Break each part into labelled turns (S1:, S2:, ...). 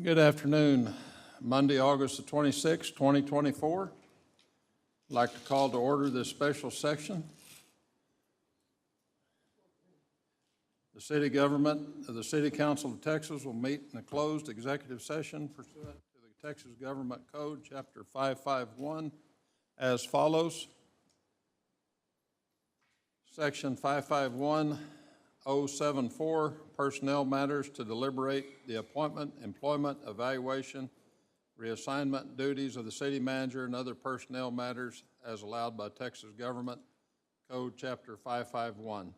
S1: Good afternoon. Monday, August the 26th, 2024. I'd like to call to order this special section. The City Government of the City Council of Texas will meet in a closed executive session pursuant to the Texas Government Code, Chapter 551, as follows. Section 551.074, personnel matters to deliberate the appointment, employment, evaluation, reassignment duties of the city manager and other personnel matters as allowed by Texas Government Code Chapter 551.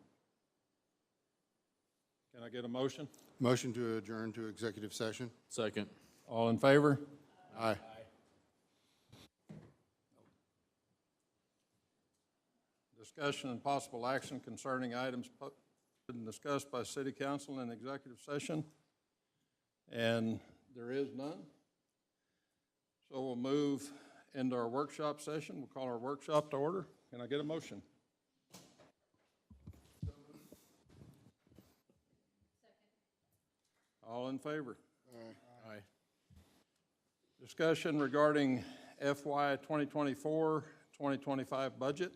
S1: Can I get a motion?
S2: Motion to adjourn to executive session.
S3: Second.
S1: All in favor?
S2: Aye.
S1: Discussion and possible action concerning items discussed by City Council in executive session. And there is none. So we'll move into our workshop session. We'll call our workshop to order. Can I get a motion? All in favor?
S2: Aye.
S1: Discussion regarding FY 2024-2025 budget.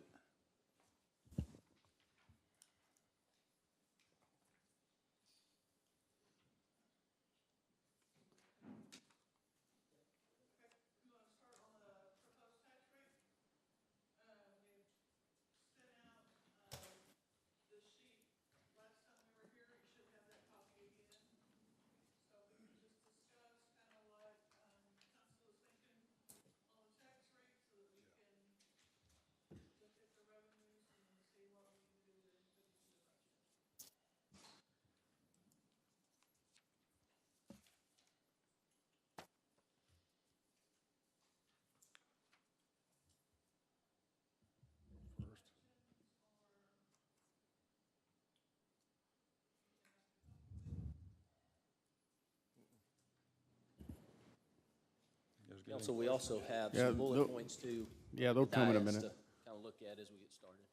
S3: Council, we also have
S2: Yeah,
S3: some bullet points too.
S2: Yeah, they'll come in a minute.
S3: To kind of look at as we get started.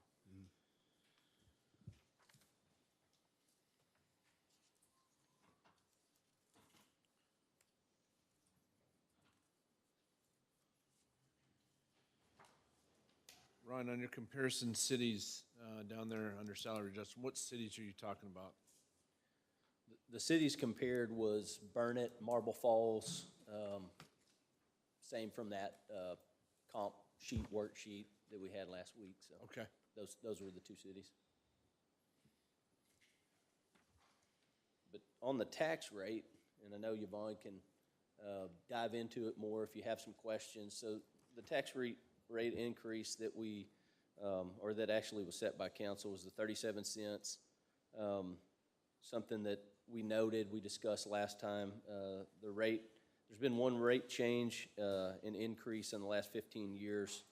S4: Ron, on your comparison cities down there under salary adjustment, what cities are you talking about?
S3: The cities compared was Burnett, Marble Falls, same from that comp sheet, worksheet that we had last week. So
S4: Okay.
S3: those were the two cities. But on the tax rate, and I know Yvonne can dive into it more if you have some questions. So the tax rate increase that we, or that actually was set by council, was the 37 cents. Something that we noted, we discussed last time, the rate, there's been one rate change, an increase in the last 15 years.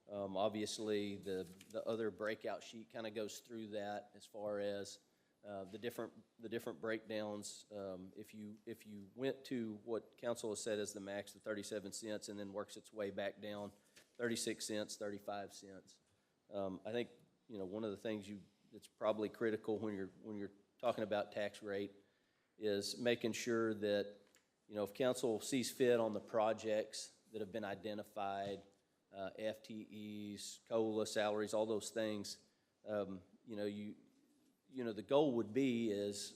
S3: Obviously, the other breakout sheet kind of goes through that as far as the different breakdowns. If you went to what council has said as the max, the 37 cents, and then works its way back down, 36 cents, 35 cents. I think one of the things that's probably critical when you're talking about tax rate is making sure that if council sees fit on the projects that have been identified, FTEs, COLA, salaries, all those things, the goal would be is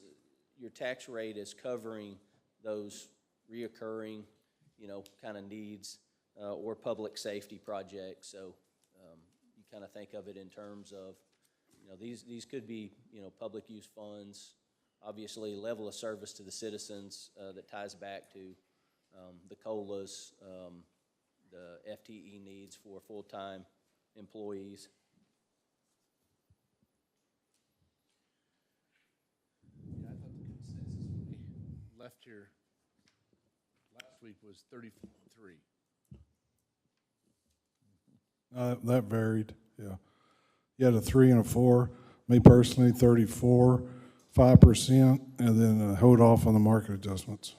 S3: your tax rate is covering those reoccurring, kind of needs or public safety projects. So you kind of think of it in terms of, these could be, public use funds, obviously level of service to the citizens that ties back to the COLAs, the FTE needs for full-time employees.
S4: Yeah, I thought the consensus we left here last week was 33.
S5: That varied, yeah. You had a 3 and a 4. Me personally, 34, 5%, and then hold off on the market adjustments.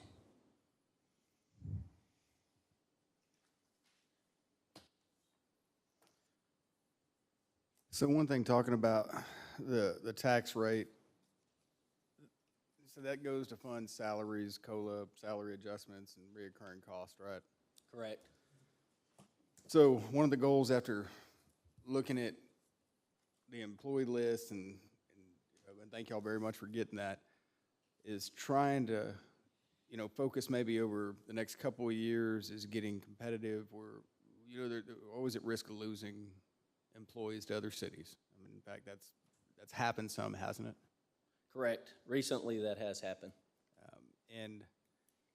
S2: So one thing talking about the tax rate, So that goes to fund salaries, COLA, salary adjustments, and reoccurring costs, right?
S3: Correct.
S2: So one of the goals after looking at the employee list, and thank y'all very much for getting that, is trying to, focus maybe over the next couple of years is getting competitive. Where, they're always at risk of losing employees to other cities. I mean, in fact, that's happened some, hasn't it?
S3: Correct. Recently, that has happened.
S2: And,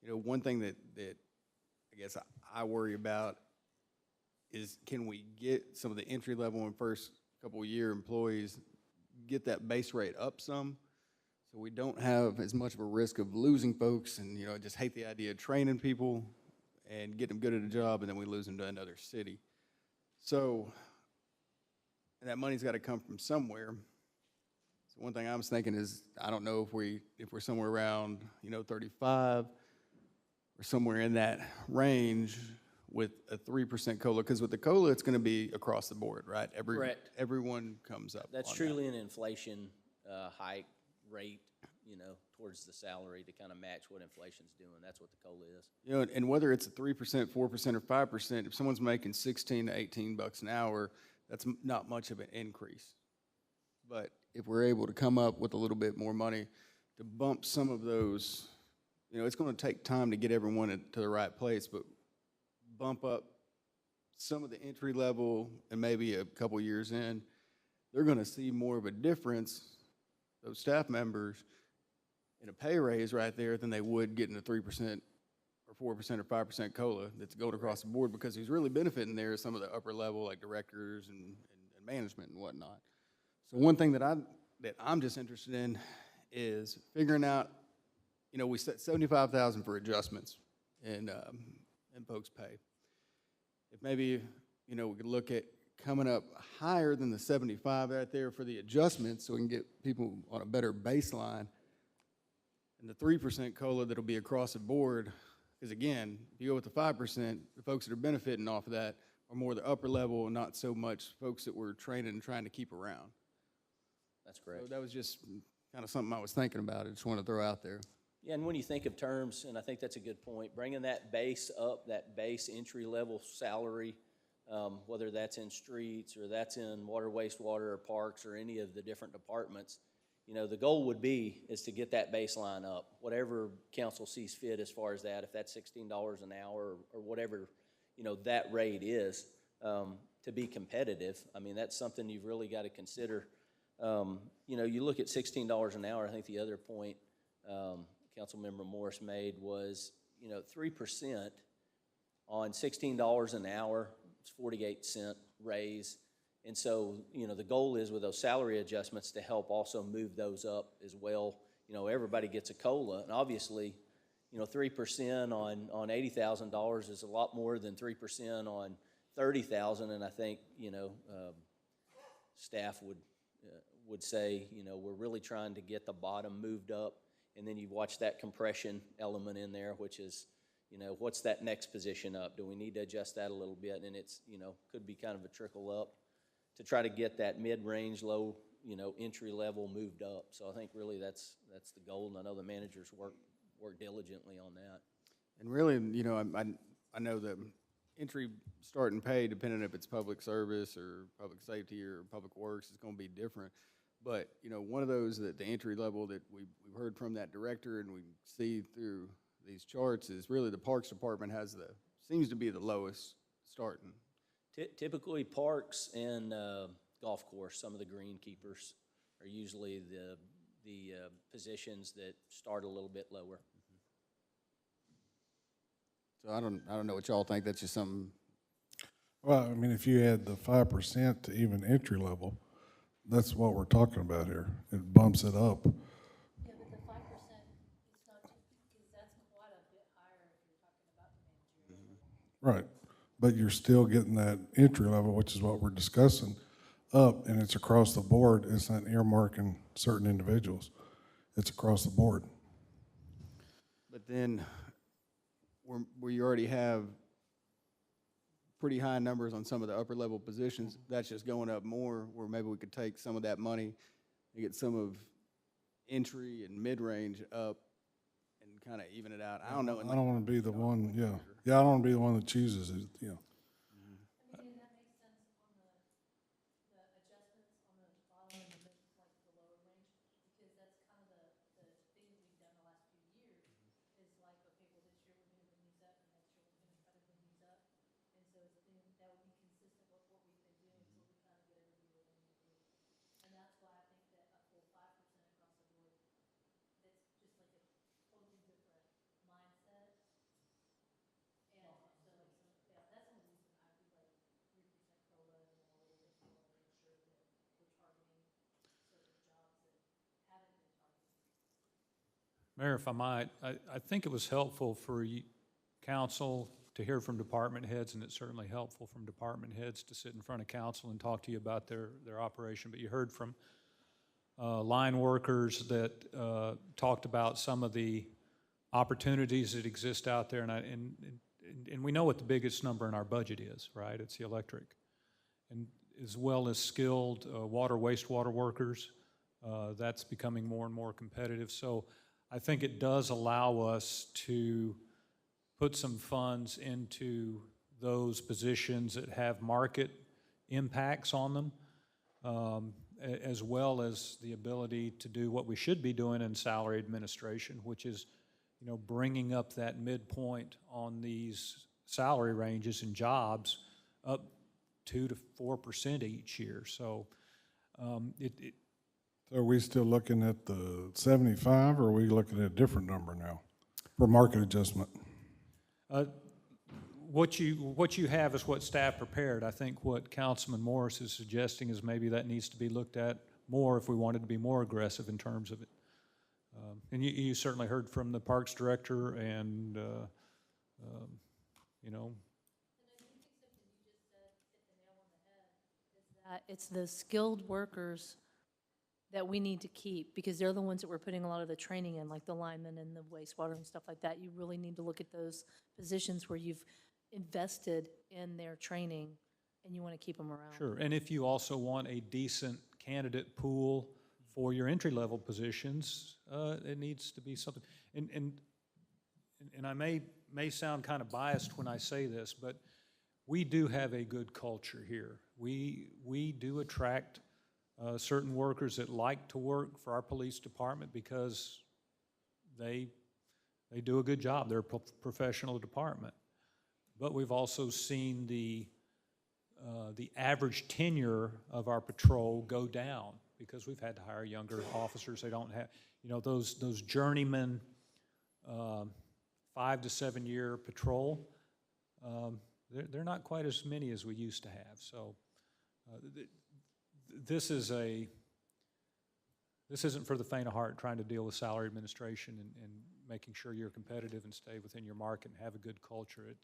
S2: one thing that I guess I worry about is, can we get some of the entry level and first couple of year employees, get that base rate up some, so we don't have as much of a risk of losing folks, and, I just hate the idea of training people and getting them good at a job, and then we lose them to another city. So, and that money's got to come from somewhere. So one thing I was thinking is, I don't know if we're somewhere around, 35 or somewhere in that range with a 3% COLA, because with the COLA, it's going to be across the board, right?
S3: Correct.
S2: Everyone comes up.
S3: That's
S2: on
S3: truly an inflation hike rate, towards the salary to kind of match what inflation's doing. That's what the COLA is.
S2: And whether it's a 3%, 4%, or 5%, if someone's making 16 to 18 bucks an hour, that's not much of an increase. But if we're able to come up with a little bit more money to bump some of those, it's going to take time to get everyone to the right place, but bump up some of the entry level, and maybe a couple years in, they're going to see more of a difference, those staff members, in a pay raise right there than they would getting a 3% or 4% or 5% COLA that's going across the board, because who's really benefiting there is some of the upper level, like directors and management and whatnot. So one thing that I'm just interested in is figuring out, we set $75,000 for adjustments in folks' pay. If maybe, we could look at coming up higher than the 75 right there for the adjustments, so we can get people on a better baseline. And the 3% COLA that'll be across the board, because again, if you go with the 5%, the folks that are benefiting off of that are more the upper level and not so much folks that we're training and trying to keep around.
S3: That's correct.
S2: So that was just kind of something I was thinking about. I just want to throw out there.
S3: Yeah, and when you think of terms, and I think that's a good point, bringing that base up, that base entry-level salary, whether that's in streets or that's in water, wastewater, or parks, or any of the different departments, the goal would be is to get that baseline up, whatever council sees fit as far as that, if that's $16 an hour or whatever, that rate is, to be competitive. I mean, that's something you've really got to consider. You look at $16 an hour. I think the other point Councilmember Morris made was, 3% on $16 an hour, it's 48-cent raise. And so, the goal is with those salary adjustments to help also move those up as well. Everybody gets a COLA, and obviously, 3% on $80,000 is a lot more than 3% on $30,000. And I think, staff would say, we're really trying to get the bottom moved up, and then you watch that compression element in there, which is, what's that next position up? Do we need to adjust that a little bit? And it's, could be kind of a trickle up to try to get that mid-range, low, entry level moved up. So I think really that's the goal, and I know the managers work diligently on that.
S2: And really, I know the entry start and pay, depending if it's public service or public safety or public works, is going to be different. But, one of those that the entry level that we've heard from that director and we see through these charts is really the Parks Department seems to be the lowest starting.
S3: Typically, parks and golf course, some of the greenkeepers are usually the positions that start a little bit lower.
S2: So I don't know what y'all think. That's just something.
S5: Well, I mean, if you add the 5% to even entry level, that's what we're talking about here. It bumps it up.
S6: Yeah, but the 5%, it's not, because that's quite a bit higher if you're talking about the managerial.
S5: Right. But you're still getting that entry level, which is what we're discussing, up, and it's across the board. It's not earmarking certain individuals. It's across the board.
S2: But then where you already have pretty high numbers on some of the upper level positions, that's just going up more, where maybe we could take some of that money and get some of entry and mid-range up and kind of even it out. I don't know.
S5: I don't want to be the one, yeah. Yeah, I don't want to be the one that chooses it, yeah.
S6: I mean, and that makes sense on the adjustments on the bottom and the mid, like the lower range, because that's kind of the thing that we've done the last few years, is like, okay, well, this year we're gonna bring these up, and next year we're gonna try to bring these up. And so it's been, that would be consistent with what we've been doing, so we kind of get everybody where they need to be. And that's why I think that a full 5% across the board, that's just like a totally different mindset. And so, yeah, that's the only reason I'd be like 3% COLA and then a little bit more to make sure that we're targeting certain jobs that haven't been targeted.
S7: Mayor, if I might, I think it was helpful for you, council to hear from department heads, and it's certainly helpful from department heads to sit in front of council and talk to you about their operation. But you heard from line workers that talked about some of the opportunities that exist out there, and we know what the biggest number in our budget is, right? It's the electric, and as well as skilled water, wastewater workers. That's becoming more and more competitive. So I think it does allow us to put some funds into those positions that have market impacts on them, as well as the ability to do what we should be doing in salary administration, which is, you know, bringing up that midpoint on these salary ranges and jobs up 2 to 4% each year. So
S5: So are we still looking at the 75, or are we looking at a different number now for market adjustment?
S7: What you have is what staff prepared. I think what Councilman Morris is suggesting is maybe that needs to be looked at more if we wanted to be more aggressive in terms of it. And you certainly heard from the Parks Director and, you know.
S6: And I do think something you just said hit the nail on the head, is that it's the skilled workers that we need to keep, because they're the ones that we're putting a lot of the training in, like the linemen and the wastewater and stuff like that. You really need to look at those positions where you've invested in their training and you want to keep them around.
S7: Sure, and if you also want a decent candidate pool for your entry-level positions, it needs to be something. And I may sound kind of biased when I say this, but we do have a good culture here. We do attract certain workers that like to work for our police department because they do a good job. They're a professional department. But we've also seen the average tenure of our patrol go down because we've had to hire younger officers. They don't have, you know, those journeyman 5 to 7 year patrol. They're not quite as many as we used to have. So this isn't for the faint of heart, trying to deal with salary administration and making sure you're competitive and stay within your market and have a good culture.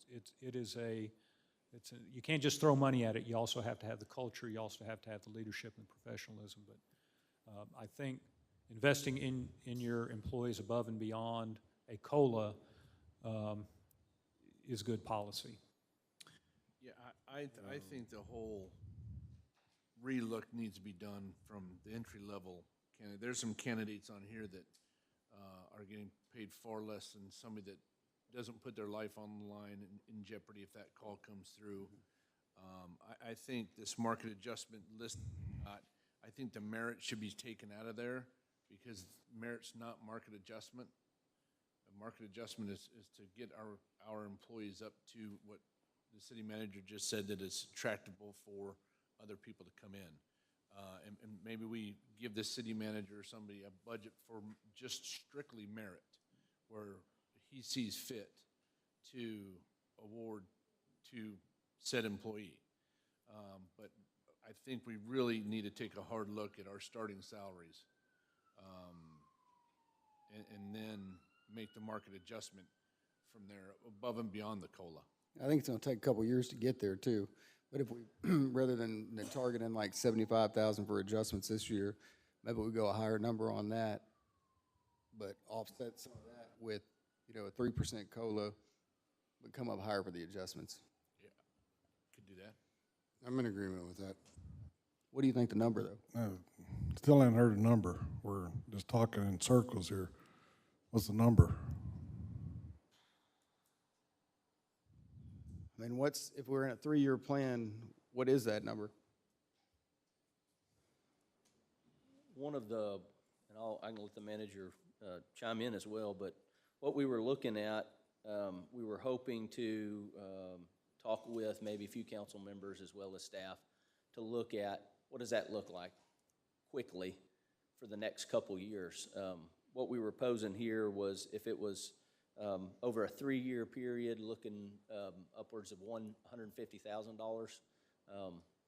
S7: You can't just throw money at it. You also have to have the culture. You also have to have the leadership and professionalism. But I think investing in your employees above and beyond a COLA is good policy.
S4: Yeah, I think the whole relook needs to be done from the entry level candidate. There's some candidates on here that are getting paid far less than somebody that doesn't put their life on the line in jeopardy if that call comes through. I think this market adjustment list, I think the merit should be taken out of there because merit's not market adjustment. A market adjustment is to get our employees up to what the city manager just said, that it's attractable for other people to come in. And maybe we give the city manager or somebody a budget for just strictly merit, where he sees fit to award to said employee. But I think we really need to take a hard look at our starting salaries and then make the market adjustment from there above and beyond the COLA.
S2: I think it's gonna take a couple years to get there too. But if we, rather than targeting like 75,000 for adjustments this year, maybe we go a higher number on that, but offset some of that with, you know, a 3% COLA, but come up higher for the adjustments.
S4: Yeah, could do that.
S8: I'm in agreement with that.
S2: What do you think the number, though?
S5: Still ain't heard a number. We're just talking in circles here. What's the number?
S2: I mean, if we're in a 3-year plan, what is that number?
S3: One of the, and I can let the manager chime in as well, but what we were looking at, we were hoping to talk with maybe a few council members as well as staff to look at what does that look like quickly for the next couple years. What we were posing here was if it was over a 3-year period, looking upwards of $150,000,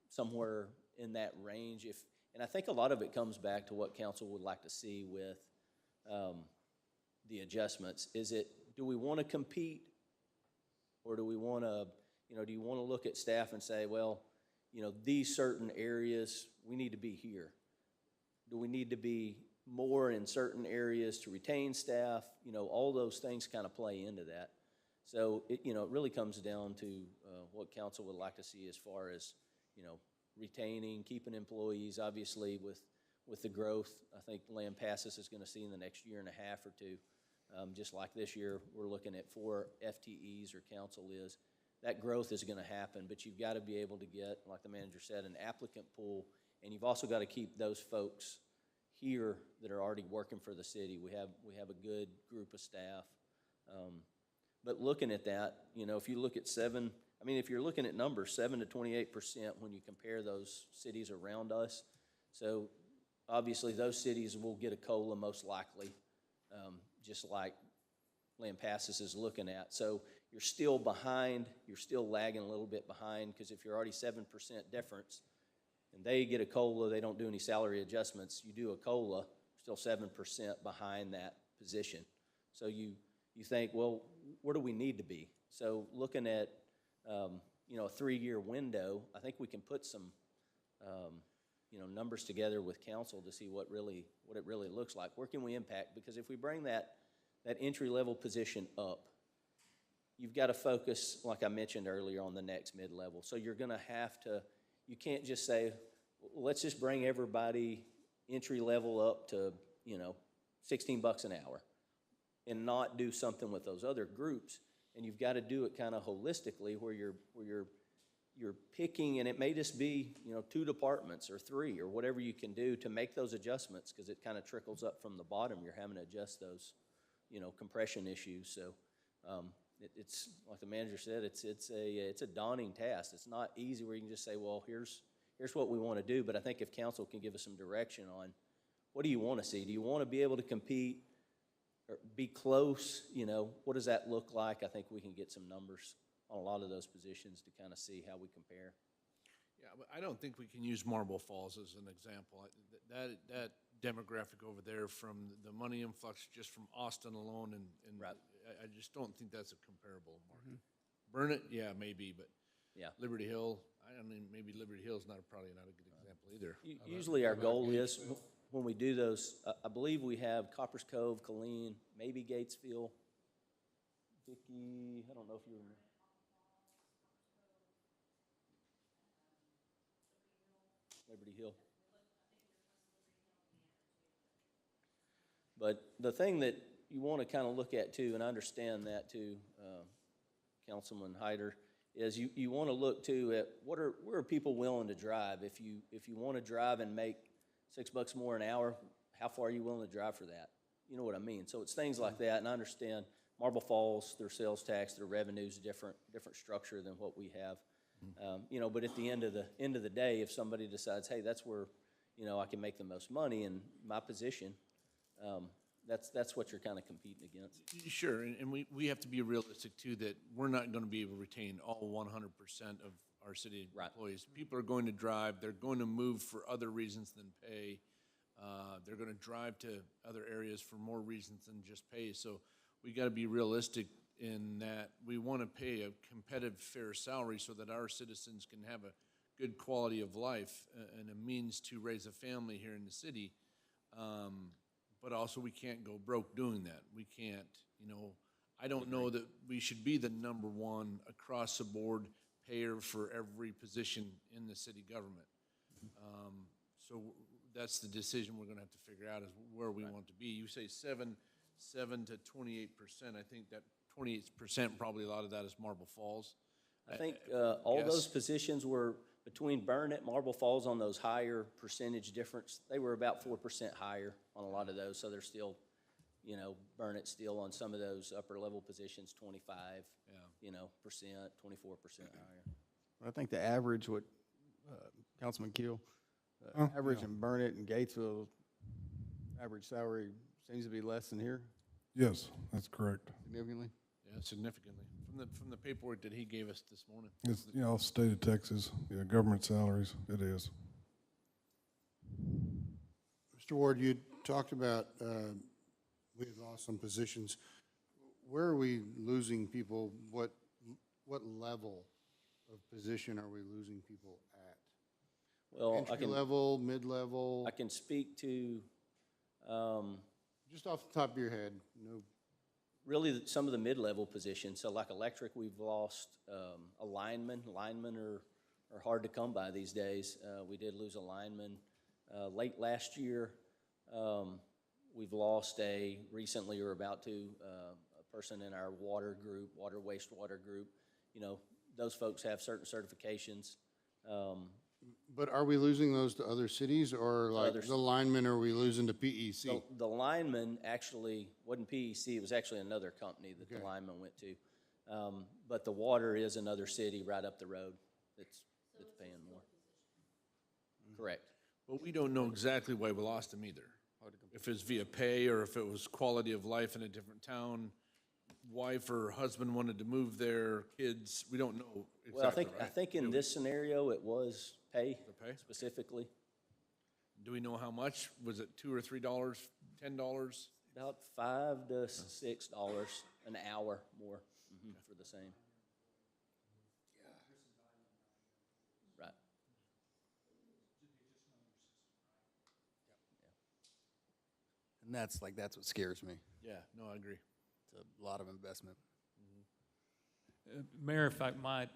S3: somewhere in that range. And I think a lot of it comes back to what council would like to see with the adjustments. Do we want to compete, or do we want to, do you want to look at staff and say, well, these certain areas, we need to be here? Do we need to be more in certain areas to retain staff? All those things kind of play into that. So it really comes down to what council would like to see as far as, retaining, keeping employees. Obviously, with the growth, I think Lampasas is going to see in the next year and a half or two, just like this year, we're looking at 4 FTEs, or council is. That growth is going to happen, but you've got to be able to get, like the manager said, an applicant pool, and you've also got to keep those folks here that are already working for the city. We have a good group of staff. But looking at that, if you look at if you're looking at numbers, 7 to 28% when you compare those cities around us. So obviously those cities will get a COLA most likely, just like Lampasas is looking at. So you're still behind, you're still lagging a little bit behind, because if you're already 7% difference and they get a COLA, they don't do any salary adjustments, you do a COLA, still 7% behind that position. So you think, well, where do we need to be? So looking at a 3-year window, I think we can put some numbers together with council to see what it really looks like. Where can we impact? Because if we bring that entry-level position up, you've got to focus, like I mentioned earlier, on the next mid-level. So you're going to have to, you can't just say, well, let's just bring everybody entry-level up to, $16 an hour and not do something with those other groups. And you've got to do it kind of holistically, where you're picking, and it may just be, 2 departments or 3 or whatever you can do to make those adjustments, because it kind of trickles up from the bottom. You're having to adjust those, compression issues. So it's like the manager said, it's a daunting task. It's not easy where you can just say, well, here's what we want to do. But I think if council can give us some direction on what do you want to see? Do you want to be able to compete or be close? What does that look like? I think we can get some numbers on a lot of those positions to kind of see how we compare.
S4: Yeah, but I don't think we can use Marble Falls as an example. That demographic over there, from the money influx just from Austin alone, and
S3: Right.
S4: I just don't think that's a comparable market. Burnet, yeah, maybe, but
S3: Yeah.
S4: Liberty Hill, I mean, maybe Liberty Hill is probably not a good example either.
S3: Usually our goal is, when we do those, I believe we have Coppers Cove, Colleen, maybe Gatesville, Vicki, I don't know if you remember. Liberty Hill. But the thing that you want to kind of look at too, and I understand that too, Councilman Hyder, is you want to look too at where are people willing to drive? If you want to drive and make $6 more an hour, how far are you willing to drive for that? You know what I mean? So it's things like that, and I understand Marble Falls, their sales tax, their revenue's different structure than what we have. But at the end of the day, if somebody decides, hey, that's where, I can make the most money in my position, that's what you're kind of competing against.
S4: Sure, and we have to be realistic too, that we're not going to be able to retain all 100% of our city
S3: Right.
S4: employees. People are going to drive, they're going to move for other reasons than pay. They're going to drive to other areas for more reasons than just pay. So we got to be realistic in that we want to pay a competitive, fair salary so that our citizens can have a good quality of life and a means to raise a family here in the city. But also we can't go broke doing that. We can't, I don't know that we should be the #1 across the board payer for every position in the city government. So that's the decision we're gonna have to figure out is where we want to be. You say 7 to 28%. I think that 28%, probably a lot of that is Marble Falls.
S3: I think all
S4: guess.
S3: those positions were between Burnett, Marble Falls on those higher percentage difference. They were about 4% higher on a lot of those, so they're still, you know, Burnett still on some of those upper level positions, 25, you know, percent, 24% higher.
S2: I think the average, what Councilman Keel, average in Burnett and Gatesville, average salary seems to be less than here
S5: Yes, that's correct.
S2: significantly.
S4: Yeah, significantly. From the paperwork that he gave us this morning.
S5: It's, you know, state of Texas, yeah, government salaries, it is.
S8: Mr. Ward, you talked about, we had lost some positions. Where are we losing people? What level of position are we losing people at?
S3: Well,
S8: Entry level, mid-level?
S3: I can speak to,
S8: Just off the top of your head, no,
S3: really some of the mid-level positions. So like electric, we've lost a lineman. Linemen are hard to come by these days. We did lose a lineman late last year. We've lost recently or about to, a person in our water group, water wastewater group. You know, those folks have certain certifications.
S8: but are we losing those to other cities, or like
S3: Others.
S8: the linemen, are we losing to E PEC?
S3: The lineman actually wasn't PEC, it was actually another company that the
S8: Okay.
S3: lineman went to. But the water is another city right up the road that's paying more. Correct.
S4: But we don't know exactly why we lost him either. If it's via pay or if it was quality of life in a different town, wife or husband wanted to move there, kids, we don't know
S3: Well,
S4: exactly,
S3: I
S4: right?
S3: think in this scenario, it was pay
S4: pay?
S3: specifically,
S4: Do we know how much? Was it $2 or $3, $10?
S3: about $5 to $6 an hour more for the same. Right.
S2: And that's what scares me.
S4: Yeah, no, I agree.
S2: It's a lot of investment.
S7: Mayor, if I might,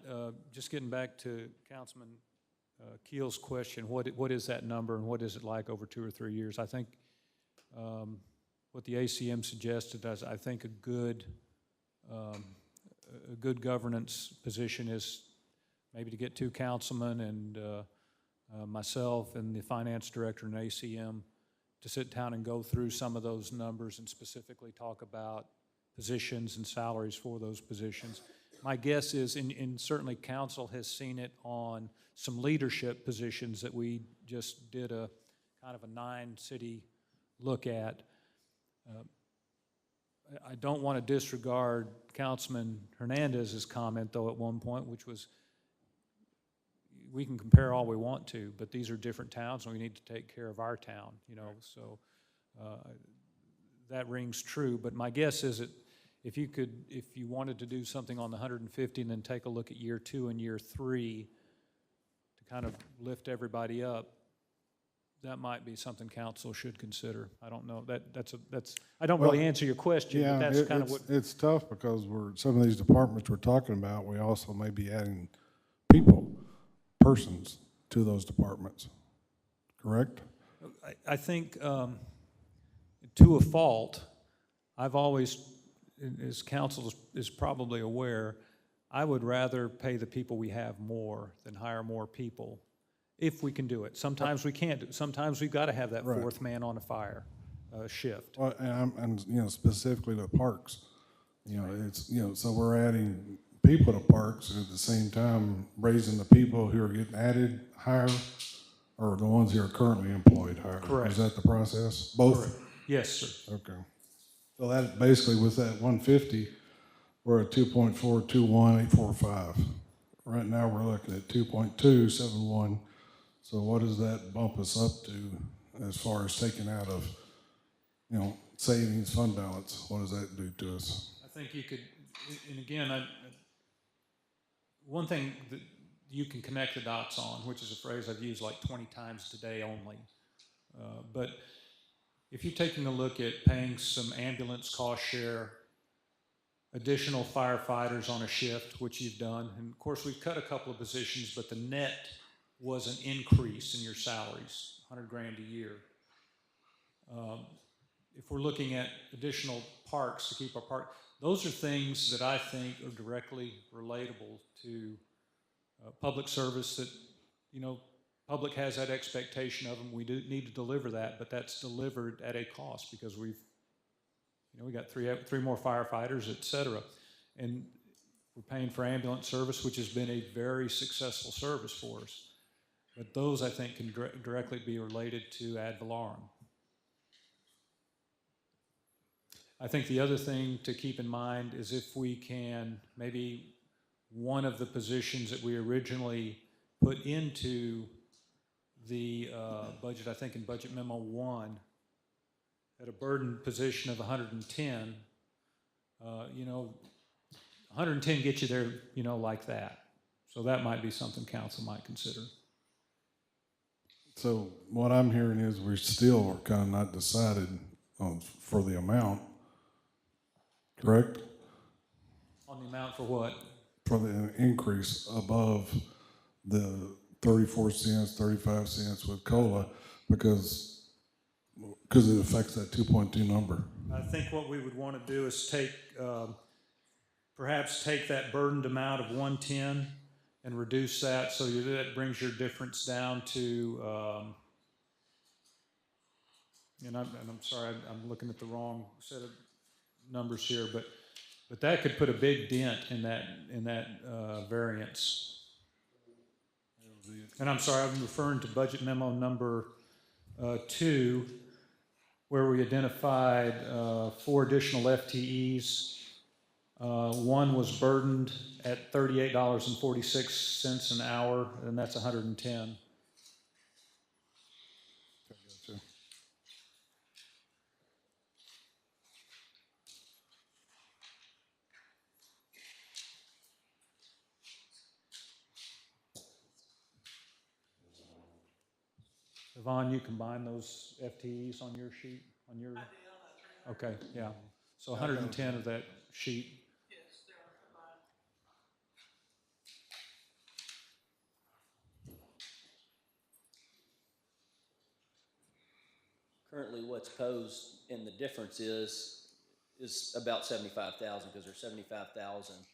S7: just getting back to Councilman Keel's question, what is that number and what is it like over 2 or 3 years? I think what the ACM suggested is, I think a good governance position is maybe to get 2 councilmen and myself and the finance director and ACM to sit down and go through some of those numbers and specifically talk about positions and salaries for those positions. My guess is, and certainly council has seen it on some leadership positions that we just did a kind of a 9-city look at. I don't want to disregard Councilman Hernandez's comment, though, at one point, which was, we can compare all we want to, but these are different towns, and we need to take care of our town, you know, so that rings true. But my guess is that if you wanted to do something on the 150 and then take a look at year 2 and year 3 to kind of lift everybody up, that might be something council should consider. I don't know, that's I don't really answer your question, but
S5: Yeah,
S7: that's kind of what.
S5: it's tough because some of these departments we're talking about, we also may be adding persons to those departments, correct?
S7: I think to a fault, I've always, as council is probably aware, I would rather pay the people we have more than hire more people, if we can do it. Sometimes we can't do it. Sometimes we've got to have that
S5: Right.
S7: 4th man on a fire shift.
S5: Well, and you know, specifically to parks, you know, it's, you know, so we're adding people to parks and at the same time raising the people who are getting added higher, or the ones who are currently employed higher.
S7: Correct.
S5: Is that the process? Both?
S7: Yes, sir.
S5: Okay. So that basically with that 150, we're at 2.421845. Right now, we're looking at 2.271. So what does that bump us up to as far as taking out of, you know, savings, fund balance? What does that do to us?
S7: I think you could, and again, one thing that you can connect the dots on, which is a phrase I've used like 20 times today only, but if you're taking a look at paying some ambulance cost share, additional firefighters on a shift, which you've done, and of course we've cut a couple of positions, but the net was an increase in your salaries, 100 grand a year. If we're looking at additional parks to keep our park, those are things that I think are directly relatable to public service that, you know, public has that expectation of them. We do need to deliver that, but that's delivered at a cost because we got three more firefighters, et cetera. And we're paying for ambulance service, which has been a very successful service for us. But those, I think, can directly be related to ad valorem. I think the other thing to keep in mind is if we can, maybe one of the positions that we originally put into the budget, I think in Budget Memo 1, at a burden position of 110, 110 gets you there, like that. So that might be something council might consider.
S5: So what I'm hearing is we still are kind of not decided on, for the amount, correct?
S7: On the amount for what?
S5: For the increase above the 34 cents, 35 cents with COLA, because it affects that 2.2 number.
S7: I think what we would want to do is perhaps take that burdened amount of 110 and reduce that, so that brings your difference down to, and I'm sorry, I'm looking at the wrong set of numbers here, but that could put a big dent in that variance. And I'm sorry, I'm referring to budget memo number 2, where we identified 4 additional FTEs. One was burdened at $38.46 an hour, and that's 110. Yvonne, you combine those FTEs on your sheet, on your? Okay, yeah. So 110 of that sheet.
S3: Currently, what's posed, and the difference is about 75,000, because there's 75,000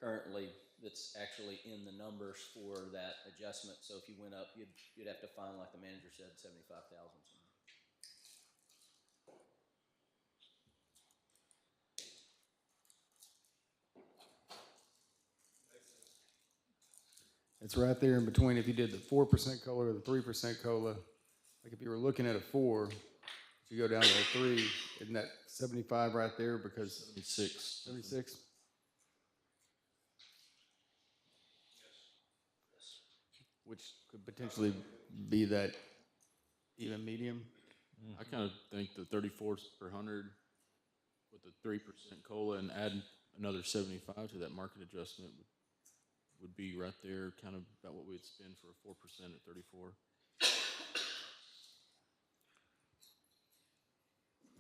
S3: currently that's actually in the numbers for that adjustment. So if you went up, you'd have to find, like the manager said, 75,000.
S2: It's right there in between. If you did the 4% COLA or the 3% COLA, like if you were looking at a 4, if you go down to a 3, isn't that 75 right there? Because 76. Which could potentially be that even medium.
S9: I kind of think the 34 per 100 with the 3% COLA and add another 75 to that market adjustment would be right there, kind of about what we'd spend for a 4% at 34.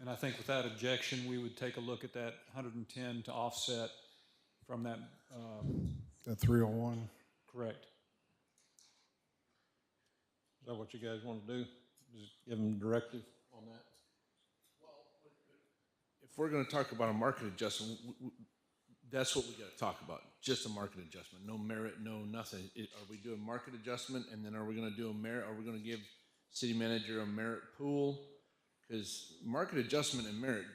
S7: And I think without objection, we would take a look at that 110 to offset from that.
S5: That 301.
S7: Correct.
S1: Is that what you guys want to do? Just give them directive on that?
S4: If we're gonna talk about a market adjustment, that's what we gotta talk about, just a market adjustment, no merit, no nothing. Are we doing market adjustment, and then are we gonna do a merit, are we gonna give city manager a merit pool? Because market adjustment and merit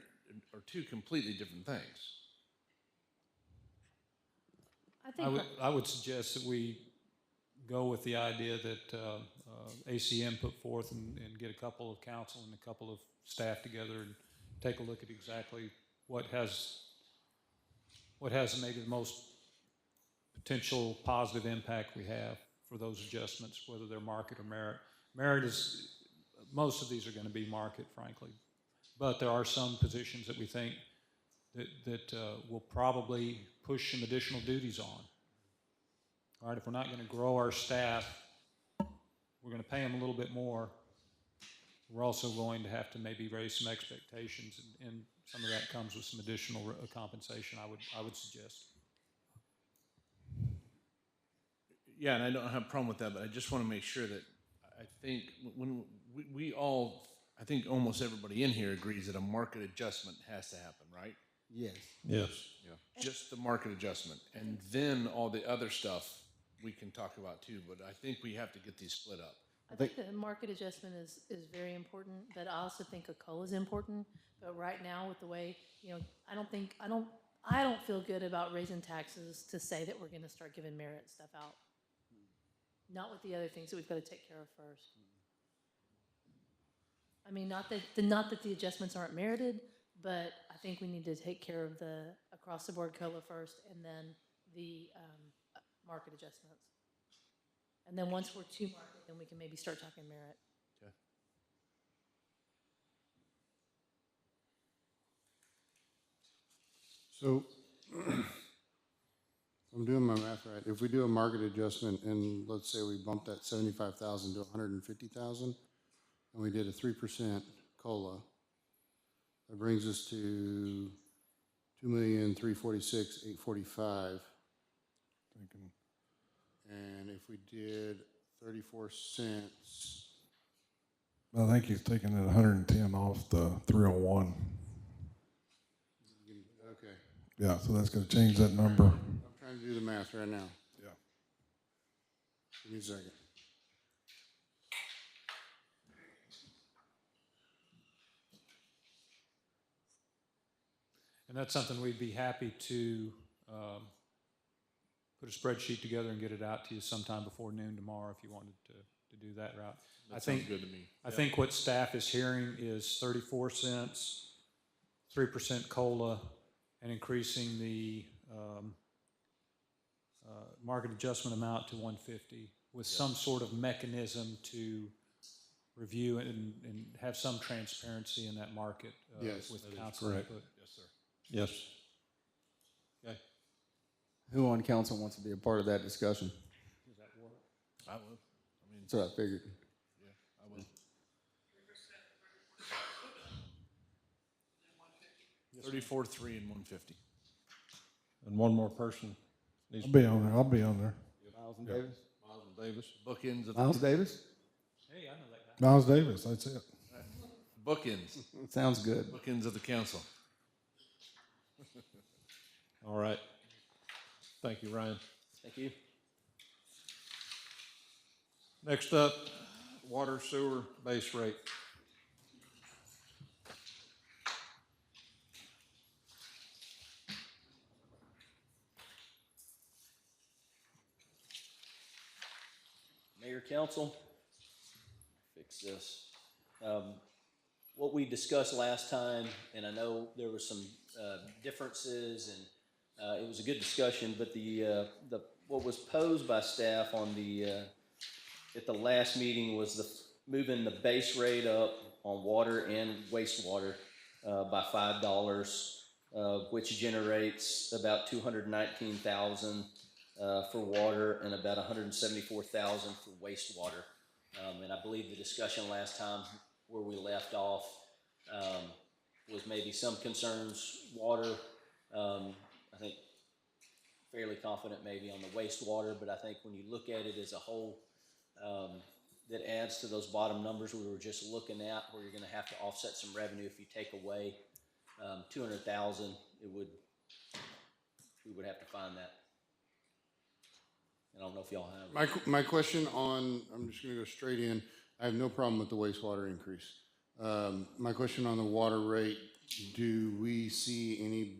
S4: are 2 completely different things.
S6: I think,
S7: I would suggest that we go with the idea that ACM put forth and get a couple of council and a couple of staff together and take a look at exactly what has maybe the most potential positive impact we have for those adjustments, whether they're market or merit. Merit is, most of these are going to be market, frankly, but there are some positions that we think that will probably push some additional duties on. All right, if we're not going to grow our staff, we're going to pay them a little bit more. We're also going to have to maybe raise some expectations, and some of that comes with some additional compensation, I would suggest.
S4: Yeah, and I don't have a problem with that, but I just want to make sure that, I think, when we all, I think almost everybody in here agrees that a market adjustment has to happen, right?
S8: Yes.
S1: Yes.
S4: Just the market adjustment, and then all the other stuff we can talk about too, but I think we have to get these split up.
S6: I think the market adjustment is very important, but I also think a COLA is important. But right now, with the way, I don't feel good about raising taxes to say that we're gonna start giving merit stuff out. Not with the other things that we've gotta take care of first. I mean, not that the adjustments aren't merited, but I think we need to take care of the across-the-board COLA first, and then the market adjustments. And then once we're to market, then we can maybe start talking merit.
S4: Okay.
S8: So, I'm doing my math right. If we do a market adjustment and let's say we bump that 75,000 to 150,000, and we did a 3% COLA, that brings us to 2,346,845.
S5: Thinking,
S8: And if we did 34 cents,
S5: I think he's taking it 110 off the 301.
S8: okay.
S5: Yeah, so that's gonna change that number.
S8: I'm trying to do the math right now.
S5: Yeah.
S8: Give me a second.
S7: And that's something we'd be happy to put a spreadsheet together and get it out to you sometime before noon tomorrow if you wanted to do that route.
S9: That sounds good to me.
S7: I think what staff is hearing is 34 cents, 3% COLA, and increasing the market adjustment amount to 150 with some sort of mechanism to review and have some transparency in that market
S8: Yes,
S7: with
S1: that is
S7: council
S1: correct.
S7: input.
S4: Yes, sir.
S1: Yes. Okay.
S2: Who on council wants to be a part of that discussion?
S4: I will. I mean,
S2: That's what I figured.
S4: yeah, I will. 34, 3, and 150.
S1: And one more person needs
S5: I'll
S1: to
S5: be on there. I'll be on there.
S2: Miles and Davis?
S1: Miles and Davis.
S4: Bookends of
S2: Miles Davis?
S7: Hey, I know that guy.
S5: Miles Davis, that's it.
S4: bookends,
S2: Sounds good.
S4: bookends of the council.
S1: All right. Thank you, Ryan.
S3: Thank you.
S1: Next up, water sewer base rate.
S3: Mayor, council, fix this. What we discussed last time, and I know there were some differences, and it was a good discussion, but what was posed by staff on at the last meeting was moving the base rate up on water and wastewater by $5, which generates about $219,000 for water and about $174,000 for wastewater. And I believe the discussion last time where we left off was maybe some concerns water. I think fairly confident maybe on the wastewater, but I think when you look at it as a whole, that adds to those bottom numbers we were just looking at, where you're going to have to offset some revenue if you take away $200,000. We would have to find that. I don't know if y'all have.
S8: My question on, I'm just gonna go straight in. I have no problem with the wastewater increase. My question on the water rate, do we see any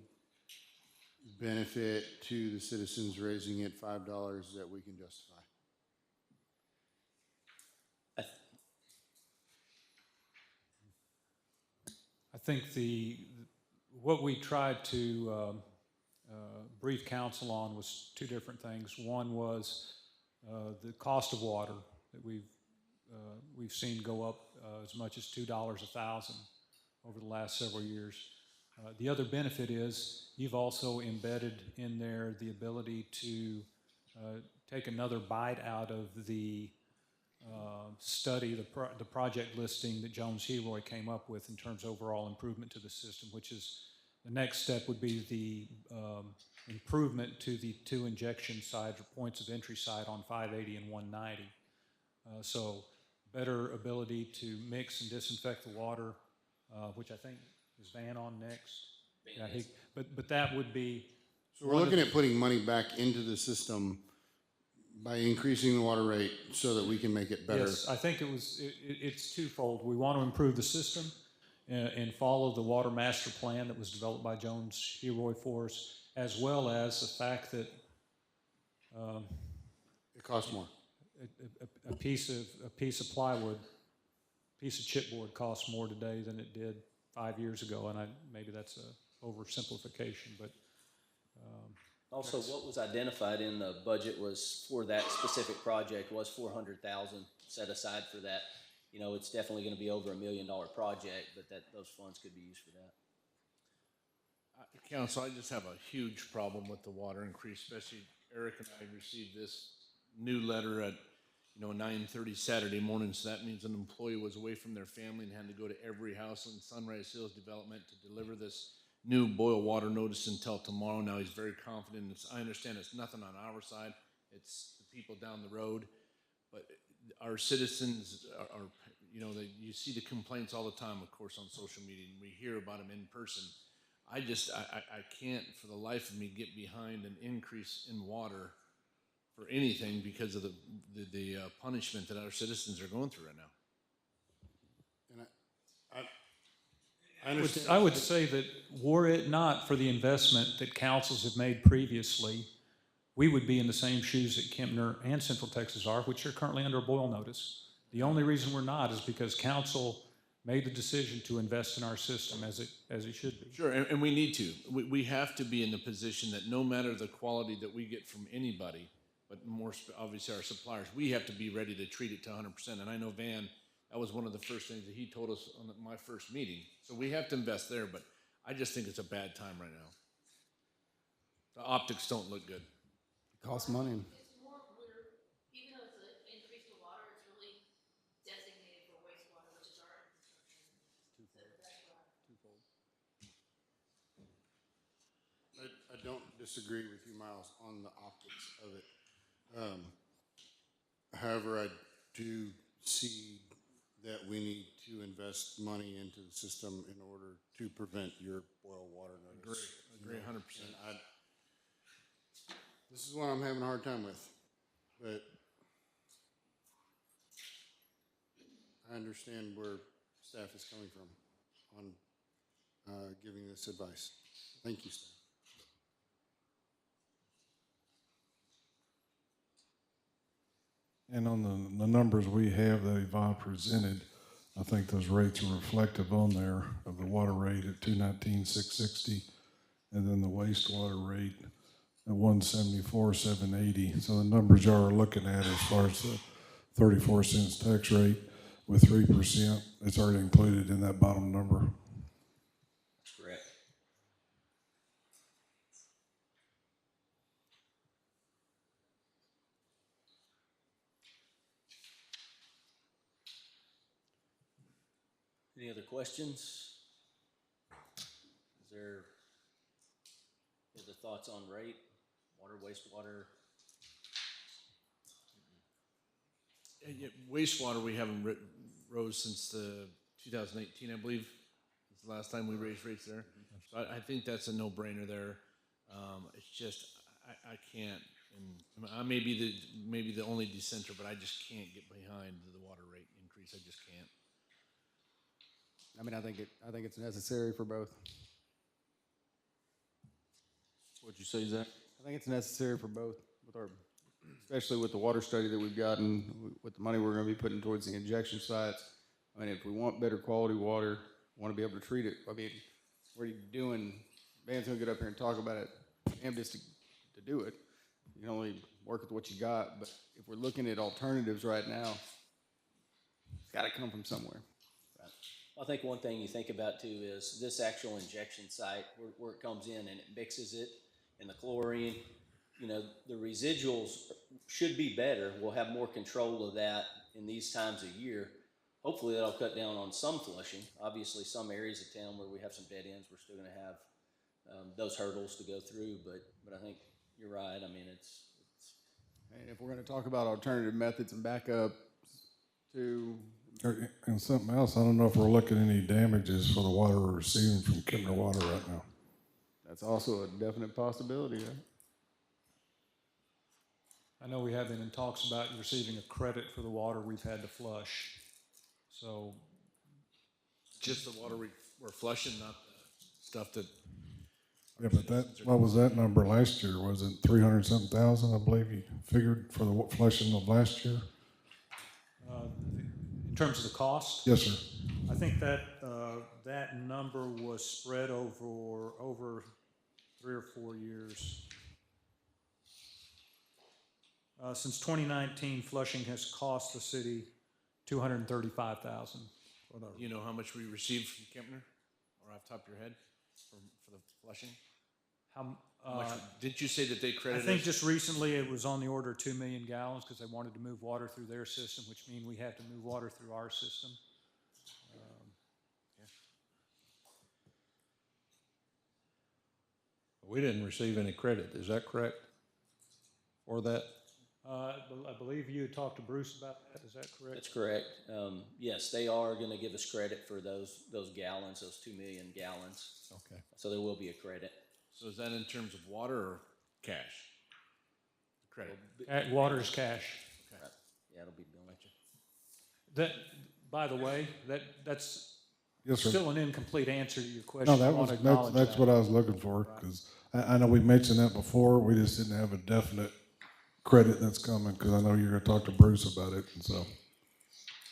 S8: benefit to the citizens raising it $5 that we can justify?
S7: I think what we tried to brief council on was two different things. One was the cost of water that we've seen go up as much as $2 a thousand over the last several years. The other benefit is you've also embedded in there the ability to take another bite out of the study, the project listing that Jones-Heroy came up with in terms of overall improvement to the system, which is the next step would be the improvement to the two injection sites or points of entry site on 580 and 190. So better ability to mix and disinfect the water, which I think is Van on next. Yeah, but that would be.
S8: So we're looking at putting money back into the system by increasing the water rate so that we can make it better.
S7: Yes, I think it's twofold. We want to improve the system and follow the water master plan that was developed by Jones Heroy for us, as well as the fact that
S8: It costs more.
S7: a piece of plywood, piece of chipboard costs more today than it did 5 years ago, and maybe that's a oversimplification, but
S3: Also, what was identified in the budget was for that specific project was 400,000 set aside for that. You know, it's definitely gonna be over $1 million project, but those funds could be used for that.
S4: Council, I just have a huge problem with the water increase, especially Eric and I received this new letter at, 9:30 Saturday morning, so that means an employee was away from their family and had to go to every house in Sunrise Hills Development to deliver this new boil water notice until tomorrow. Now, he's very confident. I understand it's nothing on our side. It's the people down the road. But our citizens are you see the complaints all the time, of course, on social media, and we hear about them in person. I can't for the life of me get behind an increase in water for anything because of the punishment that our citizens are going through right now.
S8: And I understand.
S7: I would say that were it not for the investment that councils have made previously, we would be in the same shoes that Kempner and Central Texas are, which are currently under a boil notice. The only reason we're not is because council made the decision to invest in our system as it should be.
S4: Sure, and we need to. We have to be in the position that no matter the quality that we get from anybody, but obviously our suppliers, we have to be ready to treat it to 100%. And I know Van, that was one of the first things that he told us on my first meeting. So we have to invest there, but I just think it's a bad time right now. The optics don't look good.
S2: It costs money.
S6: It's more, even though it's an increase to water, it's really designated for wastewater, which is our infrastructure.
S8: I don't disagree with you, Miles, on the optics of it. However, I do see that we need to invest money into the system in order to prevent your boil water notice.
S4: Agree 100%.
S8: This is what I'm having a hard time with, but I understand where staff is coming from on giving this advice. Thank you, staff.
S5: And on the numbers we have that Yvonne presented, I think those rates are reflective on there of the water rate at 219,660, and then the wastewater rate at 174,780. So the numbers y'all are looking at as far as the 34 cents tax rate with 3%, it's already included in that bottom number.
S3: That's correct. Any other questions? Is there other thoughts on rate, water, wastewater?
S4: Yeah, wastewater, we haven't rose since the 2018, I believe. It's the last time we raised rates there. So I think that's a no-brainer there. It's just, I can't, and I may be the only dissenter, but I just can't get behind the water rate increase. I just can't.
S2: I mean, I think it's necessary for both.
S9: What'd you say, Zach?
S2: I think it's necessary for both, especially with the water study that we've gotten, with the money we're going to be putting towards the injection sites. I mean, if we want better quality water, want to be able to treat it. I mean, what are you doing? Van's going to get up here and talk about it. And just to do it, you can only work with what you got. But if we're looking at alternatives right now, it's got to come from somewhere.
S3: I think one thing you think about too is this actual injection site where it comes in and it mixes it and the chlorine, the residuals should be better. We'll have more control of that in these times of year. Hopefully that'll cut down on some flushing. Obviously some areas of town where we have some dead ends, we're still gonna have those hurdles to go through, but I think you're right. I mean, it's
S2: And if we're gonna talk about alternative methods and backup to,
S5: And something else, I don't know if we're looking at any damages for the water we're receiving from Kemner Water right now.
S2: that's also a definite possibility, right?
S7: I know we have been in talks about receiving a credit for the water we've had to flush. So,
S4: Just the water we're flushing, not the stuff that.
S5: Yeah, but what was that number last year? Was it 300-something thousand, I believe you figured for the flushing of last year?
S7: in terms of the cost,
S5: Yes, sir.
S7: I think that, that number was spread over 3 or 4 years. Since 2019, flushing has cost the city $235,000.
S4: You know how much we received from Kempner, or off the top of your head, for the flushing?
S7: How,
S4: How much, didn't you say that they
S7: I
S4: credited
S7: think
S4: us?
S7: just recently it was on the order of 2 million gallons because they wanted to move water through their system, which means we have to move water through our system.
S1: We didn't receive any credit, is that correct? For that?
S7: I believe you had talked to Bruce about that, is that correct?
S3: That's correct. Yes, they are gonna give us credit for those gallons, those 2 million gallons.
S1: Okay.
S3: So there will be a credit.
S4: So is that in terms of water or cash? Credit.
S7: Water's cash.
S3: Yeah, it'll be billing.
S7: That, by the way, that's
S5: Yes, sir.
S7: still an incomplete answer to your question.
S5: No, that
S7: I
S5: was,
S7: want to acknowledge
S5: that's
S7: that.
S5: what I was looking for, because I know we mentioned that before, we just didn't have a definite credit that's coming, because I know you're gonna talk to Bruce about it, and so.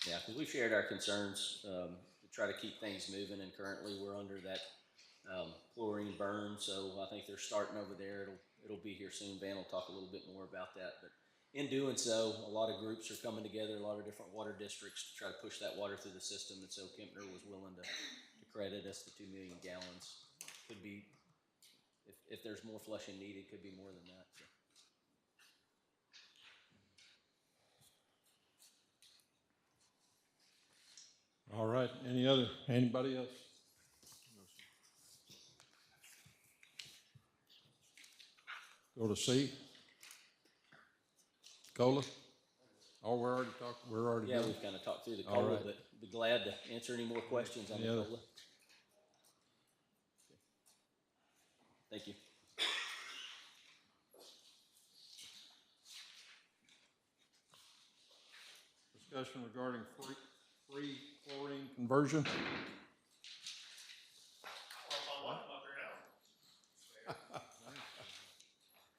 S3: Yeah, because we've shared our concerns to try to keep things moving, and currently we're under that chlorine burn. So I think they're starting over there. It'll be here soon. Van will talk a little bit more about that. But in doing so, a lot of groups are coming together, a lot of different water districts to try to push that water through the system. And so Kempner was willing to credit us the 2 million gallons. Could be, if there's more flushing needed, could be more than that. So.
S1: All right, anybody else? Go to C. Cola? Oh, we're already
S3: Yeah,
S1: done.
S3: we've kind of talked through the
S1: All
S3: COLA,
S1: right.
S3: but be glad to answer any more questions on the
S1: Any other?
S3: COLA. Thank you.
S1: Discussion regarding free chlorine conversion.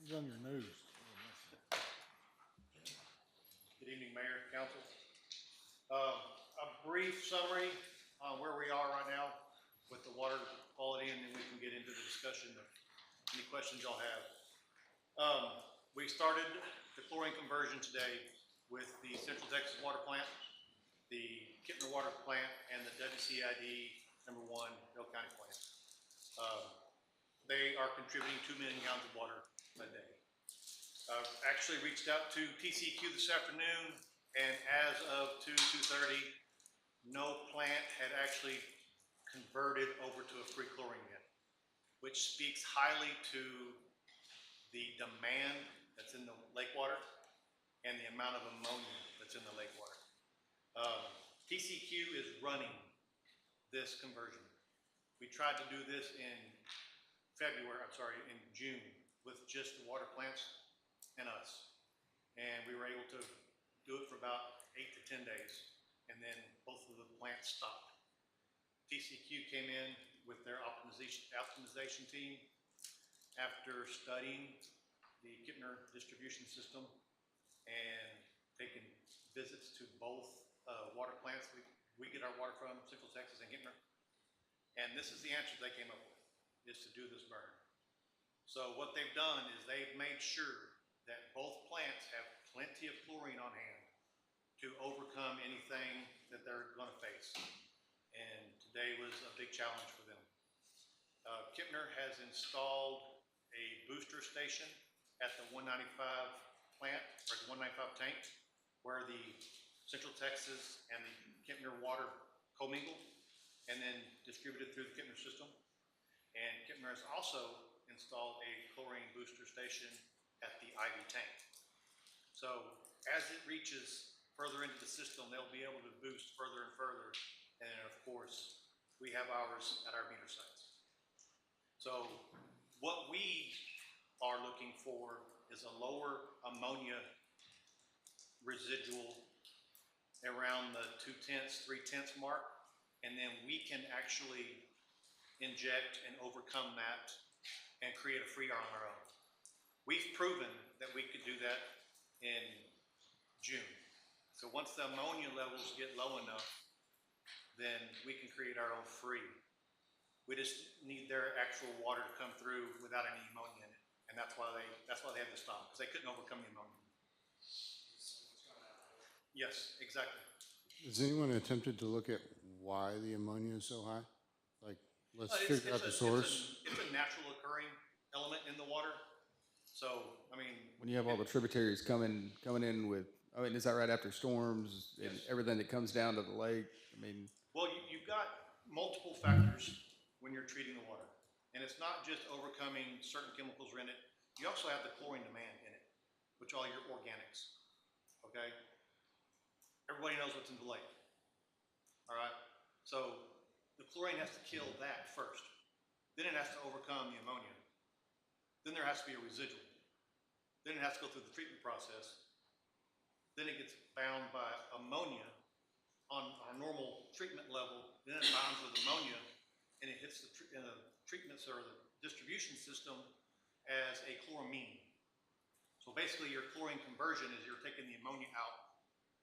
S5: He's on your news.
S10: Good evening, Mayor, Council. A brief summary on where we are right now with the water quality, and then we can get into the discussion of any questions y'all have. We started the chlorine conversion today with the Central Texas Water Plant, the Kempner Water Plant, and the WCID #1 Hill County Plant. They are contributing 2 million gallons of water a day. Actually reached out to TCQ this afternoon, and as of 2:30, no plant had actually converted over to a free chlorine yet, which speaks highly to the demand that's in the lake water and the amount of ammonia that's in the lake water. TCQ is running this conversion. We tried to do this in June with just the water plants and us. And we were able to do it for about 8 to 10 days. And then both of the plants stopped. TCQ came in with their optimization team after studying the Kempner distribution system and taking visits to both water plants. We get our water from Central Texas and Kempner. And this is the answer they came up with, is to do this burn. So what they've done is they've made sure that both plants have plenty of chlorine on hand to overcome anything that they're going to face. And today was a big challenge for them. Kempner has installed a booster station at the 195 plant, or the 195 tank, where the Central Texas and the Kempner water commingle and then distributed through the Kempner system. And Kentner has also installed a chlorine booster station at the Ivy tank. So as it reaches further into the system, they'll be able to boost further and further. And then, of course, we have ours at our meter sites. So what we are looking for is a lower ammonia residual around the 2/10, 3/10 mark, and then we can actually inject and overcome that and create a free on our own. We've proven that we could do that in June. So once the ammonia levels get low enough, then we can create our own free. We just need their actual water to come through without any ammonia in it, and that's why they had to stop, because they couldn't overcome the ammonia. Yes, exactly.
S8: Has anyone attempted to look at why the ammonia is so high? Like, let's
S10: It's-
S8: figure out the
S10: it's
S8: source.
S10: It's a natural occurring element in the water. So, I mean,
S2: When you have all the tributaries coming in with, I mean, is that right after storms and
S10: Yes.
S2: everything that comes down to the lake? I mean,
S10: well, you've got multiple factors when you're treating the water. And it's not just overcoming certain chemicals are in it. You also have the chlorine demand in it, which are all your organics. Okay? Everybody knows what's in the lake. All right? So the chlorine has to kill that first. Then it has to overcome the ammonia. Then there has to be a residual. Then it has to go through the treatment process. Then it gets bound by ammonia on our normal treatment level. Then it bonds with ammonia, and it hits the treatments or the distribution system as a chloramine. So basically, your chlorine conversion is you're taking the ammonia out,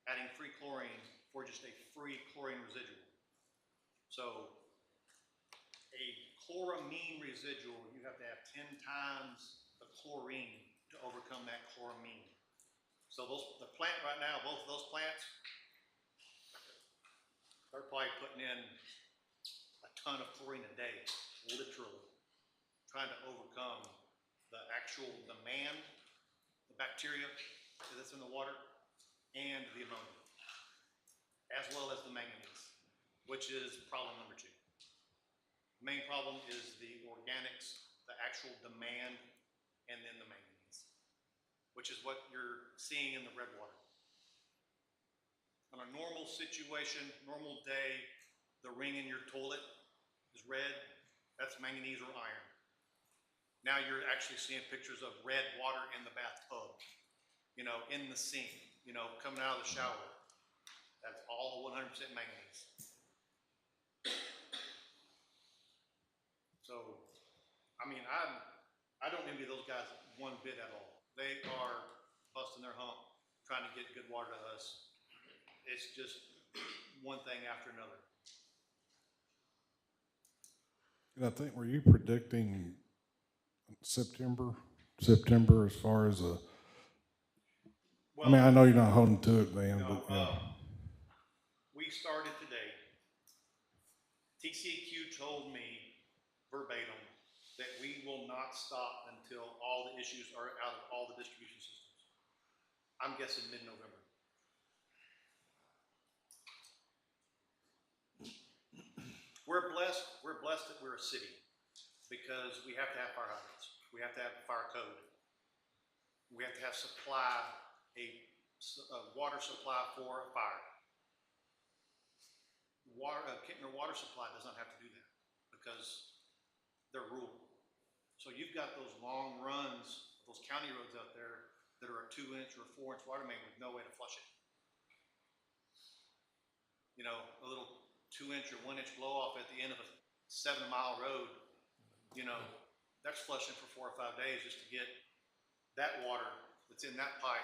S10: adding free chlorine for just a free chlorine residual. So a chloramine residual, you have to have 10 times the chlorine to overcome that chloramine. So the plant right now, both of those plants, they're probably putting in a ton of chlorine a day, literally, trying to overcome the actual demand, the bacteria that's in the water, and the ammonia, as well as the manganese, which is problem number 2. The main problem is the organics, the actual demand, and then the manganese, which is what you're seeing in the red water. On a normal situation, normal day, the ring in your toilet is red. That's manganese or iron. Now you're actually seeing pictures of red water in the bathtub, in the sink, coming out of the shower. That's all 100% manganese. So, I mean, I don't envy those guys one bit at all. They are busting their hump, trying to get good water to us. It's just one thing after another.
S5: And I think, were you predicting September as far as I mean, I know you're not holding to it, man, but yeah.
S10: We started today. TCEQ told me verbatim that we will not stop until all the issues are out of all the distribution systems. I'm guessing mid-November. We're blessed that we're a city because we have to have fire hydrants. We have to have a fire code. We have to have a water supply for a fire. Kentner Water Supply does not have to do that because they're rural. So you've got those long runs, those county roads out there that are a 2-inch or 4-inch water main with no way to flush it. A little 2-inch or 1-inch blow off at the end of a 7-mile road, that's flushing for 4 or 5 days just to get that water that's in that pipe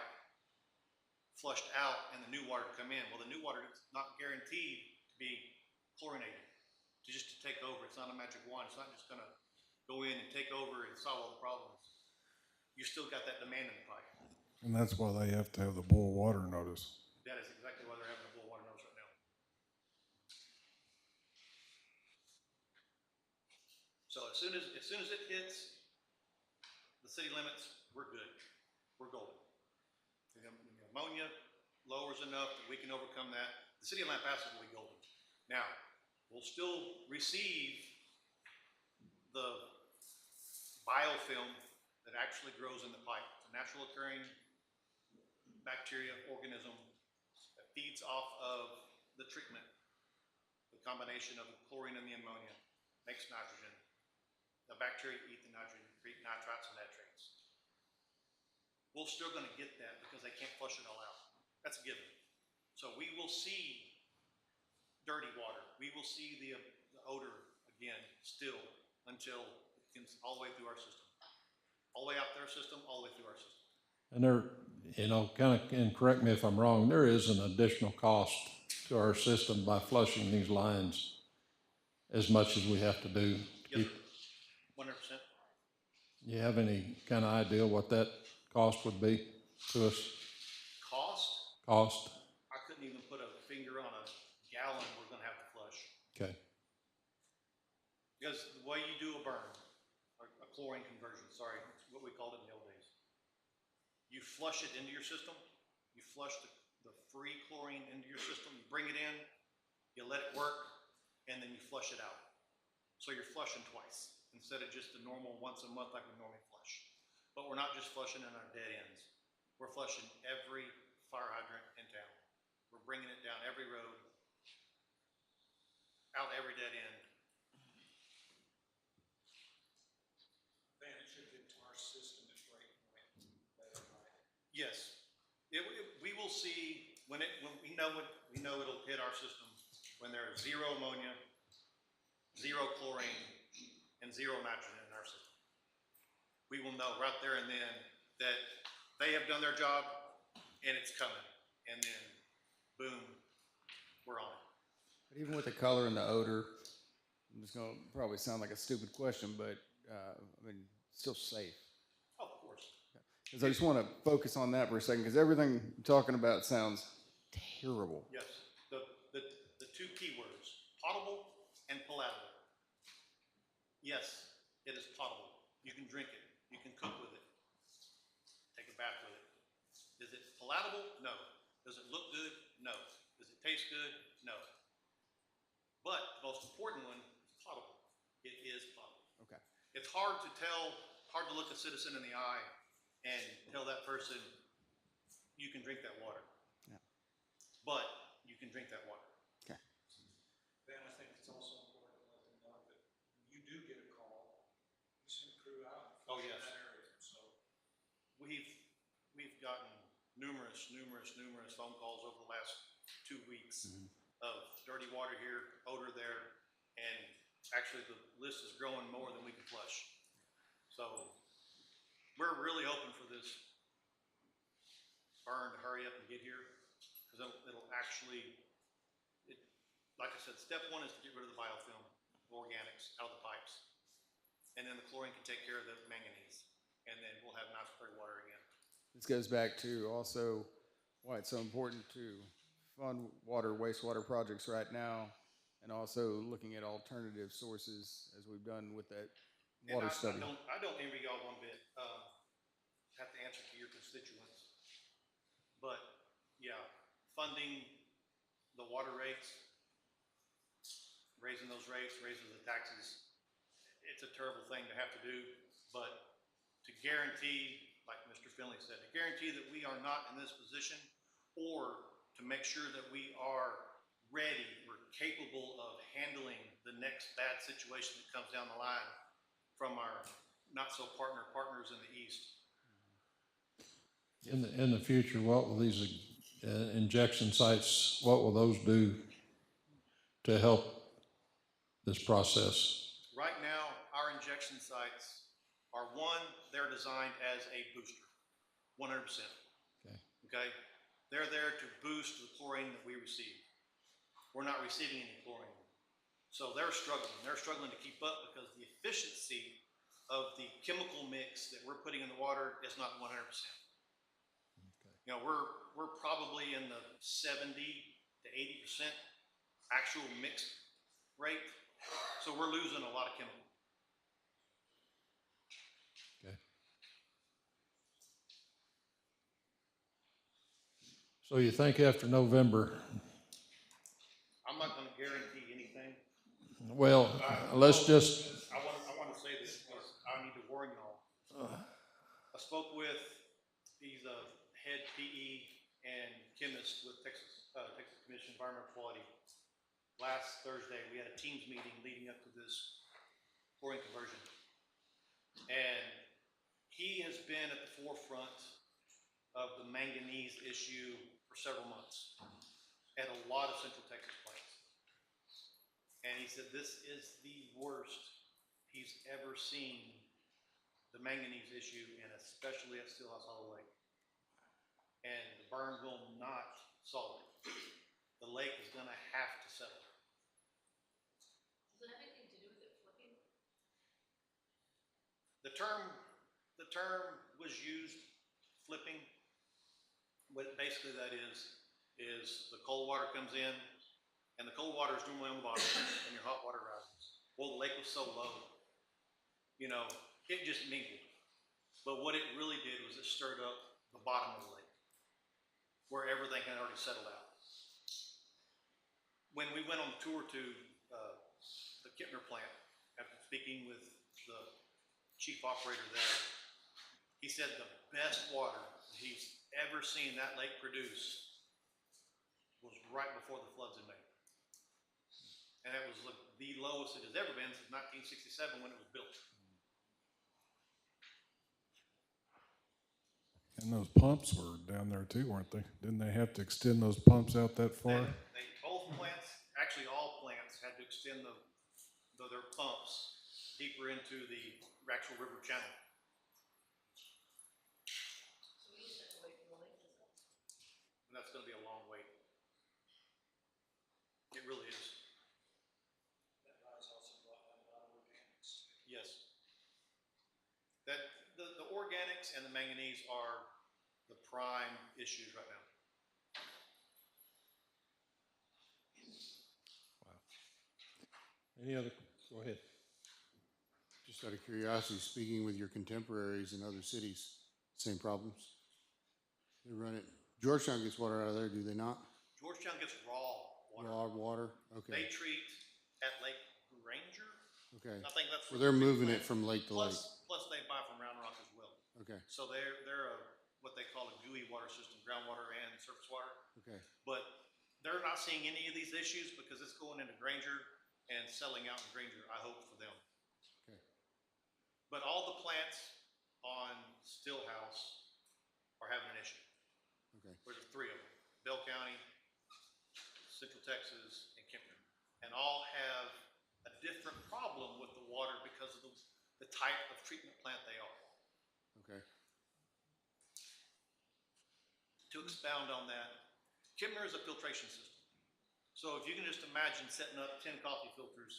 S10: flushed out and the new water to come in. Well, the new water is not guaranteed to be chlorinated, to take over. It's not a magic wand. It's not just going to go in and take over and solve all the problems. You still got that demand in the pipe.
S5: And that's why they have to have the boil water notice.
S10: That is exactly why they're having a boil water notice right now. So as soon as it hits the city limits, we're good. We're golden. The ammonia lowers enough that we can overcome that. The city of Lampasas will be golden. Now, we'll still receive the biofilm that actually grows in the pipe. It's a natural occurring bacteria organism that feeds off of the treatment. The combination of the chlorine and the ammonia makes nitrogen. The bacteria eat the nitrogen, create nitrites and nitrates. We're still going to get that because they can't flush it all out. That's a given. So we will see dirty water. We will see the odor again still until it gets all the way through our system. All the way out their system, all the way through our system.
S1: And there, kind of, and correct me if I'm wrong, there is an additional cost to our system by flushing these lines as much as we have to do.
S10: Yes, sir. 100%.
S1: You have any kind of idea what that cost would be to us? Cost?
S10: I couldn't even put a finger on a gallon we're going to have to flush.
S1: Okay.
S10: Because the way you do a burn, or a chlorine conversion, sorry, what we called it in the old days. You flush it into your system, you flush the free chlorine into your system, you bring it in, you let it work, and then you flush it out. So you're flushing twice, instead of just the normal once a month like we normally flush. But we're not just flushing in our dead ends. We're flushing every fire hydrant in town. We're bringing it down every road, out every dead end.
S7: Then it should get to our system at right point.
S10: Yes, we will see when we know it'll hit our system when there's zero ammonia, zero chlorine, and zero nitrogen in our system. We will know right there and then that they have done their job and it's coming, and then boom, we're on it.
S2: But even with the color and the odor, I'm just gonna probably sound like a stupid question, but, I mean, still safe.
S10: Of course.
S2: Because I just want to focus on that for a second, because everything you're talking about sounds terrible.
S10: Yes, the two key words, potable and palatable. Yes, it is potable. You can drink it. You can cook with it. Take a bath with it. Is it palatable? No. Does it look good? No. Does it taste good? No. But the most important one is potable. It is potable.
S2: Okay.
S10: It's hard to look a citizen in the eye and tell that person, you can drink that water.
S2: Yeah.
S10: But you can drink that water.
S2: Okay.
S7: Then I think it's also important to let them know that when you do get a call, you send a crew out and
S10: Oh,
S7: flush
S10: yes.
S7: that area. So
S10: We've gotten numerous phone calls over the last 2 weeks of dirty water here, odor there, and actually the list is growing more than we can flush. So we're really hoping for this burn to hurry up and get here, because it'll actually, like I said, step one is to get rid of the biofilm, organics out of the pipes. And then the chlorine can take care of the manganese, and then we'll have nice clear water again.
S2: This goes back to also why it's so important to fund water, wastewater projects right now, and also looking at alternative sources as we've done with that water study.
S10: I don't envy y'all one bit. Have to answer to your constituents. But yeah, funding the water rates, raising those rates, raising the taxes, it's a terrible thing to have to do. But to guarantee, like Mr. Finley said, to guarantee that we are not in this position, or to make sure that we are ready, we're capable of handling the next bad situation that comes down the line from our not-so-partners in the East.
S1: In the future, what will these injection sites, what will those do to help this process?
S10: Right now, our injection sites are they're designed as a booster, 100%. Okay? They're there to boost the chlorine that we receive. We're not receiving any chlorine. So they're struggling. They're struggling to keep up because the efficiency of the chemical mix that we're putting in the water is not 100%. You know, we're probably in the 70 to 80% actual mix rate. So we're losing a lot of chemical.
S1: Okay. So you think after November,
S10: I'm not going to guarantee anything.
S1: well, let's just,
S10: I want to say spoke with, he's a head PE and chemist with Texas Commission on Environmental Quality. Last Thursday, we had a Teams meeting leading up to this chlorine conversion. And he has been at the forefront of the manganese issue for several months at a lot of Central Texas plants. And he said this is the worst he's ever seen the manganese issue, and especially at Stillhouse Hollow Lake. And the burn will not solve it. The lake is gonna have to settle.
S6: Does it have anything to do with it flipping?
S10: The term was used, flipping. What basically that is the cold water comes in, and the cold water is normally on the bottom, and your hot water rises. Well, the lake was so low, you know, it just mingled. But what it really did was it stirred up the bottom of the lake, where everything had already settled out. When we went on the tour to the Kittner plant, after speaking with the chief operator there, he said the best water he's ever seen that lake produce was right before the floods in May. And it was the lowest it has ever been since 1967 when it was built.
S5: And those pumps were down there too, weren't they? Didn't they have to extend those pumps out that far?
S10: They both plants, actually all plants, had to extend their pumps deeper into the actual river channel.
S6: So we just have to wait for the lake to settle.
S10: And that's gonna be a long wait. It really is.
S11: That rise also brought down a lot of organics.
S10: Yes. That, the organics and the manganese are the prime issues right now.
S1: Any other, go ahead.
S8: Just out of curiosity, speaking with your contemporaries in other cities, same problems? They run it, Georgetown gets water out of there, do they not?
S10: Georgetown gets raw water.
S8: Raw water,
S10: They
S8: okay,
S10: treat at Lake Granger.
S8: okay.
S10: I think that's.
S8: Well, they're moving it from lake to lake,
S10: Plus they buy from Round Rock as well.
S8: okay,
S10: So they're what they call a gooey water system, groundwater and surface water.
S8: okay,
S10: But they're not seeing any of these issues because it's going into Granger and selling out in Granger, I hope for them.
S8: okay.
S10: But all the plants on Stillhouse are having an issue.
S8: Okay,
S10: There's three of them, Bell County, Central Texas, and Kemper. And all have a different problem with the water because of the type of treatment plant they are.
S8: okay,
S10: To expound on that, Kemper is a filtration system. So if you can just imagine setting up 10 coffee filters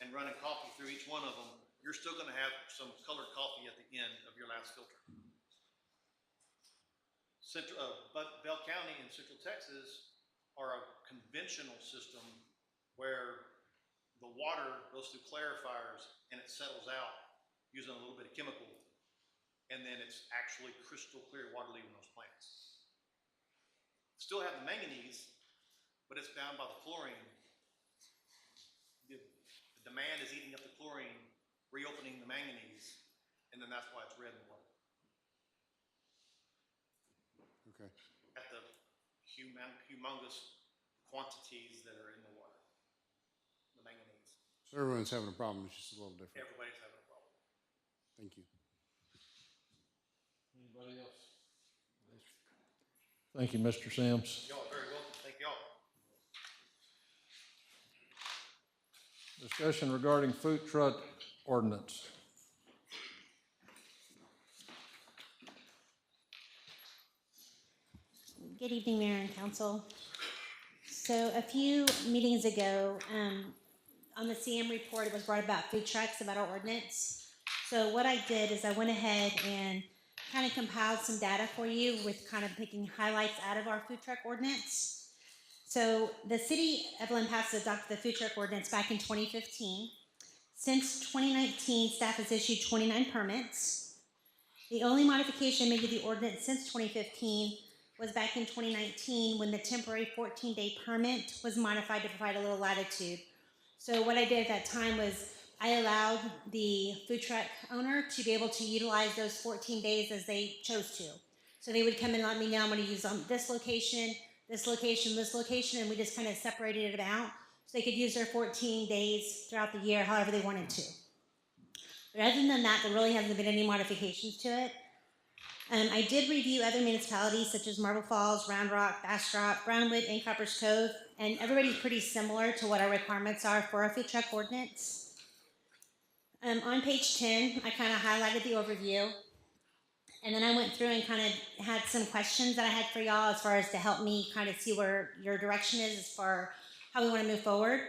S10: and running coffee through each one of them, you're still gonna have some colored coffee at the end of your last filter. But Bell County and Central Texas are a conventional system where the water goes through clarifiers and it settles out using a little bit of chemical, and then it's actually crystal clear water leaving those plants. Still have the manganese, but it's bound by the chlorine. The demand is eating up the chlorine, reopening the manganese, and then that's why it's red in the water.
S8: okay.
S10: At the humongous quantities that are in the water, the manganese.
S8: So everyone's having a problem, it's just a little different.
S10: Everybody's having a problem.
S8: Thank you.
S1: Anybody else? Thank you, Mr. Sims.
S10: Y'all are very welcome. Thank y'all.
S1: Discussion regarding food truck ordinance.
S12: Good evening, Mayor and Council. So a few meetings ago, on the CM report, it was brought about food trucks, about our ordinance. So what I did is I went ahead and kind of compiled some data for you with kind of picking highlights out of our food truck ordinance. So the city of Lampasas adopted the food truck ordinance back in 2015. Since 2019, staff has issued 29 permits. The only modification made to the ordinance since 2015 was back in 2019 when the temporary 14-day permit was modified to provide a little latitude. So what I did at that time was I allowed the food truck owner to be able to utilize those 14 days as they chose to. So they would come in and let me know, I'm gonna use this location, this location, this location, and we just kind of separated it out. So they could use their 14 days throughout the year, however they wanted to. But other than that, there really hasn't been any modifications to it. I did review other municipalities such as Marble Falls, Round Rock, Bastrop, Brownwood, and Copper's Cove, and everybody's pretty similar to what our requirements are for our food truck ordinance. On page 10, I kind of highlighted the overview, and then I went through and kind of had some questions that I had for y'all as far as to help me kind of see where your direction is as far how we want to move forward.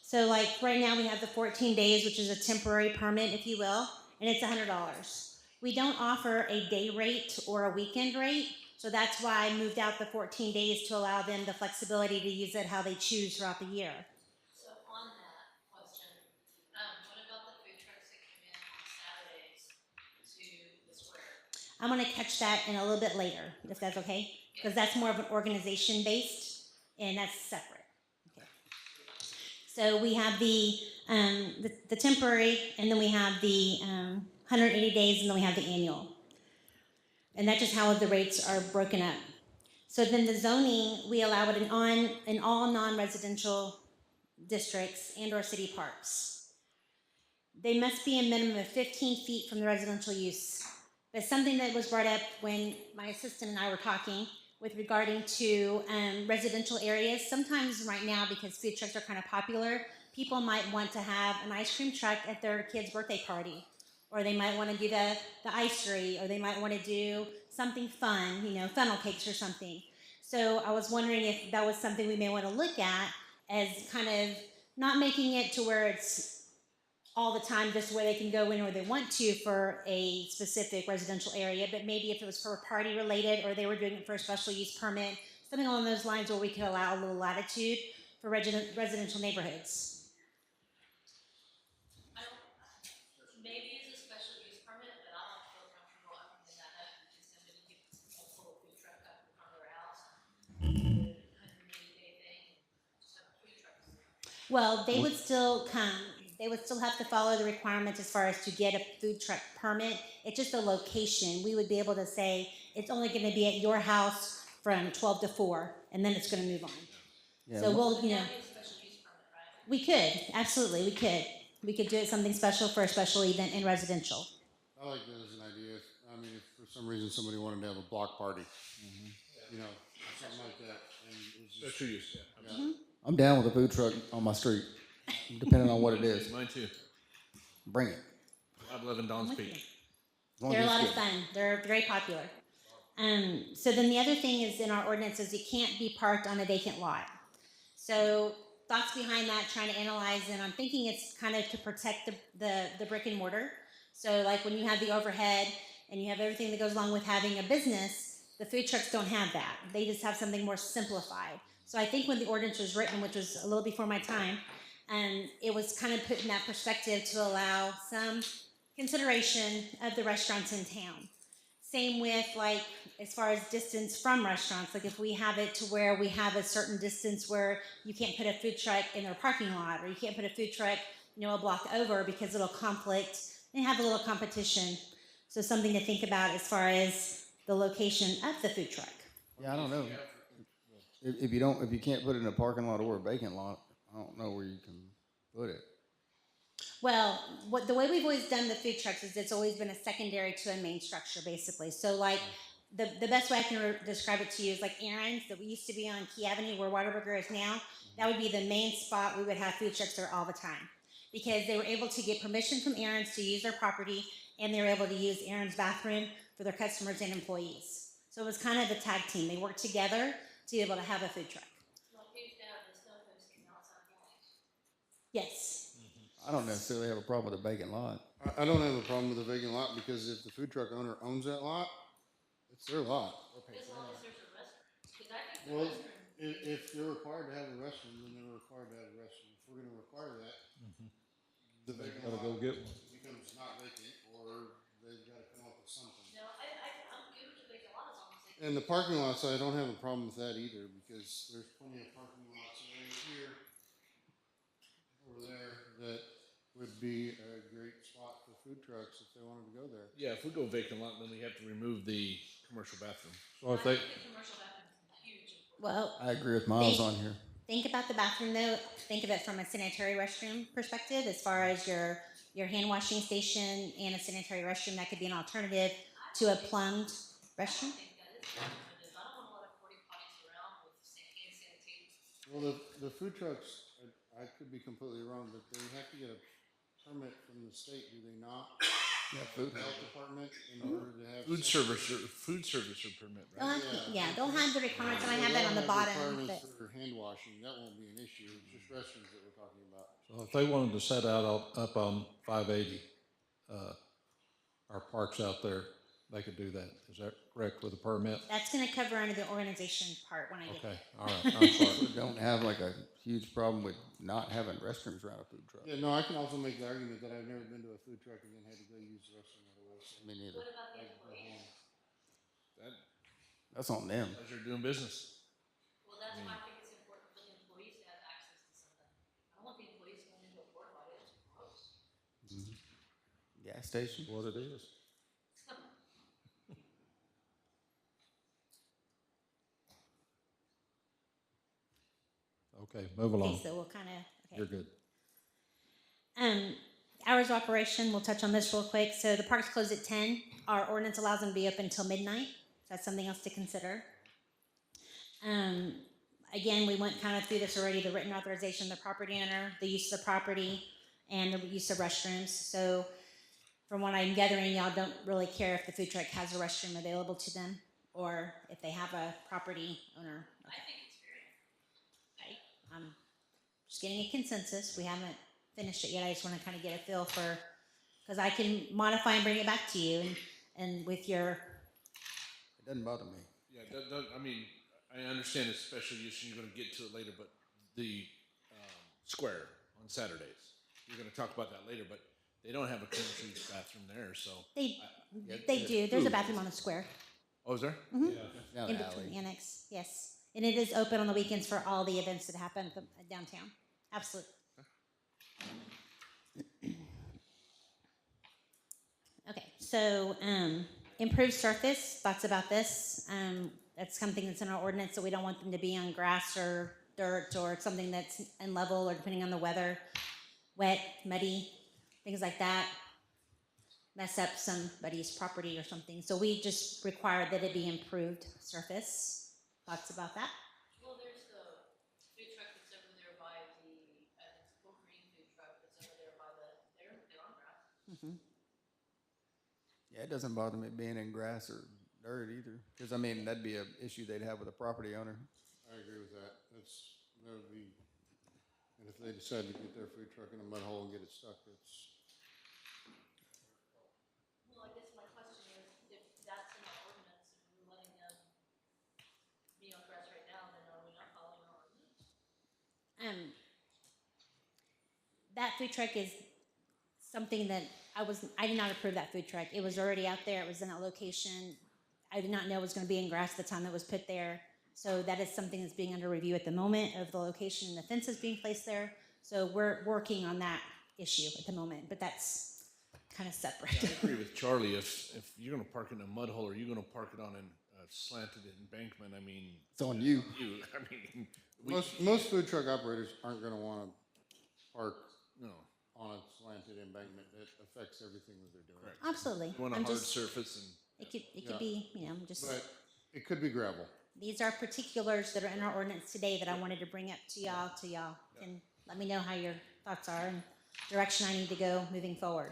S12: So like right now we have the 14 days, which is a temporary permit, if you will, and it's $100. We don't offer a day rate or a weekend rate, so that's why I moved out the 14 days to allow them the flexibility to use it how they choose throughout the year.
S6: So on that question, what about the food trucks that come in on Saturdays to the square?
S12: I'm gonna catch that in a little bit later, if that's okay, because that's more of an organization based, and that's separate. Okay. So we have the temporary, and then we have the 180 days, and then we have the annual. And that's just how the rates are broken up. So then the zoning, we allow it in all non-residential districts and or city parks. They must be a minimum of 15 feet from the residential use. But something that was brought up when my assistant and I were talking with regarding to residential areas, sometimes right now because food trucks are kind of popular, people might want to have an ice cream truck at their kid's birthday party. Or they might want to do the icery, or they might want to do something fun, funnel cakes or something. So I was wondering if that was something we may want to look at as kind of not making it to where it's all the time just where they can go in where they want to for a specific residential area, but maybe if it was for a party related or they were doing it for a special use permit, something along those lines where we could allow a little latitude for residential neighborhoods.
S6: Maybe it's a special use permit, but I don't feel comfortable opening that up because somebody could pull a food truck up in front of their house. 180-day thing, so food trucks.
S12: Well, they would still come. They would still have to follow the requirements as far as to get a food truck permit. It's just a location. We would be able to say it's only going to be at your house from 12 to 4, and then it's going to move on.
S2: Yeah,
S12: So we'll,
S6: That'd be a special use permit, right?
S12: we could, absolutely, we could. We could do it something special for a special event in residential.
S8: I like that as an idea. If for some reason somebody wanted to have a block party, something like that. And it's just,
S4: Special use, yeah.
S2: I'm down with a food truck on my street, depending on what it is.
S4: Mine too.
S2: Bring it.
S4: 511 Don's Peak.
S2: As long
S12: They're a
S2: as
S12: lot
S2: it's
S12: of
S2: good.
S12: fun. They're very popular. So then the other thing is in our ordinance is it can't be parked on a vacant lot. So thoughts behind that, trying to analyze, and I'm thinking it's kind of to protect the brick and mortar. So like when you have the overhead and you have everything that goes along with having a business, the food trucks don't have that. They just have something more simplified. So I think when the ordinance was written, which was a little before my time, it was kind of put in that perspective to allow some consideration of the restaurants in town. Same with like, as far as distance from restaurants, like if we have it to where we have a certain distance where you can't put a food truck in their parking lot, or you can't put a food truck, a block over because it'll conflict and have a little competition. So something to think about as far as the location of the food truck.
S2: Yeah, I don't know. If you can't put it in a parking lot or a vacant lot, I don't know where you can put it.
S12: Well, the way we've always done the food trucks is it's always been a secondary to a main structure, basically. So like, the best way I can describe it to you is like Aaron's that we used to be on Key Avenue where Whataburger is now. That would be the main spot we would have food trucks there all the time. Because they were able to get permission from Aaron's to use their property, and they were able to use Aaron's bathroom for their customers and employees. So it was kind of a tag team. They worked together to be able to have a food truck.
S6: Well, who's got the stuff posting outside walls?
S12: Yes.
S2: I don't necessarily have a problem with a vacant lot.
S8: I don't have a problem with a vacant lot because if the food truck owner owns that lot, it's their lot.
S6: As long as there's a restaurant, because I think the
S8: Well,
S6: restaurant.
S8: if they're required to have a restroom, then they're required to have a restroom. If we're gonna require that, the vacant
S1: Gotta
S8: lot
S1: go get one.
S8: becomes not vacant, or they've gotta come up with something.
S6: No, I'm good with the vacant lot as long as they.
S8: And the parking lots, I don't have a problem with that either, because there's plenty of parking lots right here, over there, that would would be a great spot for food trucks if they wanted to go there.
S4: Yeah, if we go vacant lot, then we have to remove the commercial bathroom.
S1: So if they,
S12: Well,
S2: I agree with Miles on here.
S12: think about the bathroom though. Think of it from a sanitary restroom perspective, as far as your hand washing station and a sanitary restroom. That could be an alternative to a plumbed restroom.
S8: Well, the food trucks, I could be completely wrong, but they have to get a permit from the state, do they not?
S2: Yeah, food.
S8: Health department in order to have.
S4: Food service or permit,
S12: They'll
S4: right?
S12: have, yeah, they'll have the requirements, and I
S8: So
S12: have that on the
S8: they'll have
S12: bottom.
S8: requirements
S12: But
S8: for hand washing, that won't be an issue, it's just restrooms that we're talking about.
S1: so if they wanted to set out up on 580, our parks out there, they could do that. Is that correct with a permit?
S12: that's going to cover under the organization part when I get
S1: Okay,
S12: there.
S1: all right, I'm sorry.
S2: We don't have like a huge problem with not having restrooms around a food truck.
S8: Yeah, no, I can also make the argument that I've never been to a food truck and then had to go use the restroom otherwise.
S2: Me neither.
S4: That,
S2: That's on them.
S4: as they're doing business.
S6: Well, that's why I think it's important for the employees to have access to something. I don't want the employees going into a porta potty, it's gross.
S2: Gas station.
S1: What it is. Okay, move along.
S12: Okay, so we'll kind of,
S1: You're
S12: okay.
S1: good.
S12: Hours of operation, we'll touch on this real quick. So the parks close at 10. Our ordinance allows them to be open until midnight. So that's something else to consider. Again, we went kind of through this already, the written authorization of the property owner, the use of the property, and the use of restrooms. So from what I'm gathering, y'all don't really care if the food truck has a restroom available to them or if they have a property owner.
S6: I think it's very,
S12: Okay. I'm just getting a consensus. We haven't finished it yet. I just want to kind of get a feel for, because I can modify and bring it back to you and with your,
S2: It doesn't bother me.
S4: Yeah, I mean, I understand it's special use and you're gonna get to it later, but the, square on Saturdays, you're gonna talk about that later, but they don't have a commercial use bathroom there, so.
S12: they do. There's a bathroom on the square.
S4: Oh, is there?
S2: Down
S12: In
S2: the
S12: between
S2: alley.
S12: the annex, yes. And it is open on the weekends for all the events that happen downtown. Absolutely. Okay, so improved surface, thoughts about this? That's something that's in our ordinance, so we don't want them to be on grass or dirt or something that's unlevel or depending on the weather, wet, muddy, things like that. Mess up somebody's property or something. So we just require that it be improved surface. Thoughts about that?
S6: well, there's the food truck that's over there by the, it's a green food truck that's over there by the, they're on grass.
S2: Yeah, it doesn't bother me being in grass or dirt either. Because, I mean, that'd be an issue they'd have with a property owner.
S8: I agree with that, that would be, and if they decide to get their food truck in a mud hole and get it stuck, it's.
S6: Well, I guess my question is, if that's in our ordinance, if we're letting them be on grass right now, then are we not following our ordinance?
S12: That food truck is something that I did not approve that food truck. It was already out there. It was in that location. I did not know it was going to be in grass at the time it was put there. So that is something that's being under review at the moment of the location and the fences being placed there. So we're working on that issue at the moment, but that's kind of separate.
S4: I agree with Charlie, if you're gonna park in a mud hole or you're gonna park it on a slanted embankment, I mean.
S2: It's on you.
S4: I mean,
S8: Most food truck operators aren't gonna wanna park
S4: no,
S8: on a slanted embankment, it affects everything that they're doing.
S4: Correct.
S12: Absolutely.
S4: you want a
S12: I'm
S4: hard
S12: just,
S4: surface and.
S12: it could
S8: Yeah.
S12: be, just,
S8: But it could be gravel.
S12: these are particulars that are in our ordinance today that I wanted to bring up to y'all, and let me know how your thoughts are and direction I need to go moving forward.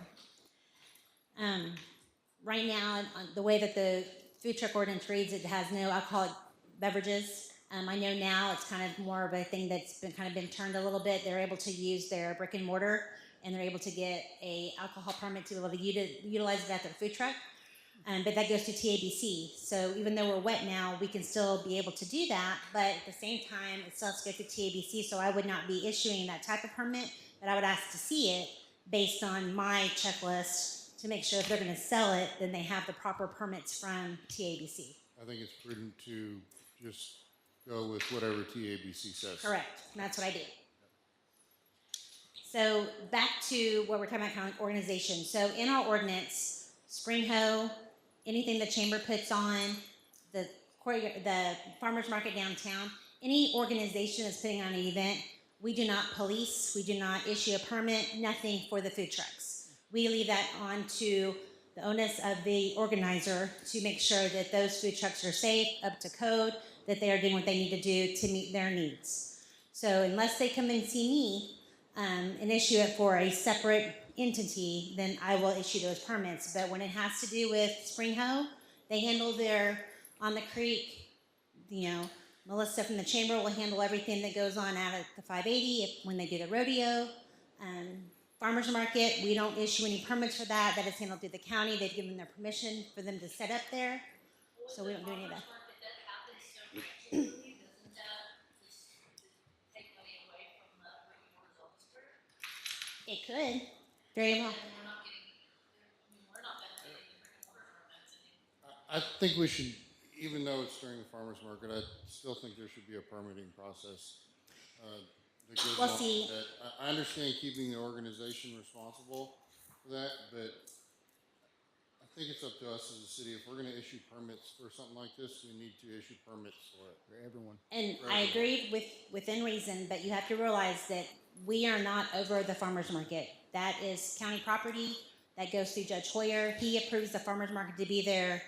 S12: Right now, the way that the food truck ordinance reads, it has no alcoholic beverages. I know now it's kind of more of a thing that's been turned a little bit. They're able to use their brick and mortar, and they're able to get a alcohol permit to be able to utilize it at their food truck. But that goes to TABC. So even though we're wet now, we can still be able to do that. But at the same time, it still has to go through TABC. So I would not be issuing that type of permit, but I would ask to see it based on my checklist to make sure if they're going to sell it, then they have the proper permits from TABC.
S8: I think it's prudent to just go with whatever TABC says.
S12: Correct. And that's what I do. So back to what we're talking about, kind of like organization. So in our ordinance, Spring Hoe, anything the chamber puts on, the farmer's market downtown, any organization that's putting on an event, we do not police, we do not issue a permit, nothing for the food trucks. We leave that on to the onus of the organizer to make sure that those food trucks are safe, up to code, that they are doing what they need to do to meet their needs. So unless they come and see me, and issue it for a separate entity, then I will issue those permits. But when it has to do with Spring Hoe, they handle their, on the creek, you know, Melissa from the chamber will handle everything that goes on out at the 580 when they do the rodeo. Farmers market, we don't issue any permits for that. That is handled through the county. They've given their permission for them to set up there. So we don't do any of that. It could, very well.
S8: I think we should, even though it's during the farmer's market, I still think there should be a permitting process. That goes
S12: Well,
S8: along
S12: see-
S8: with that. I understand keeping the organization responsible for that, but I think it's up to us as a city. If we're gonna issue permits for something like this, we need to issue permits for it.
S2: For everyone.
S12: And I agree within reason, but you have to realize that we are not over the farmer's market. That is county property. That goes through Judge Hoyer. He approves the farmer's market to be there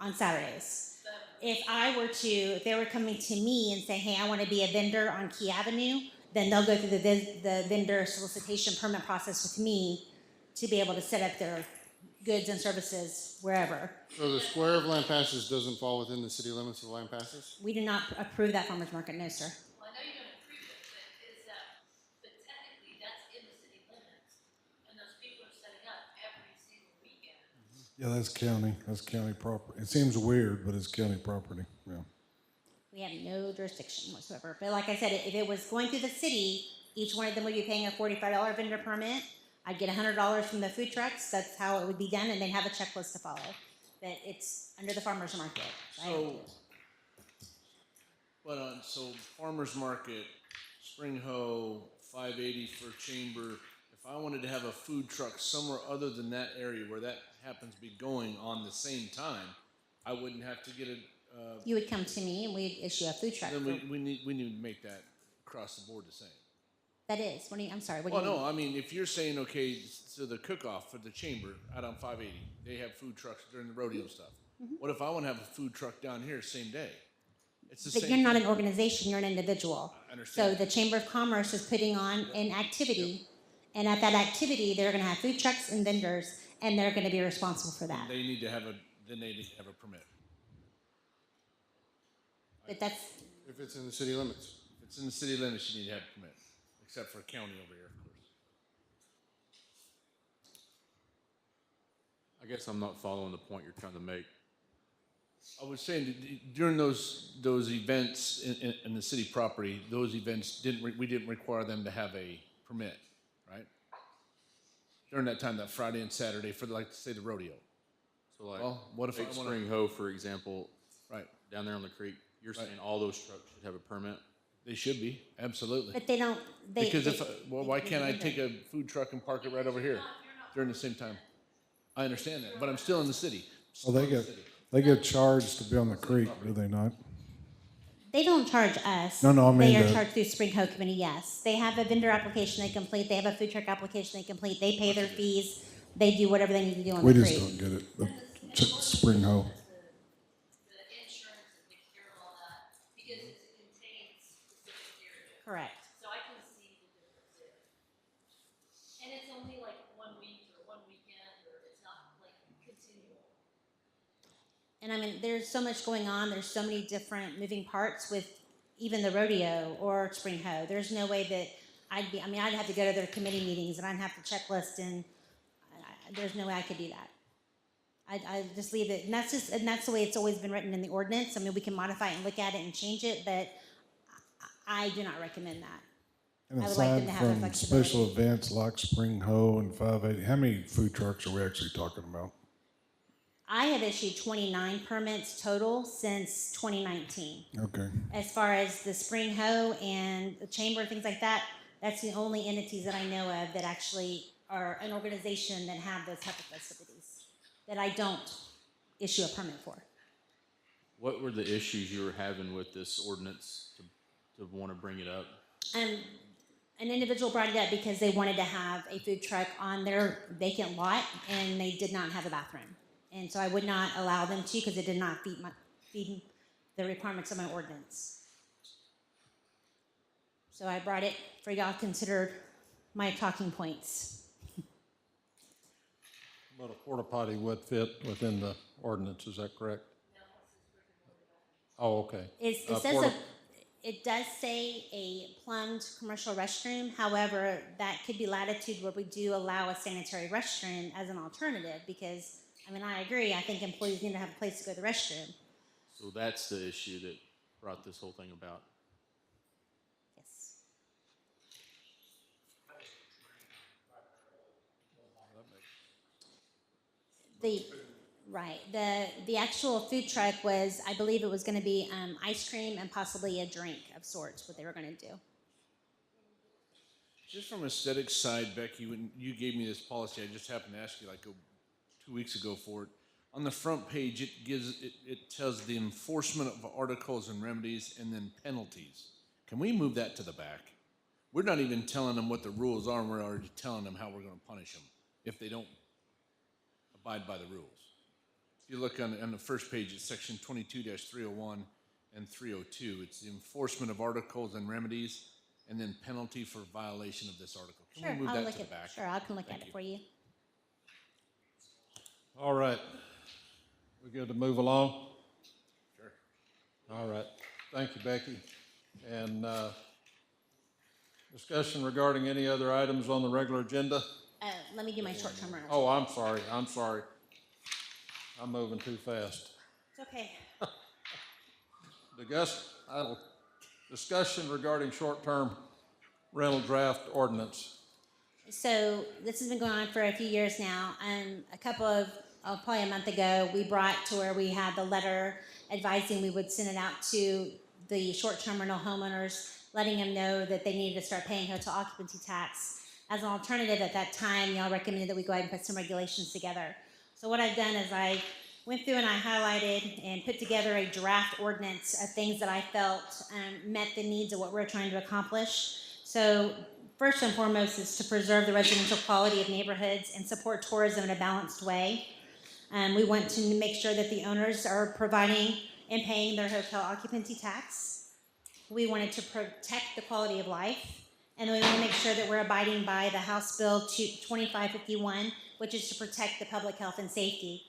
S12: on Saturdays. If they were coming to me and say, hey, I want to be a vendor on Key Avenue, then they'll go through the vendor solicitation permit process with me to be able to set up their goods and services wherever.
S8: So the square of Lampasas doesn't fall within the city limits of Lampasas?
S12: We do not approve that farmer's market, no, sir.
S6: Well, I know you don't approve it, but is that, but technically that's in the city limits. And those people are setting up every single weekend.
S5: Yeah, that's county property. It seems weird, but it's county property, yeah.
S12: We have no jurisdiction whatsoever. But like I said, if it was going through the city, each one of them would be paying a $45 vendor permit. I'd get $100 from the food trucks. That's how it would be done, and they'd have a checklist to follow. But it's under the farmer's market.
S4: So, so farmer's market, Spring Hoe, 580 for chamber. If I wanted to have a food truck somewhere other than that area where that happens to be going on the same time, I wouldn't have to get a.
S12: You would come to me and we'd issue a food truck.
S4: Then we need to make that across the board the same.
S12: That is. What do you, I'm sorry. What
S4: Well,
S12: do you mean?
S4: no, I mean, if you're saying, okay, so the cook-off for the chamber out on 580, they have food trucks during the rodeo stuff. What if I want to have a food truck down here same day? It's the
S12: But
S4: same
S12: you're not
S4: thing.
S12: an organization, you're an individual.
S4: I understand.
S12: So the Chamber of Commerce is putting on an activity, and at that activity, they're gonna have food trucks and vendors, and they're gonna be responsible for that.
S4: They need to have a permit.
S12: But that's,
S8: If it's in the city limits.
S4: If it's in the city limits, you need to have a permit, except for county over here, of course.
S9: I guess I'm not following the point you're trying to make.
S4: I was saying that during those events in the city property, those events we didn't require them to have a permit, right? During that time, that Friday and Saturday for like say the rodeo.
S9: So like,
S4: Well, what if I
S9: take
S4: wanna-
S9: Spring Hoe, for example,
S4: Right.
S9: down there on the creek, you're saying all those trucks should have a permit?
S4: They should be, absolutely.
S12: but they don't, they.
S4: Because
S12: they-
S4: why can't I take a food truck and park it right over here during the same time? I understand that, but I'm still in the city.
S5: Well, they get charged to be on the creek, do they not?
S12: They don't charge us.
S5: No, I mean
S12: They are
S5: the-
S12: charged through Spring Hoe Committee, yes. They have a vendor application they complete, they have a food truck application they complete, they pay their fees, they do whatever they need to do on
S5: We
S12: the
S5: just
S12: creek.
S5: don't get it, the Spring Hoe.
S6: The insurance and take care of all that, because it contains specific area.
S12: Correct.
S6: So I can see the difference there. And it's only like 1 week or 1 weekend, or it's not like continual.
S12: And I mean, there's so much going on, there's so many different moving parts with even the rodeo or Spring Hoe. There's no way that I'd have to go to their committee meetings and I'd have to checklist and there's no way I could do that. I just leave it, and that's the way it's always been written in the ordinance. I mean, we can modify it and look at it and change it, but I do not recommend that.
S5: And
S12: I would like them
S5: aside
S12: to have the
S5: from
S12: flexibility.
S5: special events like Spring Hoe and 580, how many food trucks are we actually talking about?
S12: I have issued 29 permits total since 2019.
S5: Okay,
S12: As far as the Spring Hoe and the chamber and things like that, That's the only entities that I know of that actually are an organization that have those type of festivities that I don't issue a permit for.
S9: What were the issues you were having with this ordinance to want to bring it up?
S12: An individual brought it up because they wanted to have a food truck on their vacant lot and they did not have a bathroom. And so I would not allow them to because it did not feed the requirements of my ordinance. So I brought it for y'all to consider my talking points.
S1: But a porta potty would fit within the ordinance, is that correct? Oh, okay.
S12: It does say a plumbed commercial restroom. However, that could be latitude where we do allow a sanitary restroom as an alternative because, I mean, I agree. I think employees need to have a place to go to the restroom.
S9: So that's the issue that brought this whole thing about.
S12: Yes. The actual food truck was, I believe it was going to be ice cream and possibly a drink of sorts, what they were going to do.
S4: Just from aesthetic side, Becky, when you gave me this policy, I just happened to ask you 2 weeks ago for it. On the front page, it tells the enforcement of articles and remedies and then penalties. Can we move that to the back? We're not even telling them what the rules are, and we're already telling them how we're going to punish them if they don't abide by the rules. If you look on the first page, it's section 22-301 and 302. It's the enforcement of articles and remedies and then penalty for violation of this article. Can we move that to the back?
S12: Sure, I can look at it for you.
S1: All right. We good to move along?
S4: Sure.
S1: All right. Thank you, Becky. And discussion regarding any other items on the regular agenda?
S12: Let me do my short-term rental.
S1: Oh, I'm sorry. I'm moving too fast.
S12: It's okay.
S1: Discussion regarding short-term rental draft ordinance.
S12: So this has been going on for a few years now. Probably a month ago, we brought to where we had the letter advising we would send it out to the short-term rental homeowners, letting them know that they needed to start paying hotel occupancy tax. As an alternative at that time, y'all recommended that we go ahead and put some regulations together. So what I've done is I went through and I highlighted and put together a draft ordinance of things that I felt met the needs of what we're trying to accomplish. So first and foremost is to preserve the residential quality of neighborhoods and support tourism in a balanced way. We want to make sure that the owners are providing and paying their hotel occupancy tax. We wanted to protect the quality of life. And we want to make sure that we're abiding by the House Bill 2551, which is to protect the public health and safety.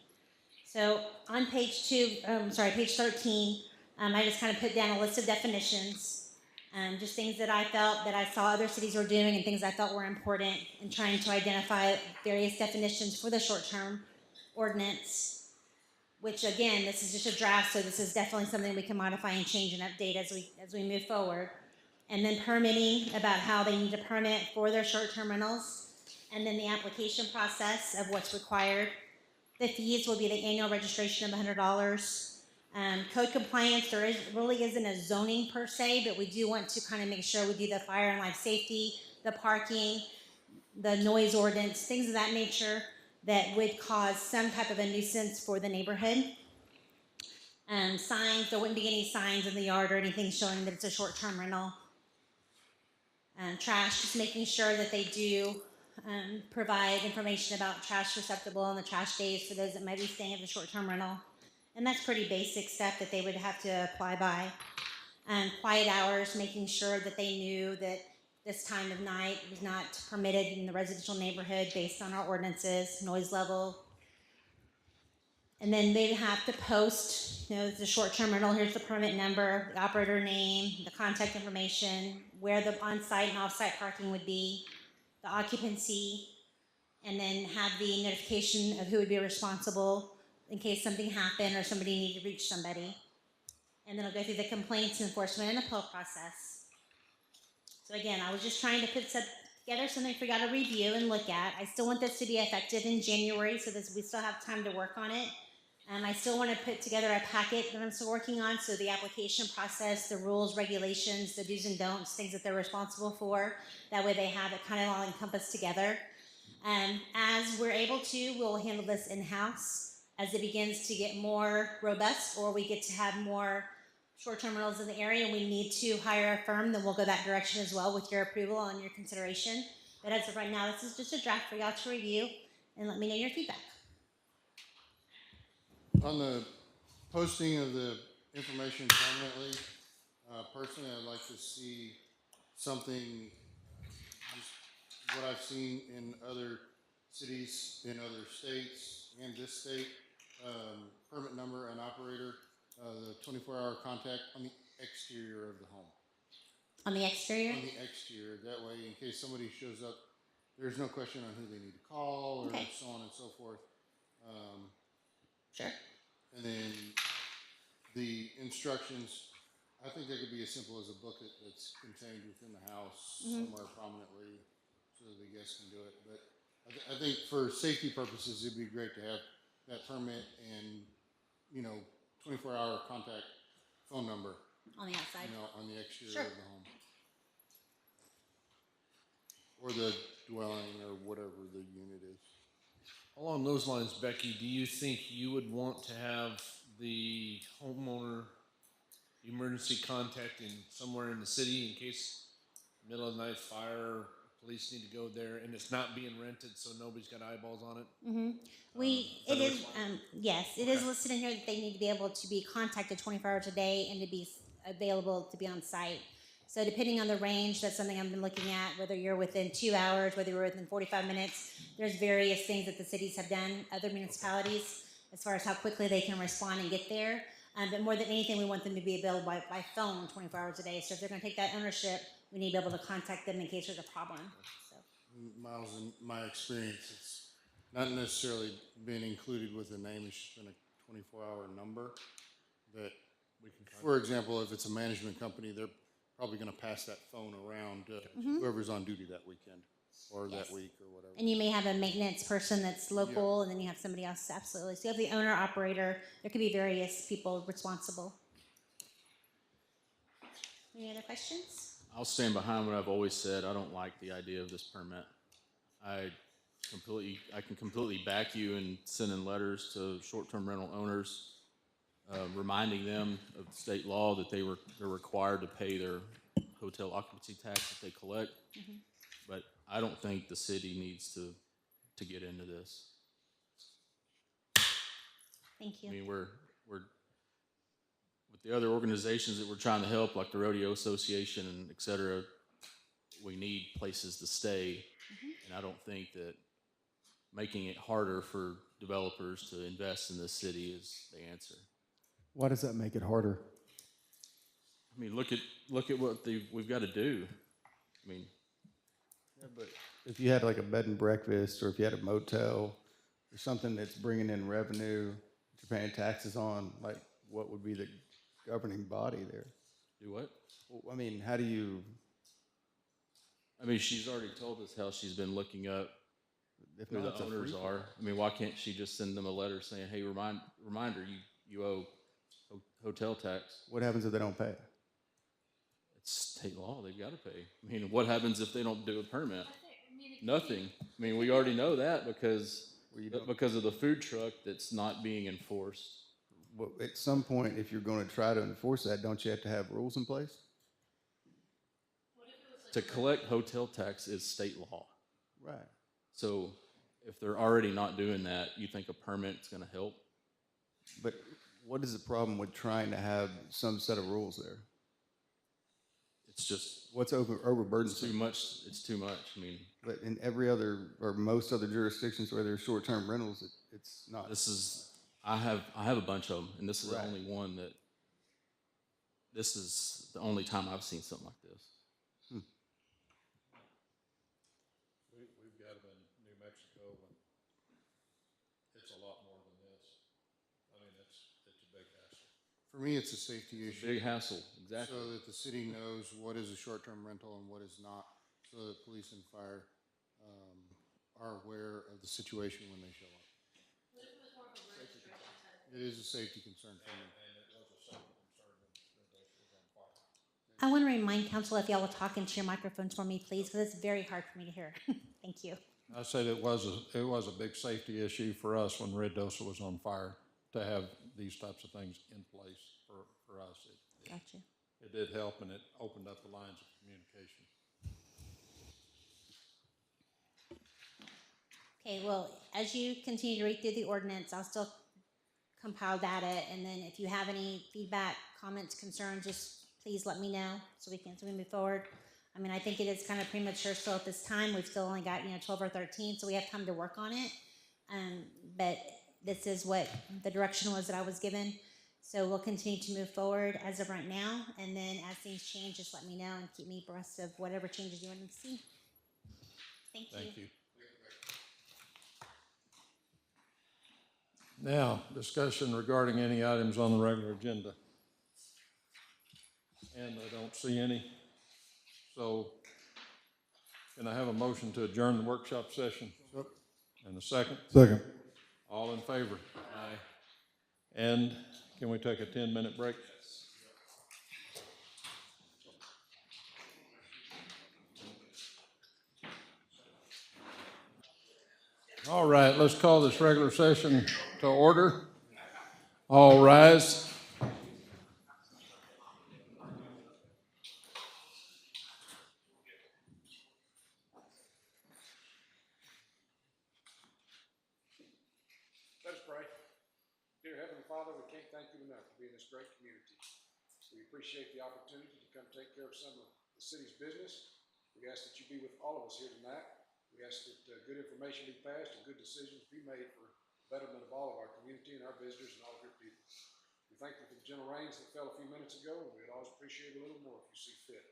S12: So on page 13, I just kind of put down a list of definitions, just things that I felt that I saw other cities were doing and things I felt were important in trying to identify various definitions for the short-term ordinance, which again, this is just a draft, so this is definitely something we can modify and change and update as we move forward. And then permitting, about how they need to permit for their short-term rentals, and then the application process of what's required. The fees will be the annual registration of $100. Code compliance, really isn't a zoning per se, but we do want to kind of make sure we do the fire and life safety, the parking, the noise ordinance, things of that nature that would cause some type of a nuisance for the neighborhood. Signs, there wouldn't be any signs in the yard or anything showing that it's a short-term rental. Trash, just making sure that they do provide information about trash receptacle and the trash days for those that might be staying at the short-term rental. And that's pretty basic stuff that they would have to apply by. Quiet hours, making sure that they knew that this time of night was not permitted in the residential neighborhood based on our ordinances, noise level. And then they'd have to post, the short-term rental, here's the permit number, the operator name, the contact information, where the on-site and off-site parking would be, the occupancy, and then have the notification of who would be responsible in case something happened or somebody needed to reach somebody. And then it'll go through the complaints, enforcement, and appeal process. So again, I was just trying to put together something for y'all to review and look at. I still want this to be effective in January, so we still have time to work on it. I still want to put together a packet that I'm still working on, so the application process, the rules, regulations, the do's and don'ts, things that they're responsible for. That way they have it kind of all encompassed together. As we're able to, we'll handle this in-house. As it begins to get more robust, or we get to have more short-term rentals in the area and we need to hire a firm, then we'll go that direction as well with your approval and your consideration. But as of right now, this is just a draft for y'all to review and let me know your feedback.
S8: On the posting of the information permanently, personally, I'd like to see something, just what I've seen in other cities, in other states, and this state, permit number and operator, the 24-hour contact on the exterior of the home.
S12: On the exterior?
S8: On the exterior, that way, in case somebody shows up, there's no question on who they need to call, or
S12: Okay.
S8: so on and so forth.
S12: Sure.
S8: And then the instructions, I think they could be as simple as a booklet that's contained within the house somewhere prominently so that the guests can do it. But I think for safety purposes, it'd be great to have that permit and, 24-hour contact phone number,
S12: On the outside?
S8: on the exterior
S12: Sure.
S8: of the home. Or the dwelling or whatever the unit is.
S4: Along those lines, Becky, do you think you would want to have the homeowner emergency contact in somewhere in the city in case middle of the night fire, police need to go there, and it's not being rented, so nobody's got eyeballs on it?
S12: Yes, it is listed in here that they need to be able to be contacted 24 hours a day and to be available to be on site. So depending on the range, that's something I've been looking at, whether you're within 2 hours, whether you're within 45 minutes. There's various things that the cities have done, other municipalities, as far as how quickly they can respond and get there. But more than anything, we want them to be available by phone 24 hours a day. So if they're gonna take that ownership, we need to be able to contact them in case there's a problem, so.
S8: Miles, in my experience, it's not necessarily been included with the name, it's just been a 24-hour number that, for example, if it's a management company, they're probably gonna pass that phone around to whoever's on duty that weekend or that week or whatever.
S12: And you may have a maintenance person that's local, and then you have somebody else, absolutely. So you have the owner, operator, there could be various people responsible. Any other questions?
S9: I'll stand behind what I've always said. I don't like the idea of this permit. I can completely back you in sending letters to short-term rental owners, reminding them of the state law that they're required to pay their hotel occupancy tax that they collect. But I don't think the city needs to get into this.
S12: Thank you.
S9: I mean, we're with the other organizations that we're trying to help, like the Rodeo Association and et cetera, we need places to stay. And I don't think that making it harder for developers to invest in this city is the answer.
S2: Why does that make it harder?
S9: I mean, look at what we've got to do. I mean,
S2: Yeah, but if you had like a bed and breakfast, or if you had a motel, or something that's bringing in revenue, that you're paying taxes on, like, what would be the governing body there?
S9: do what?
S2: Well, I mean, how do you,
S9: I mean, she's already told us how she's been looking up
S2: if
S9: who
S2: not,
S9: the
S2: it's a
S9: owners
S2: free
S9: are. I mean, why can't she just send them a letter saying, "Hey, reminder, you owe hotel tax."
S2: What happens if they don't pay?
S9: It's state law; they've got to pay. I mean, what happens if they don't do a permit? Nothing. I mean, we already know that because of the food truck that's not being enforced.
S2: Well, at some point, if you're going to try to enforce that, don't you have to have rules in place?
S9: To collect hotel tax is state law.
S2: Right.
S9: So if they're already not doing that, you think a permit's going to help?
S2: But what is the problem with trying to have some set of rules there?
S9: It's just
S2: What's
S9: it's too
S2: overburdensome?
S9: much. It's too much. I mean,
S2: But in every other, or most other jurisdictions where there's short-term rentals, it's not.
S9: I have a bunch of them, and this is the
S2: Right.
S9: only one that. This is the only time I've seen something like this.
S1: We've got them in New Mexico, and it's a lot more than this. I mean, it's a big hassle.
S8: For me, it's a safety issue.
S9: Big hassle, exactly.
S8: So that the city knows what is a short-term rental and what is not, so that police and fire are aware of the situation when they show up. It is a safety concern for me.
S12: I want to remind council if y'all will talk into your microphones for me, please, because it's very hard for me to hear. Thank you.
S1: I said it was a big safety issue for us when Red Dosa was on fire, to have these types of things in place for us.
S12: Gotcha.
S1: It did help, and it opened up the lines of communication.
S12: Okay, well, as you continue to read through the ordinance, I'll still compile data, and then if you have any feedback, comments, concerns, just please let me know so we move forward. I mean, I think it is kind of premature still at this time. We've still only got, 12 or 13, so we have time to work on it. But this is what the direction was that I was given. So we'll continue to move forward as of right now, and then as things change, just let me know and keep me abreast of whatever changes you want to see. Thank you.
S1: Thank you. Now, discussion regarding any items on the regular agenda. And I don't see any. So can I have a motion to adjourn the workshop session? And a second?
S5: Second.
S1: All in favor? Aye. And can we take a 10-minute break? All right, let's call this regular session to order. All rise.
S11: Let us pray. Dear Heavenly Father, we can't thank you enough for being this great community. We appreciate the opportunity to come take care of some of the city's business. We ask that you be with all of us here tonight. We ask that good information be passed and good decisions be made for the betterment of all of our community and our visitors and all of your people. We thank you for the gentle rains that fell a few minutes ago, and we'd always appreciate a little more if you see fit.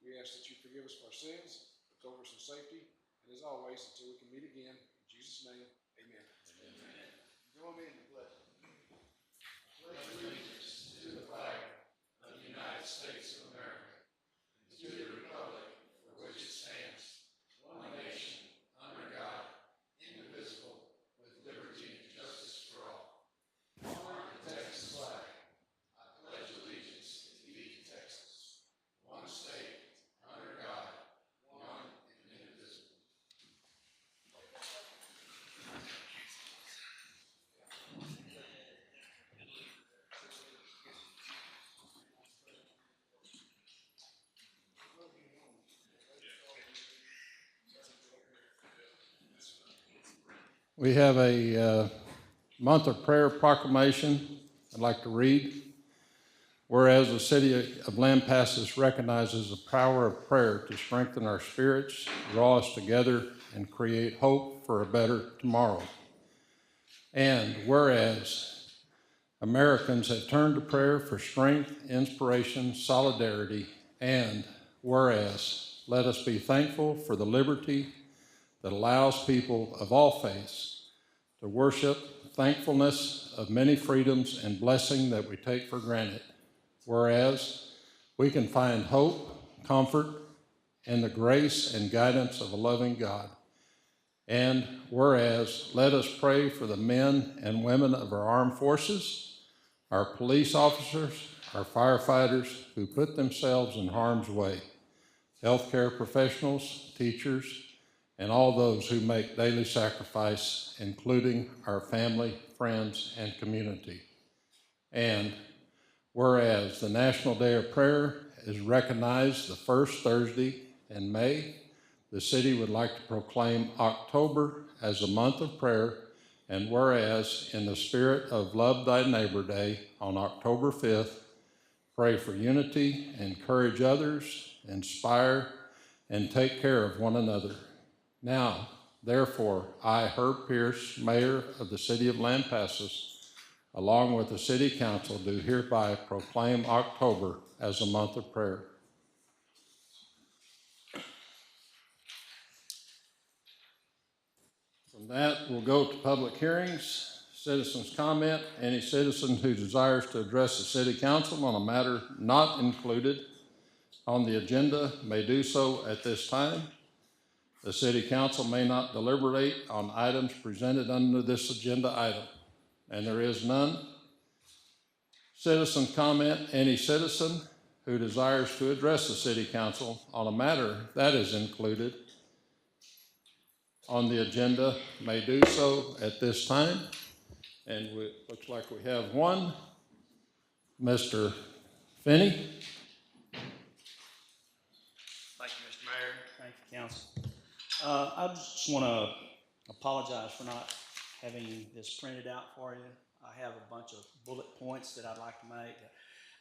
S11: We ask that you forgive us for our sins, look over us in safety, and as always, until we can meet again, in Jesus' name, amen. Amen. Join me in the pledge.
S1: We have a month of prayer proclamation I'd like to read. Whereas the city of Lampasas recognizes the power of prayer to strengthen our spirits, draw us together, and create hope for a better tomorrow. And whereas Americans have turned to prayer for strength, inspiration, solidarity, and whereas let us be thankful for the liberty that allows people of all faiths to worship, thankfulness of many freedoms and blessing that we take for granted. Whereas we can find hope, comfort, and the grace and guidance of a loving God. And whereas let us pray for the men and women of our armed forces, our police officers, our firefighters who put themselves in harm's way, healthcare professionals, teachers, and all those who make daily sacrifice, including our family, friends, and community. And whereas the National Day of Prayer is recognized the first Thursday in May, the city would like to proclaim October as a month of prayer, and whereas in the spirit of Love Thy Neighbor Day on October 5th, pray for unity, encourage others, inspire, and take care of one another. Now, therefore, I, Herb Pierce, Mayor of the City of Lampasas, along with the City Council, do hereby proclaim October as a month of prayer. From that, we'll go to public hearings, citizens' comment. Any citizen who desires to address the City Council on a matter not included on the agenda may do so at this time. The City Council may not deliberate on items presented under this agenda item. And there is none. Citizen comment. Any citizen who desires to address the city council on a matter that is included on the agenda may do so at this time. And looks like we have one. Mr. Finney.
S13: Thank you, Mr. Mayor. Thank you, council. I just want to apologize for not having this printed out for you. I have a bunch of bullet points that I'd like to make.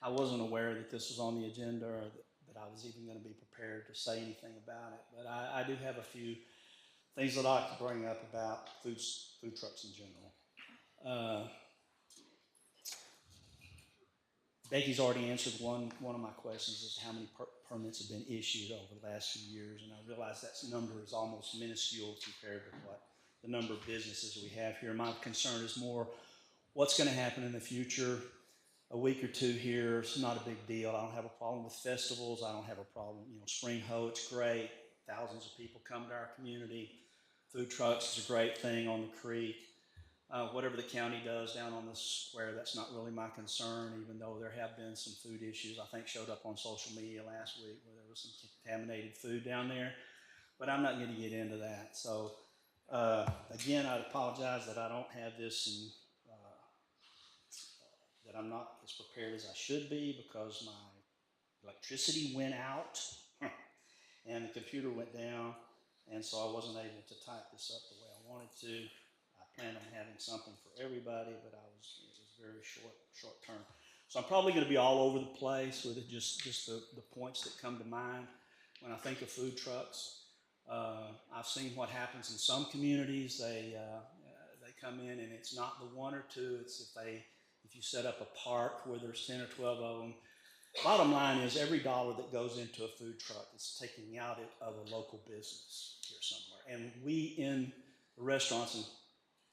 S13: I wasn't aware that this was on the agenda or that I was even going to be prepared to say anything about it. But I do have a few things I'd like to bring up about food trucks in general. Becky's already answered one of my questions as to how many permits have been issued over the last few years, and I realize that number is almost minuscule compared to what the number of businesses we have here. My concern is more what's going to happen in the future. A week or two here is not a big deal. I don't have a problem with festivals. I don't have a problem, Spring Ho, it's great. Thousands of people come to our community. Food trucks is a great thing on the creek. Whatever the county does down on the square, that's not really my concern, even though there have been some food issues, I think showed up on social media last week where there was some contaminated food down there. But I'm not going to get into that. So, again, I apologize that I don't have this and that I'm not as prepared as I should be because my electricity went out and the computer went down, and so I wasn't able to type this up the way I wanted to. I planned on having something for everybody, but it was very short term. So I'm probably going to be all over the place with it, just the points that come to mind when I think of food trucks. I've seen what happens in some communities. They come in and it's not the one or two. It's if you set up a park where there's 10 or 12 of them. Bottom line is every dollar that goes into a food truck is taking out of a local business here somewhere. And we in the restaurants, and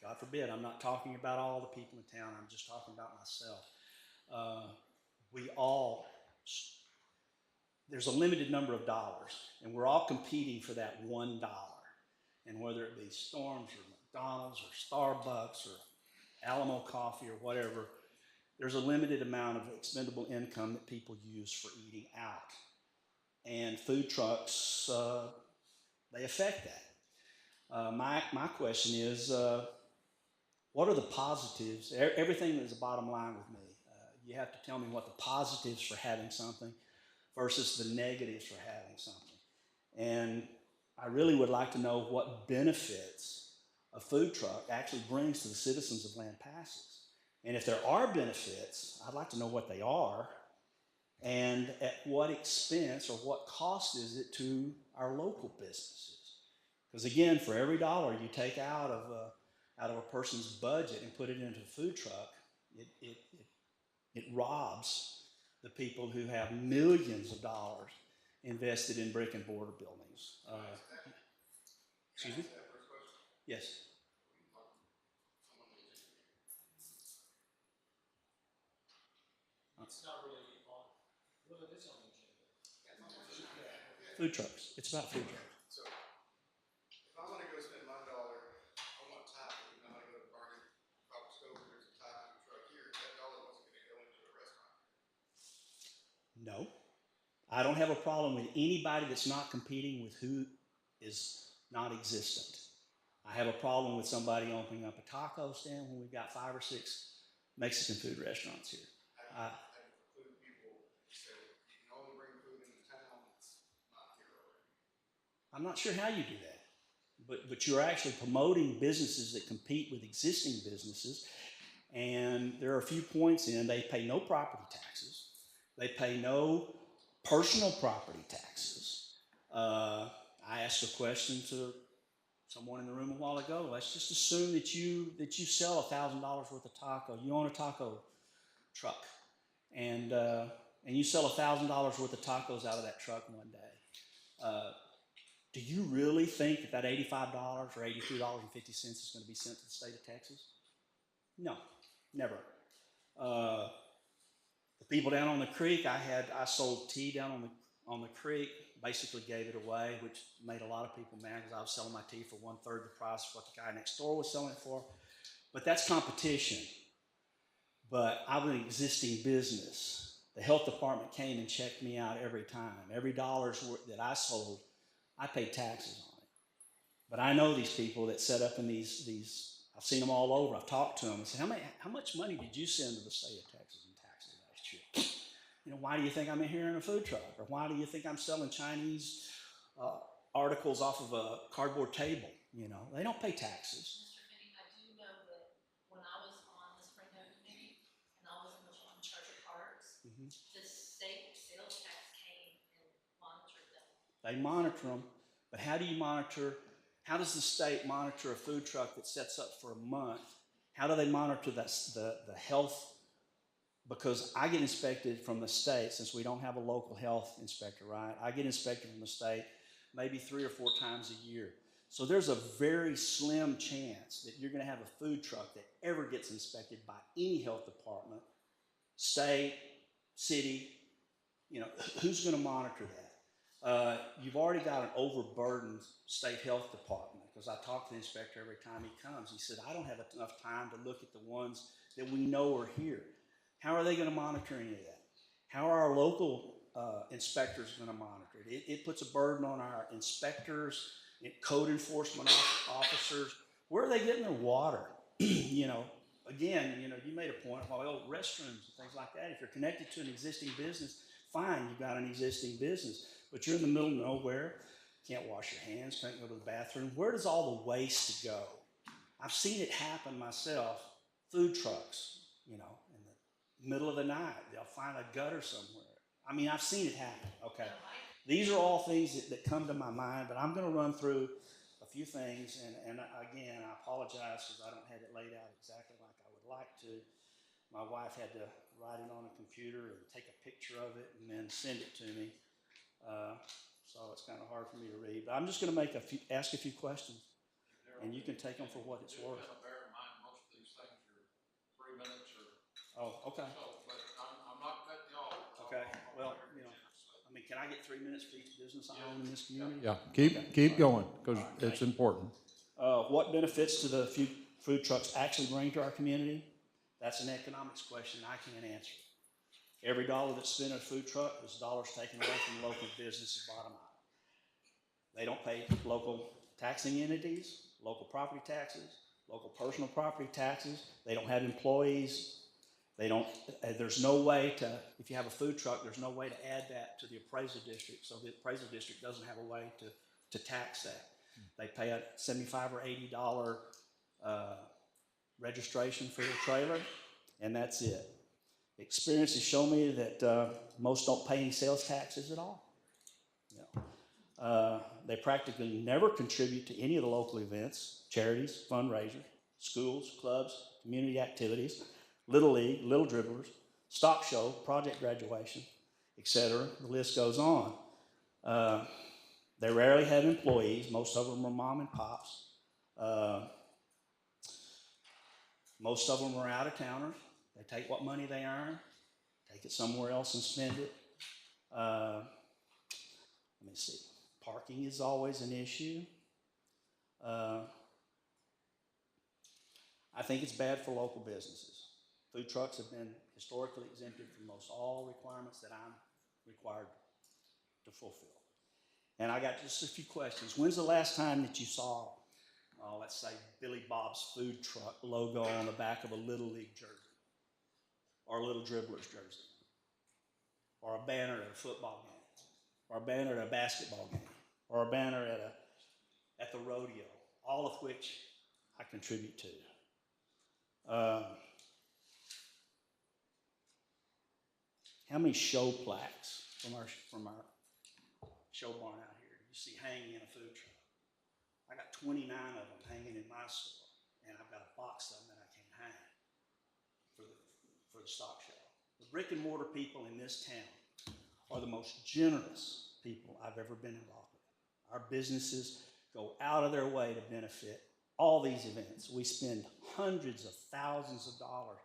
S13: God forbid, I'm not talking about all the people in town, I'm just talking about myself. There's a limited number of dollars, and we're all competing for that $1. And whether it be Storms or McDonald's or Starbucks or Alamo Coffee or whatever, there's a limited amount of expendable income that people use for eating out. And food trucks, they affect that. My question is, what are the positives? Everything is a bottom line with me. You have to tell me what the positives for having something versus the negatives for having something. And I really would like to know what benefits a food truck actually brings to the citizens of Lampasas. And if there are benefits, I'd like to know what they are and at what expense or what cost is it to our local businesses. Because again, for every dollar you take out of a person's budget and put it into a food truck, it robs the people who have millions of dollars invested in brick and mortar buildings. Excuse me? Yes. It's not really on. Well, it is on the agenda. Food trucks. It's about food trucks.
S8: So, if I want to go spend my dollar, I want taco, and I'm going to go to Barney, Copper Stove, there's a taco truck here, that dollar wasn't going to go into a restaurant.
S13: No. I don't have a problem with anybody that's not competing with who is not existent. I have a problem with somebody opening up a taco stand when we've got 5 or 6 Mexican food restaurants here. I'm not sure how you do that, but you're actually promoting businesses that compete with existing businesses, and there are a few points in. They pay no property taxes. They pay no personal property taxes. I asked a question to someone in the room a while ago. Let's just assume that you sell $1,000 worth of taco. You own a taco truck, and you sell $1,000 worth of tacos out of that truck one day. Do you really think that $85 or $82.50 is going to be sent to the state of Texas? No, never. The people down on the creek, I sold tea down on the creek, basically gave it away, which made a lot of people mad because I was selling my tea for 1/3 the price of what the guy next door was selling it for. But that's competition. But I'm an existing business. The health department came and checked me out every time. Every dollar's worth that I sold, I paid taxes on it. But I know these people that set up in these I've seen them all over. I've talked to them and said, how much money did you send to the state of Texas in taxes last year? You know, why do you think I'm in here in a food truck? Or why do you think I'm selling Chinese articles off of a cardboard table? You know, they don't pay taxes.
S6: Mr. Kenny, I do know that when I was on the Springfield committee and I was in charge of parks, the state sales tax came and monitored them.
S13: They monitor them, but how do you monitor? How does the state monitor a food truck that sets up for a month? How do they monitor the health? Because I get inspected from the state, since we don't have a local health inspector, right? I get inspected from the state maybe 3 or 4 times a year. So there's a very slim chance that you're going to have a food truck that ever gets inspected by any health department, state, city. You know, who's going to monitor that? You've already got an overburdened state health department, because I talk to the inspector every time he comes. He said, I don't have enough time to look at the ones that we know are here. How are they going to monitor any of that? How are our local inspectors going to monitor it? It puts a burden on our inspectors, code enforcement officers. Where are they getting their water? You know, again, you know, you made a point about restrooms and things like that. If you're connected to an existing business, fine, you've got an existing business, but you're in the middle of nowhere, can't wash your hands, can't go to the bathroom. Where does all the waste go? I've seen it happen myself. Food trucks, you know, in the middle of the night, they'll find a gutter somewhere. I mean, I've seen it happen, okay? These are all things that come to my mind, but I'm going to run through a few things, and again, I apologize because I don't have it laid out exactly like I would like to. My wife had to write it on a computer and take a picture of it and then send it to me, so it's kind of hard for me to read. But I'm just going to ask a few questions, and you can take them for what it's worth.
S1: Bear in mind, most of these things are 3 minutes or.
S13: Oh, okay.
S1: So, but I'm not cutting you off.
S13: Okay. Well, you know, I mean, can I get 3 minutes for each business I own in this community?
S1: Yeah, keep going, because it's important.
S13: What benefits do the food trucks actually bring to our community? That's an economics question I can't answer. Every dollar that's spent at a food truck is dollars taken away from local businesses' bottom line. They don't pay local taxing entities, local property taxes, local personal property taxes. They don't have employees. There's no way to, if you have a food truck, there's no way to add that to the appraisal district, so the appraisal district doesn't have a way to tax that. They pay a $75 or $80 registration for their trailer, and that's it. Experience has shown me that most don't pay any sales taxes at all. You know, they practically never contribute to any of the local events, charities, fundraisers, schools, clubs, community activities, Little League, Little Dribblers, stock show, project graduation, etc. The list goes on. They rarely have employees. Most of them are mom and pops. Most of them are out of towners. They take what money they earn, take it somewhere else and spend it. Let me see. Parking is always an issue. I think it's bad for local businesses. Food trucks have been historically exempted from most all requirements that I'm required to fulfill. And I got just a few questions. When's the last time that you saw, let's say, Billy Bob's food truck logo on the back of a Little League jersey, or a Little Dribblers jersey, or a banner at a football game, or a banner at a basketball game, or a banner at the rodeo, all of which I contribute to? How many show plaques from our show barn out here do you see hanging in a food truck? I got 29 of them hanging in my store, and I've got a box of them that I can't hang for the stock show. The brick and mortar people in this town are the most generous people I've ever been involved with. Our businesses go out of their way to benefit all these events. We spend hundreds of thousands of dollars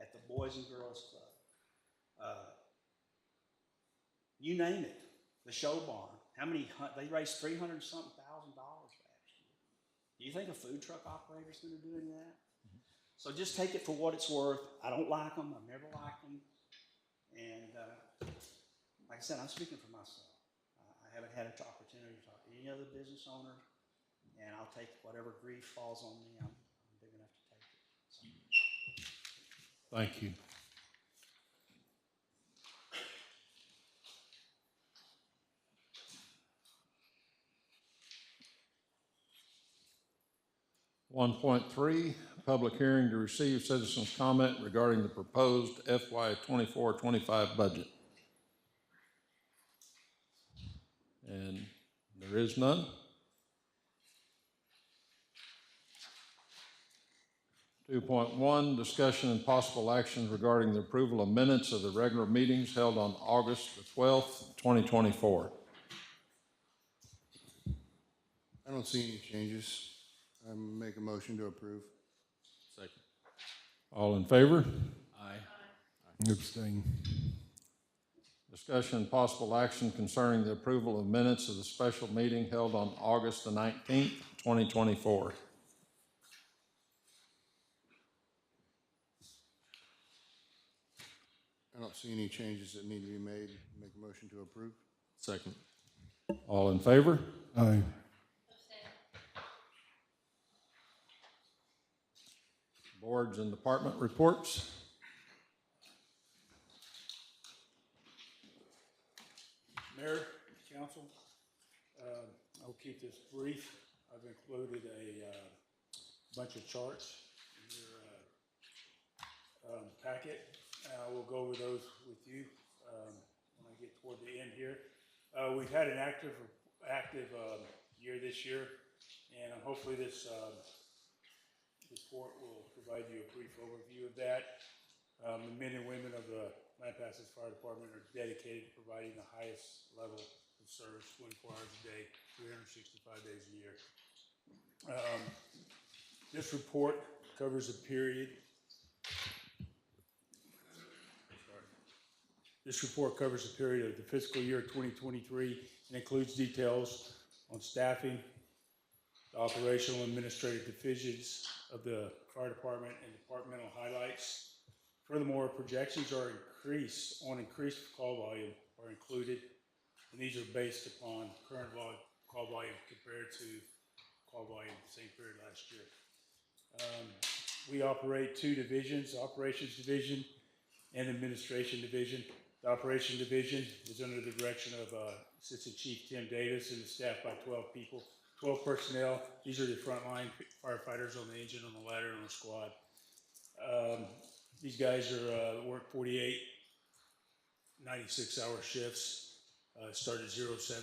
S13: at the Boys and Girls Club. You name it, the show barn. They raised $300-something thousand last year. Do you think a food truck operator is going to do any of that? So just take it for what it's worth. I don't like them. I've never liked them. And like I said, I'm speaking for myself. I haven't had an opportunity to talk to any other business owner, and I'll take whatever grief falls on me. I'm big enough to take it. So.
S1: Thank you. One point three, public hearing to receive citizens' comment regarding the proposed FY 24-25 budget. And there is none. 2.1, discussion and possible action regarding the approval of minutes of the regular meetings held on August the 12th, 2024.
S8: I don't see any changes. I make a motion to approve.
S9: Second.
S1: All in favor?
S9: Aye.
S5: Abstain.
S1: Discussion and possible action concerning the approval of minutes of the special meeting held on August the 19th, 2024.
S8: I don't see any changes that need to be made. Make a motion to approve.
S9: Second.
S1: All in favor?
S5: Aye.
S1: Boards and department reports.
S11: Mayor, council, I'll keep this brief. I've included a bunch of charts in your packet. We'll go over those with you when I get toward the end here. We've had an active year this year, and hopefully this report will provide you a brief overview of that. The men and women of the Lampasas Fire Department are dedicated to providing the highest level of service 24 hours a day, 365 days a year. This report covers a period. This report covers a period of the fiscal year 2023 and includes details on staffing, the operational and administrative divisions of the fire department, and departmental highlights. Furthermore, projections are increased call volume are included, and these are based upon current call volume compared to call volume same period last year. We operate two divisions, the operations division and administration division. The operation division is under the direction of Assistant Chief Tim Davis and is staffed by 12 people, 12 personnel. These are the frontline firefighters on the engine, on the ladder, and on the squad. These guys are work 48, 96-hour shifts, start at 07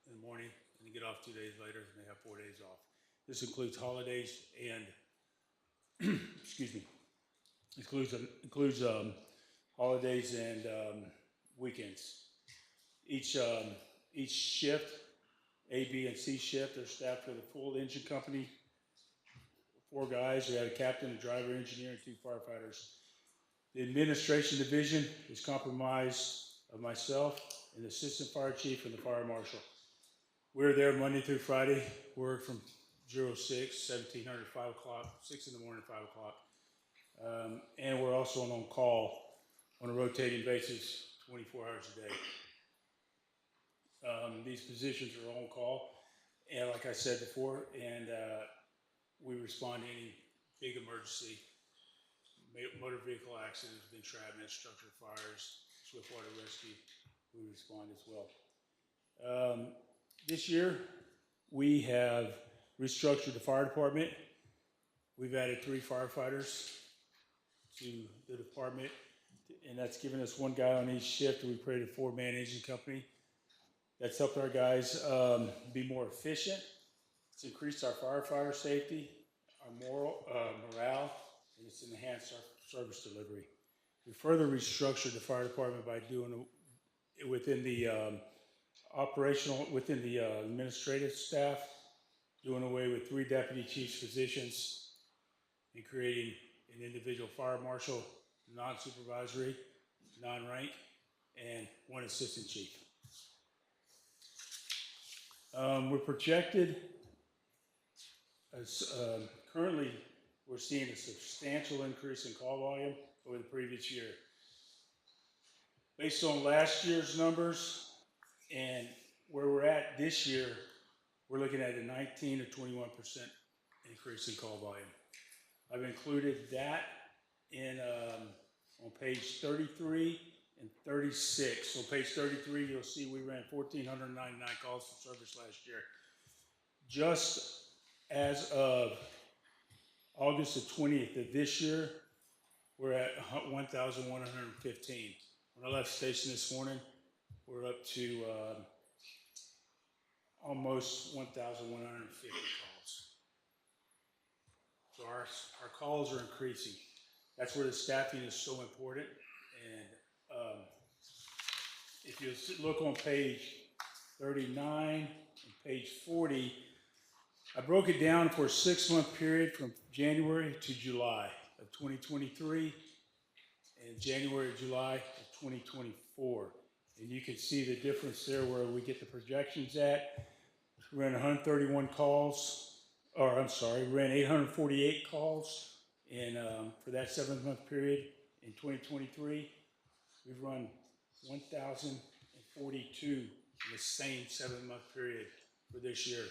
S11: in the morning, and get off 2 days later, and they have 4 days off. This includes holidays and, excuse me, includes holidays and weekends. Each shift, A, B, and C shift, are staffed with a full engine company, 4 guys. We have a captain, a driver, engineer, and 2 firefighters. The administration division is comprised of myself and the assistant fire chief and the fire marshal. We're there Monday through Friday. We're from 06, 1700, 5 o'clock, 6 in the morning, 5 o'clock. And we're also on call on a rotating basis, 24 hours a day. These positions are on call, and like I said before, and we respond to any big emergency, motor vehicle accidents, entrapment, structure fires, swift water rescue, we respond as well. This year, we have restructured the fire department. We've added 3 firefighters to the department, and that's given us 1 guy on each shift. We created a 4-man engine company. That's helped our guys be more efficient. It's increased our firefighter safety, our morale, and it's enhanced our service delivery. We further restructured the fire department by doing it within the administrative staff, doing away with 3 deputy chiefs positions and creating an individual fire marshal, non-supervisory, non-rank, and 1 assistant chief. We're projected as currently
S14: we're seeing a substantial increase in call volume over the previous year. Based on last year's numbers and where we're at this year, we're looking at a 19 to 21% increase in call volume. I've included that in on page 33 and 36. On page 33, you'll see we ran 1,499 calls for service last year. Just as of August the 20th of this year, we're at 1,115. When I left the station this morning, we're up to almost 1,150 calls. So our calls are increasing. That's where the staffing is so important. And if you look on page 39 and page 40, I broke it down for a 6-month period from January to July of 2023 and January to July of 2024. And you can see the difference there where we get the projections at. We ran 131 calls, or I'm sorry, we ran 848 calls for that 7-month period in 2023. We've run 1,042 in the same 7-month period for this year.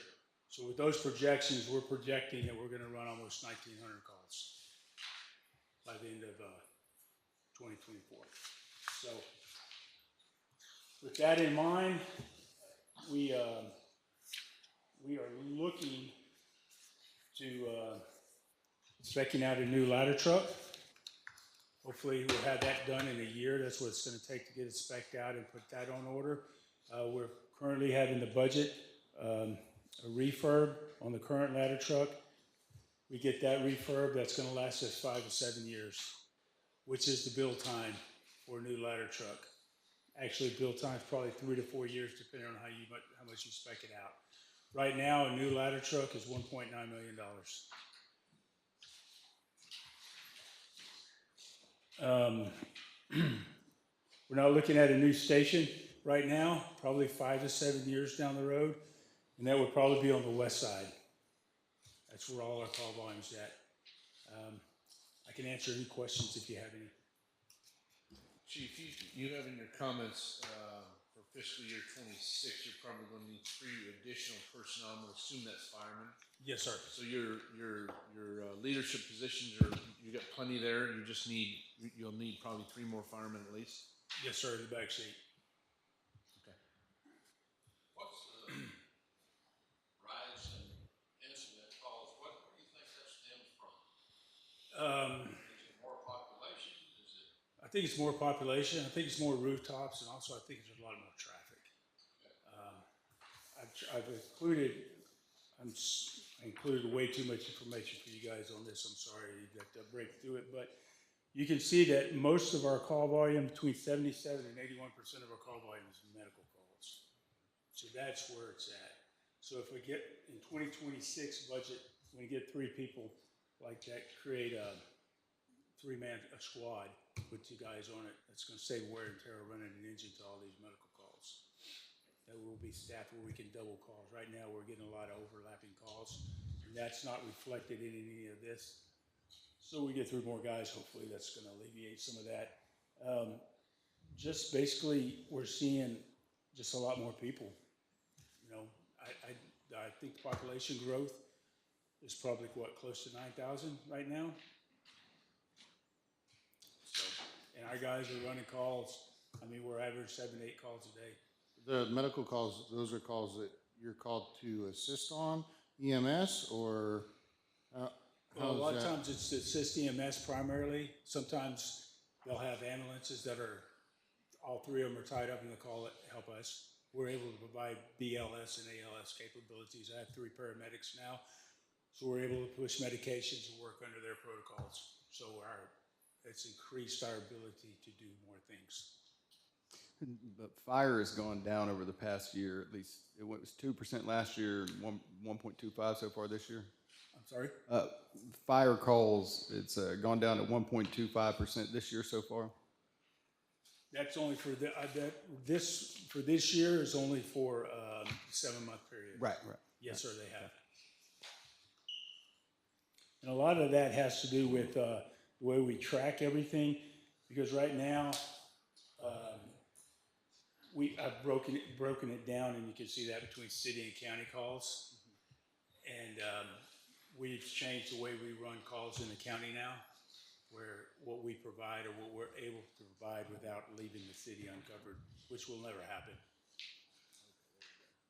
S14: So with those projections, we're projecting that we're going to run almost 1,900 calls by the end of 2024. So with that in mind, we are looking to speccing out a new ladder truck. Hopefully we'll have that done in a year. That's what it's going to take to get it specced out and put that on order. We're currently having the budget a refurb on the current ladder truck. We get that refurb, that's going to last us 5 to 7 years, which is the build time for a new ladder truck. Actually, build time is probably 3 to 4 years, depending on how much you spec it out. Right now, a new ladder truck is $1.9 million. We're not looking at a new station right now, probably 5 to 7 years down the road, and that would probably be on the west side. That's where all our call volume's at. I can answer any questions if you have any.
S4: Chief, you have in your comments for fiscal year 26, you're probably going to need 3 additional personnel. I'm going to assume that's firemen.
S14: Yes, sir.
S4: So your leadership positions you got plenty there. You'll need probably 3 more firemen at least.
S14: Yes, sir, the back seat.
S4: Okay.
S15: What's the rise in incident calls? What do you think that stems from? Is it more population?
S14: I think it's more population. I think it's more rooftops, and also I think there's a lot more traffic. I've included way too much information for you guys on this. I'm sorry you got to break through it, but you can see that most of our call volume, between 77 and 81% of our call volume is medical calls. So that's where it's at. So if we get in 2026 budget, when we get 3 people like that, create a 3-man squad with 2 guys on it, that's going to save wear and tear running an engine to all these medical calls. That will be staffed where we can double calls. Right now, we're getting a lot of overlapping calls, and that's not reflected in any of this. So we get 3 more guys, hopefully that's going to alleviate some of that. Just basically, we're seeing just a lot more people. You know, I think the population growth is probably, close to 9,000 right now? And our guys are running calls. I mean, we're averaging 7 to 8 calls a day.
S8: The medical calls, those are calls that you're called to assist on, EMS, or
S14: well, a lot of times it's to assist EMS primarily. Sometimes they'll have ambulances that are, all 3 of them are tied up in the call that help us. We're able to provide BLS and ALS capabilities. I have 3 paramedics now, so we're able to push medications and work under their protocols. So it's increased our ability to do more things.
S2: But fire has gone down over the past year, at least. It was 2% last year, 1.25 so far this year.
S14: I'm sorry?
S2: Fire calls, it's gone down to 1.25% this year so far.
S14: That's only for this year is only for 7-month period.
S2: Right.
S14: Yes, sir, they have. And a lot of that has to do with the way we track everything, because right now, I've broken it down, and you can see that between city and county calls. And we've changed the way we run calls in the county now, where what we provide or what we're able to provide without leaving the city uncovered, which will never happen.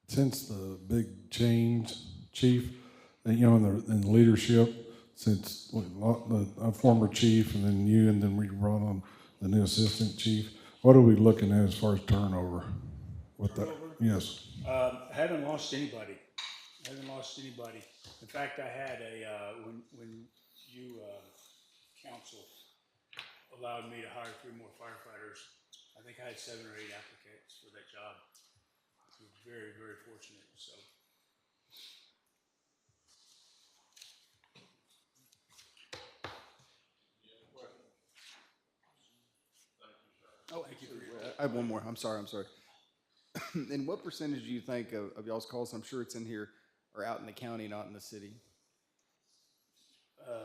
S5: Since the big change, chief, in the leadership, since a former chief and then you, and then we brought on the new assistant chief, what are we looking at as far as turnover? Yes.
S14: I haven't lost anybody. In fact, I had when you, council allowed me to hire 3 more firefighters, I think I had 7 or 8 applicants for that job. We were very, very fortunate, so.
S2: Oh, thank you. I have one more. I'm sorry. And what percentage do you think of y'all's calls, I'm sure it's in here, are out in the county, not in the city?
S14: Sorry, I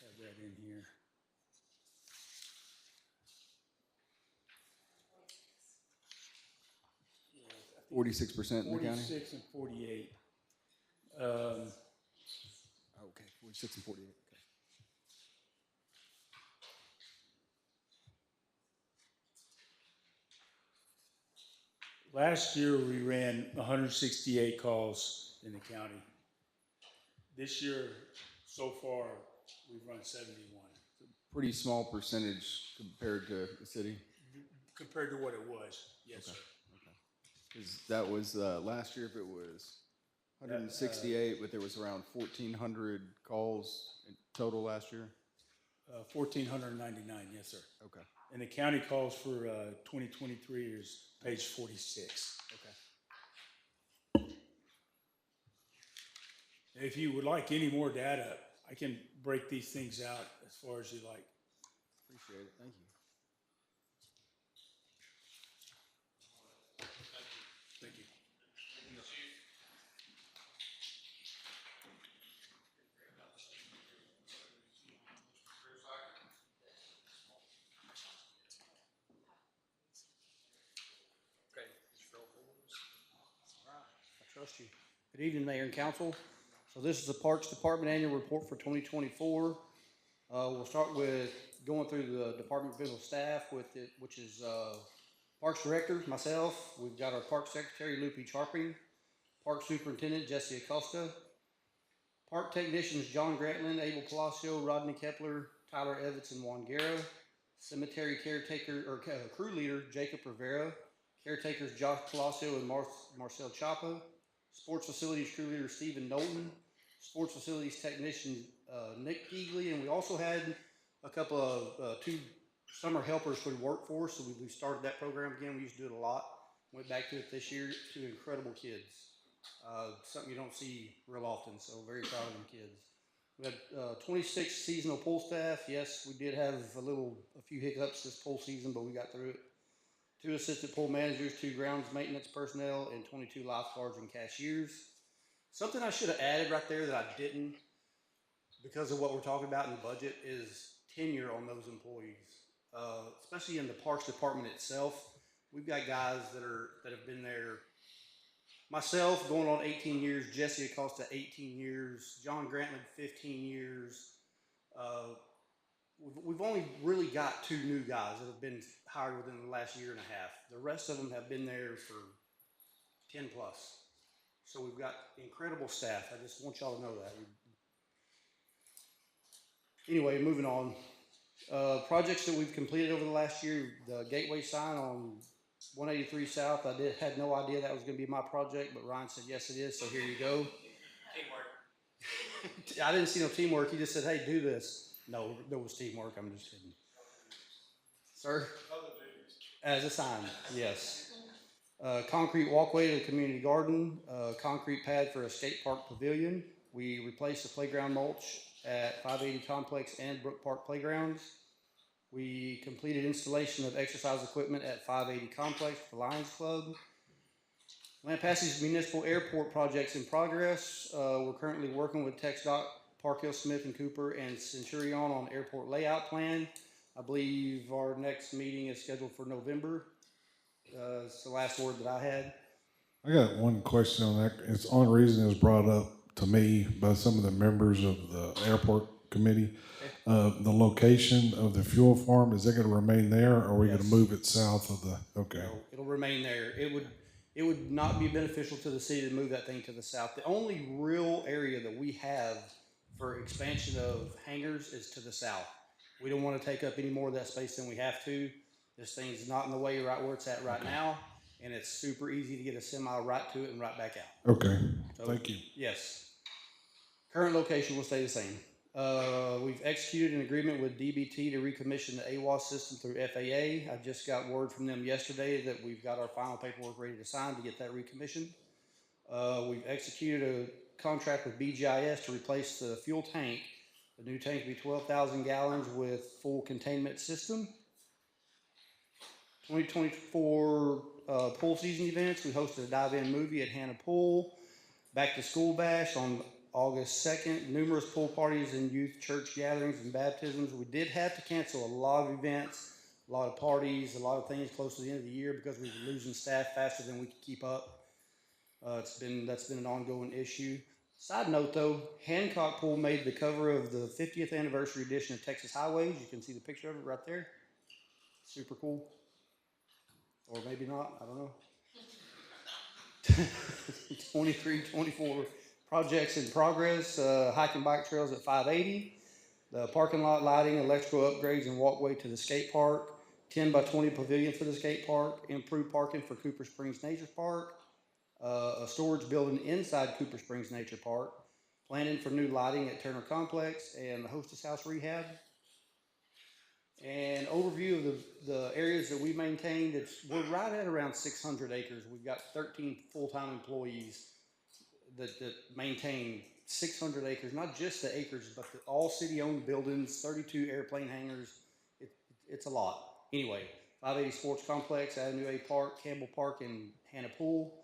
S14: have that in here.
S2: Yeah, 46% in the county?
S14: 46 and 48.
S2: Okay, 46 and 48. Okay.
S14: Last year, we ran 168 calls in the county. This year, so far, we've run 71.
S2: Pretty small percentage compared to the city?
S14: Compared to what it was, yes, sir.
S2: Okay. Because that was, last year, if it was 168, but there was around 1,400 calls in total last year?
S14: 1,499, yes, sir.
S2: Okay.
S14: And the county calls for 2023 is page 46.
S2: Okay.
S14: If you would like any more data, I can break these things out as far as you like.
S2: Appreciate it. Thank you.
S14: Thank you.
S16: I trust you. Good evening, Mayor and Council. So this is the Parks Department Annual Report for 2024. We'll start with going through the Department of Visual Staff with it, which is Parks Director, myself. We've got our Park Secretary, Lupe Charping, Park Superintendent, Jesse Acosta, Park Technicians, John Grantland, Abel Palacio, Rodney Kepler, Tyler Evans, and Juan Guerra, Cemetery Caretaker, or Crew Leader, Jacob Rivera, Caretakers, Josh Palacio and Marcel Chapa, Sports Facilities Crew Leader, Stephen Knowlton, Sports Facilities Technician, Nick Keegley, and we also had a couple of 2 summer helpers for the workforce, so we started that program again. We used to do it a lot. Went back to it this year. 2 incredible kids. Something you don't see real often, so very proud of them kids. We had 26 seasonal pool staff. Yes, we did have a few hiccups this pool season, but we got through it. 2 assistant pool managers, 2 grounds maintenance personnel, and 22 lifeguards and cashiers. Something I should have added right there that I didn't, because of what we're talking about in the budget, is tenure on those employees. Especially in the Parks Department itself, we've got guys that have been there. Myself, going on 18 years, Jesse Acosta, 18 years, John Grantland, 15 years. We've only really got 2 new guys that have been hired within the last year and a half. The rest of them have been there for 10 plus. So we've got incredible staff. I just want y'all to know that. Anyway, moving on. Projects that we've completed over the last year, the gateway sign on 183 South. I had no idea that was going to be my project, but Ryan said, yes, it is, so here you go. Teamwork. I didn't see no teamwork. He just said, hey, do this. No, there was teamwork. I'm just kidding. Sir? As a sign, yes. Concrete walkway to the community garden, concrete pad for a skate park pavilion. We replaced the playground mulch at 580 Complex and Brook Park Playgrounds. We completed installation of exercise equipment at 580 Complex for the Lions Club. Lampasas Municipal Airport projects in progress. We're currently working with TxDOT Park Hill, Smith and Cooper, and Centurion on airport layout plan. I believe our next meeting is scheduled for November. It's the last word that I had.
S5: I got one question on that. It's the only reason it was brought up to me by some of the members of the airport committee. The location of the fuel farm, is it gonna remain there, or are we gonna
S16: Yes.
S5: move it south of the, okay?
S16: No, it'll remain there. It would not be beneficial to the city to move that thing to the south. The only real area that we have for expansion of hangars is to the south. We don't want to take up any more of that space than we have to. This thing's not in the way right where it's at right now, and it's super easy to get a semi right to it and right back out.
S5: Okay,
S16: So,
S5: thank you.
S16: Yes. Current location will stay the same. We've executed an agreement with DBT to recommission the AWAS system through FAA. I just got word from them yesterday that we've got our final paperwork ready to sign to get that recommissioned. We've executed a contract with BGIS to replace the fuel tank. The new tank will be 12,000 gallons with full containment system. 2024 pool season events. We hosted a dive-in movie at Hannah Pool. Back to school bash on August 2nd. Numerous pool parties and youth church gatherings and baptisms. We did have to cancel a lot of events, a lot of parties, a lot of things close to the end of the year because we were losing staff faster than we could keep up. That's been an ongoing issue. Side note though, Hancock Pool made the cover of the 50th anniversary edition of Texas Highways. You can see the picture of it right there. Super cool. Or maybe not, I don't know. 23, 24 projects in progress, hike and bike trails at 580, the parking lot lighting, electrical upgrades and walkway to the skate park, 10 by 20 pavilion for the skate park, improved parking for Cooper Springs Nature Park, a storage building inside Cooper Springs Nature Park, planning for new lighting at Turner Complex, and the Hostess House rehab. And overview of the areas that we maintained, we're right at around 600 acres. We've got 13 full-time employees that maintain 600 acres, not just the acres, but all city-owned buildings, 32 airplane hangars. It's a lot. Anyway, 580 Sports Complex, Avenue A Park, Campbell Park, and Hannah Pool.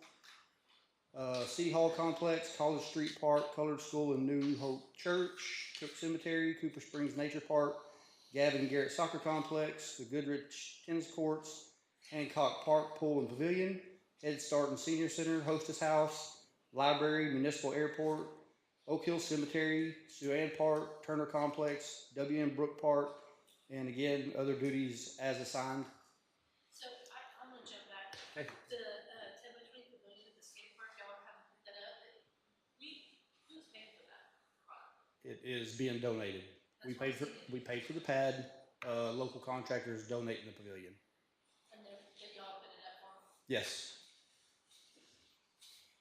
S16: City Hall Complex, College Street Park, Colored School, and New Hope Church, Cook Cemetery, Cooper Springs Nature Park, Gavin Garrett Soccer Complex, the Goodrich Tennis Courts, Hancock Park Pool and Pavilion, Head Start and Senior Center, Hostess House, Library, Municipal Airport, Oak Hill Cemetery, Suann Park, Turner Complex, W.M. Brook Park, and again, other duties as assigned.
S6: So I'm gonna jump back.
S16: Okay.
S6: The 10 by 20 pavilion at the skate park, y'all haven't put that up. Who's paying for that?
S16: It is being donated. We paid for the pad. Local contractors donating the pavilion.
S6: And that y'all put it up for?
S16: Yes.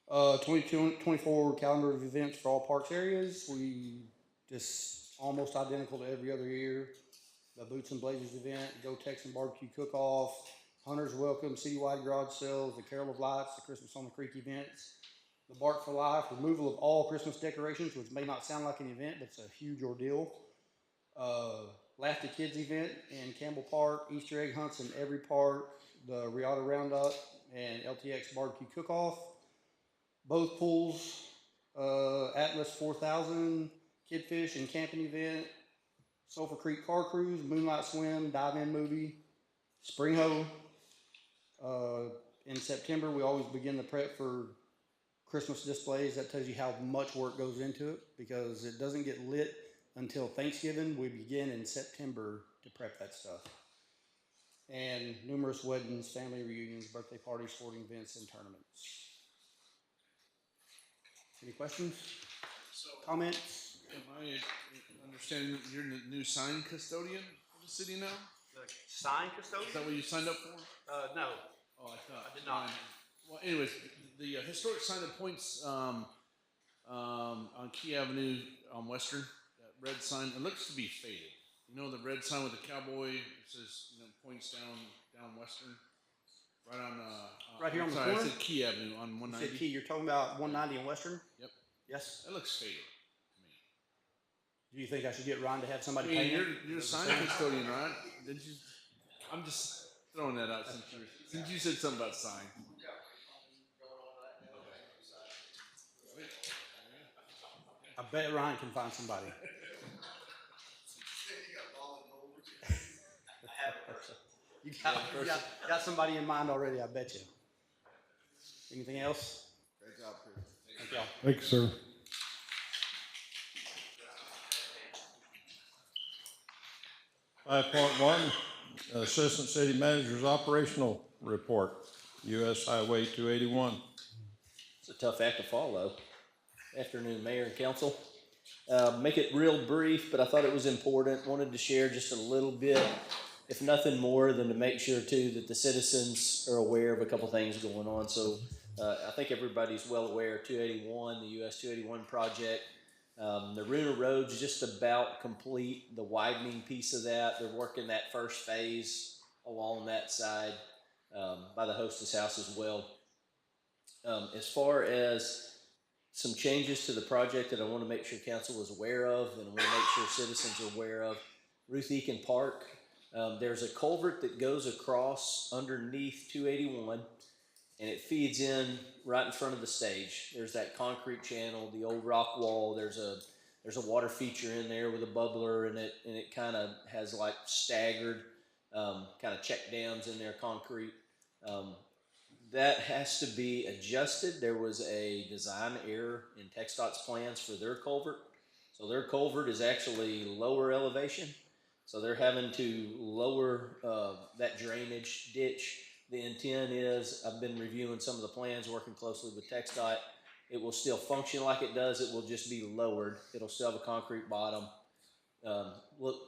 S16: 24 calendar of events for all parks areas. We just almost identical to every other year. The Boots and Blazers event, Go Texan Barbecue Cook-Off, Hunters Welcome, Citywide Garage Sales, the Carol of Lights, the Christmas on the Creek events, the Bark for Life, removal of all Christmas decorations, which may not sound like an event, but it's a huge ordeal. Laugh the Kids event in Campbell Park, Easter egg hunts in every park, the Riata Roundup, and LTX Barbecue Cook-Off. Both pools, Atlas 4000, Kidfish and Camping event, Sulphur Creek Car Cruise, Moonlight Swim, Dive-In movie, Spring Hoe. In September, we always begin the prep for Christmas displays. That tells you how much work goes into it because it doesn't get lit until Thanksgiving. We begin in September to prep that stuff. And numerous weddings, family reunions, birthday parties, sporting events, and tournaments. Any questions? Comments?
S4: Am I understanding that you're the new sign custodian of the city now?
S16: The sign custodian?
S4: Is that what you signed up for?
S16: No.
S4: Oh, I thought.
S16: I did not.
S4: Well, anyways, the historic sign that points on Key Avenue on Western, that red sign, it looks to be faded. You know the red sign with the cowboy, it says, points down Western? Right on,
S16: right here on the
S4: sorry,
S16: corner?
S4: I said Key Avenue on 190.
S16: You said Key, you're talking about 190 and Western?
S4: Yep.
S16: Yes.
S4: That looks faded.
S16: Do you think I should get Ryan to have somebody
S4: I mean,
S16: paint it?
S4: you're a sign custodian, right? Did you? I'm just throwing that out since you said something about sign.
S13: I bet Ryan can find somebody. You got somebody in mind already, I bet you. Anything else?
S2: Great job, Chris.
S13: Thank y'all.
S5: Thank you, sir.
S1: 5.1, Assistant City Manager's Operational Report, US Highway 281.
S3: It's a tough act to follow. Afternoon, Mayor and Council. Make it real brief, but I thought it was important. Wanted to share just a little bit, if nothing more than to make sure too that the citizens are aware of a couple things going on. So I think everybody's well aware of 281, the US 281 project. The Runa Road's just about complete, the widening piece of that. They're working that first phase along that side by the hostess house as well. As far as some changes to the project that I want to make sure council is aware of and I want to make sure citizens are aware of, Ruth Eakin Park, there's a culvert that goes across underneath 281 and it feeds in right in front of the stage. There's that concrete channel, the old rock wall. There's a water feature in there with a bubbler in it, and it kind of has like staggered kind of check dams in there, concrete. That has to be adjusted. There was a design error in TxDOT's plans for their culvert. So their culvert is actually lower elevation. So they're having to lower that drainage ditch. The intent is, I've been reviewing some of the plans, working closely with TxDOT. It will still function like it does. It will just be lowered. It'll still have a concrete bottom. Look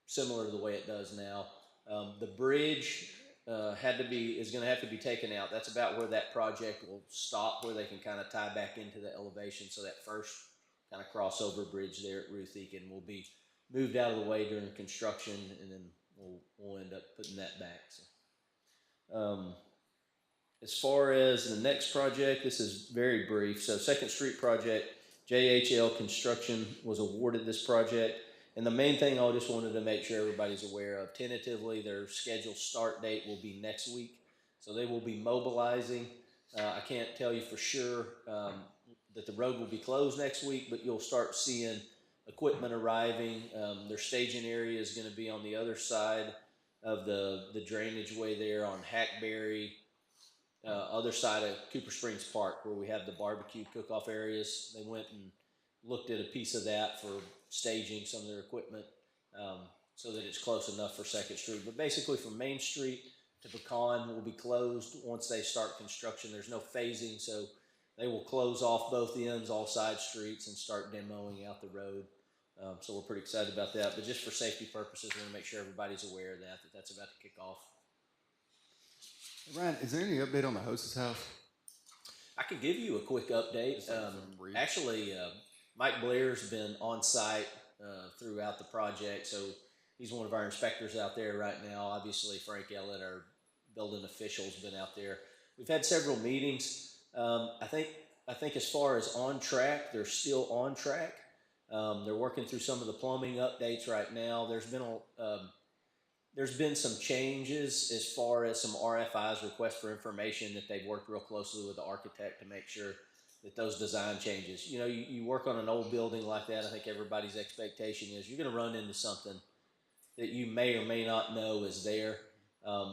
S3: similar to the way it does now. The bridge is going to have to be taken out. That's about where that project will stop, where they can kind of tie back into the elevation. So that first kind of crossover bridge there at Ruth Eakin will be moved out of the way during construction, and then we'll end up putting that back. So, as far as the next project, this is very brief. So 2nd Street project, JHL Construction was awarded this project. And the main thing I just wanted to make sure everybody's aware of, tentatively their scheduled start date will be next week. So they will be mobilizing. I can't tell you for sure that the road will be closed next week, but you'll start seeing equipment arriving. Their staging area is going to be on the other side of the drainage way there on Hackberry, other side of Cooper Springs Park where we have the barbecue cook-off areas. They went and looked at a piece of that for staging some of their equipment so that it's close enough for 2nd Street. But basically from Main Street to Pecan will be closed once they start construction. There's no phasing, so they will close off both ends, all side streets, and start demoing out the road. So we're pretty excited about that. But just for safety purposes, we want to make sure everybody's aware of that that's about to kick off.
S2: Ryan, is there any update on the hostess house?
S3: I could give you a quick update. Actually, Mike Blair's been on site throughout the project, so he's one of our inspectors out there right now. Obviously, Frank Ellett, our building official, has been out there. We've had several meetings. I think as far as on track, they're still on track. They're working through some of the plumbing updates right now. There's been some changes as far as some RFIs, requests for information, that they've worked real closely with the architect to make sure that those design changes. You know, you work on an old building like that, I think everybody's expectation is you're going to run into something that you may or may not know is there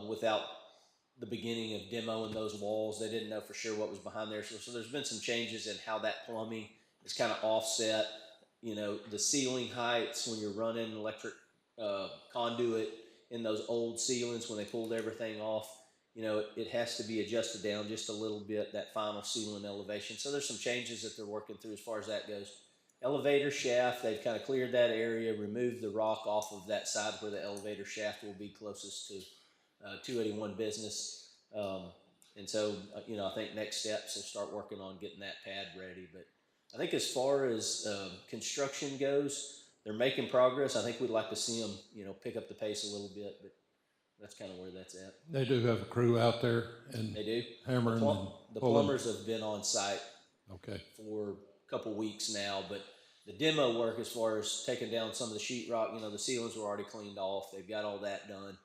S3: without the beginning of demoing those walls. They didn't know for sure what was behind there. So there's been some changes in how that plumbing is kind of offset. You know, the ceiling heights when you're running electric conduit in those old ceilings when they pulled everything off, you know, it has to be adjusted down just a little bit, that final ceiling elevation. So there's some changes that they're working through as far as that goes. Elevator shaft, they've kind of cleared that area, removed the rock off of that side where the elevator shaft will be closest to 281 Business. And so, you know, I think next steps will start working on getting that pad ready. But I think as far as construction goes, they're making progress. I think we'd like to see them, you know, pick up the pace a little bit, but that's kind of where that's at.
S1: They do have a crew out there and
S3: they do
S1: hammering
S3: the plumbers have been on site for a couple weeks now, but the demo work as far as taking down some of the sheetrock, you know, the ceilings were already cleaned off. They've got all that done.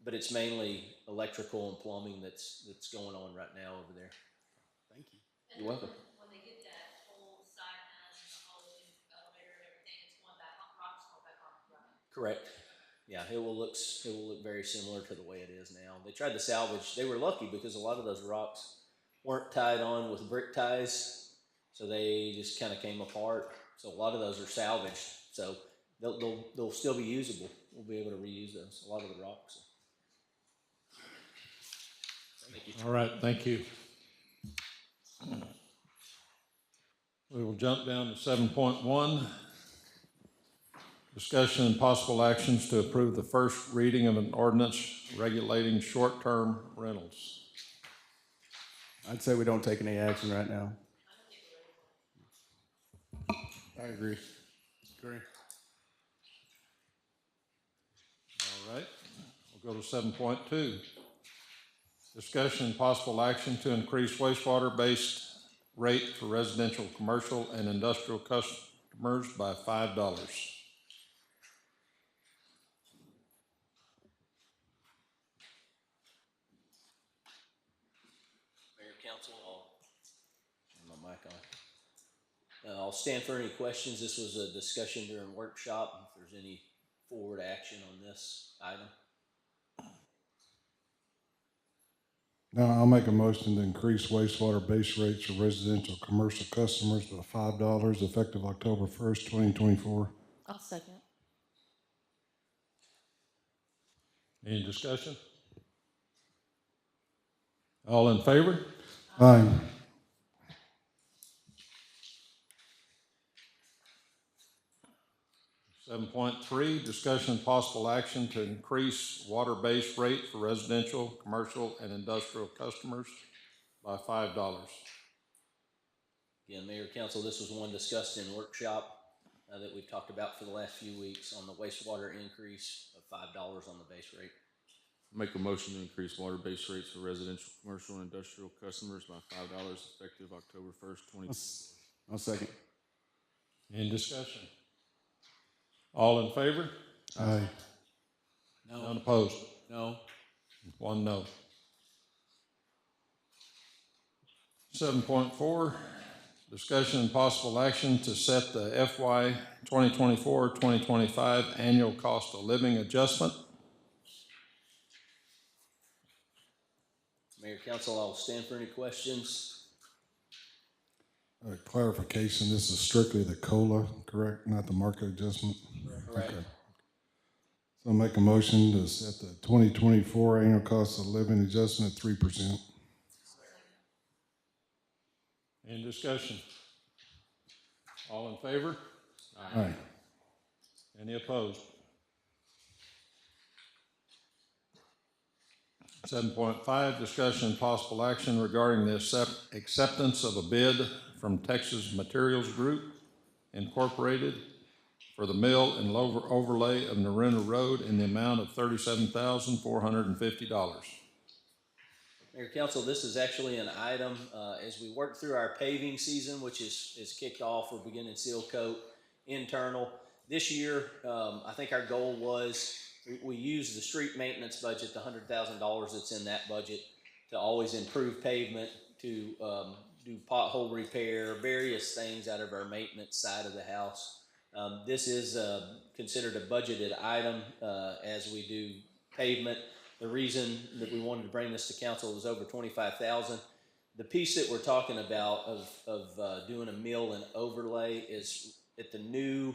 S3: But it's mainly electrical and plumbing that's going on right now over there.
S2: Thank you.
S3: You're welcome.
S6: When they get that whole side
S3: Correct. Yeah, it will look very similar to the way it is now. They tried to salvage. They were lucky because a lot of those rocks weren't tied on with brick ties, so they just kind of came apart. So a lot of those are salvaged. So they'll still be usable. We'll be able to reuse those. A lot of the rocks. Thank you.
S1: All right, thank you. We will jump down to 7.1. Discussion and possible actions to approve the first reading of an ordinance regulating short-term rentals.
S2: I'd say we don't take any action right now. I agree.
S4: Agree.
S1: All right, we'll go to 7.2. Discussion and possible action to increase wastewater-based rate for residential, commercial, and industrial customers by $5.
S3: Mayor, council, my mic on. I'll stand for any questions. This was a discussion during workshop. If there's any forward action on this item.
S5: Now, I'll make a motion to increase wastewater base rates for residential, commercial customers by $5 effective October 1st, 2024.
S6: I'll second.
S1: Any discussion? All in favor?
S5: Aye.
S1: 7.3, discussion and possible action to increase water base rate for residential, commercial, and industrial customers by $5.
S3: Again, Mayor, council, this was one discussed in workshop that we've talked about for the last few weeks on the wastewater increase of $5 on the base rate.
S9: Make a motion to increase water base rates for residential, commercial, and industrial customers by $5 effective October 1st, 2020.
S2: I'll second.
S1: Any discussion? All in favor?
S5: Aye.
S1: No. None opposed?
S4: No.
S1: One no. 7.4, discussion and possible action to set the FY 2024-2025 annual cost of living adjustment.
S3: Mayor, council, I'll stand for any questions.
S5: Clarification, this is strictly the COLA, correct? Not the market adjustment?
S3: Correct.
S5: Okay. So I'll make a motion to set the 2024 annual cost of living adjustment at 3%.
S1: Any discussion? All in favor?
S5: Aye.
S1: Any opposed? 7.5, discussion and possible action regarding the acceptance of a bid from Texas Materials Group Incorporated for the mill and overlay of Naruna Road in the amount of $37,450.
S3: Mayor, council, this is actually an item, as we work through our paving season, which is kicked off. We're beginning seal coat internal. This year, I think our goal was, we used the street maintenance budget, the $100,000 that's in that budget, to always improve pavement, to do pothole repair, various things out of our maintenance side of the house. This is considered a budgeted item as we do pavement. The reason that we wanted to bring this to council was over $25,000. The piece that we're talking about of doing a mill and overlay is at the new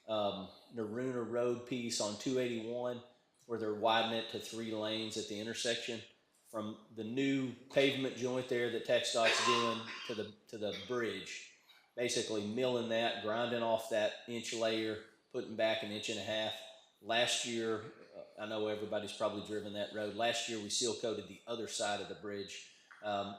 S3: Naruna Road piece on 281, where they're widening it to 3 lanes at the intersection. From the new pavement joint there that TxDOT's doing to the bridge, basically milling that, grinding off that inch layer, putting back an 1.5 inches. Last year, I know everybody's probably driven that road. Last year, we seal coated the other side of the bridge.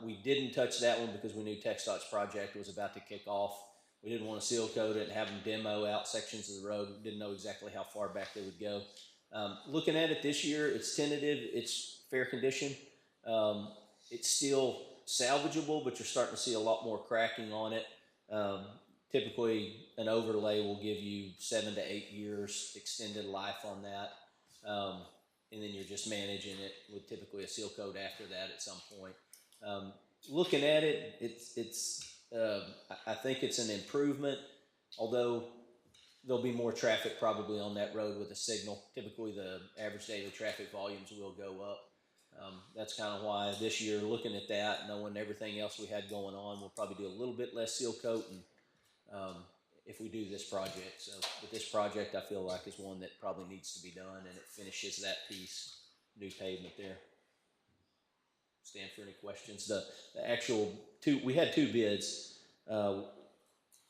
S3: We didn't touch that one because we knew TxDOT's project was about to kick off. We didn't want to seal coat it and have them demo out sections of the road. We didn't know exactly how far back they would go. Looking at it this year, it's tentative. It's fair condition. It's still salvageable, but you're starting to see a lot more cracking on it. Typically, an overlay will give you 7 to 8 years extended life on that. And then you're just managing it with typically a seal coat after that at some point. Looking at it, I think it's an improvement, although there'll be more traffic probably on that road with a signal. Typically, the average daily traffic volumes will go up. That's kind of why this year, looking at that, knowing everything else we had going on, we'll probably do a little bit less seal coat and if we do this project. So, but this project I feel like is one that probably needs to be done, and it finishes that piece, new pavement there. Stand for any questions. The actual we had two bids.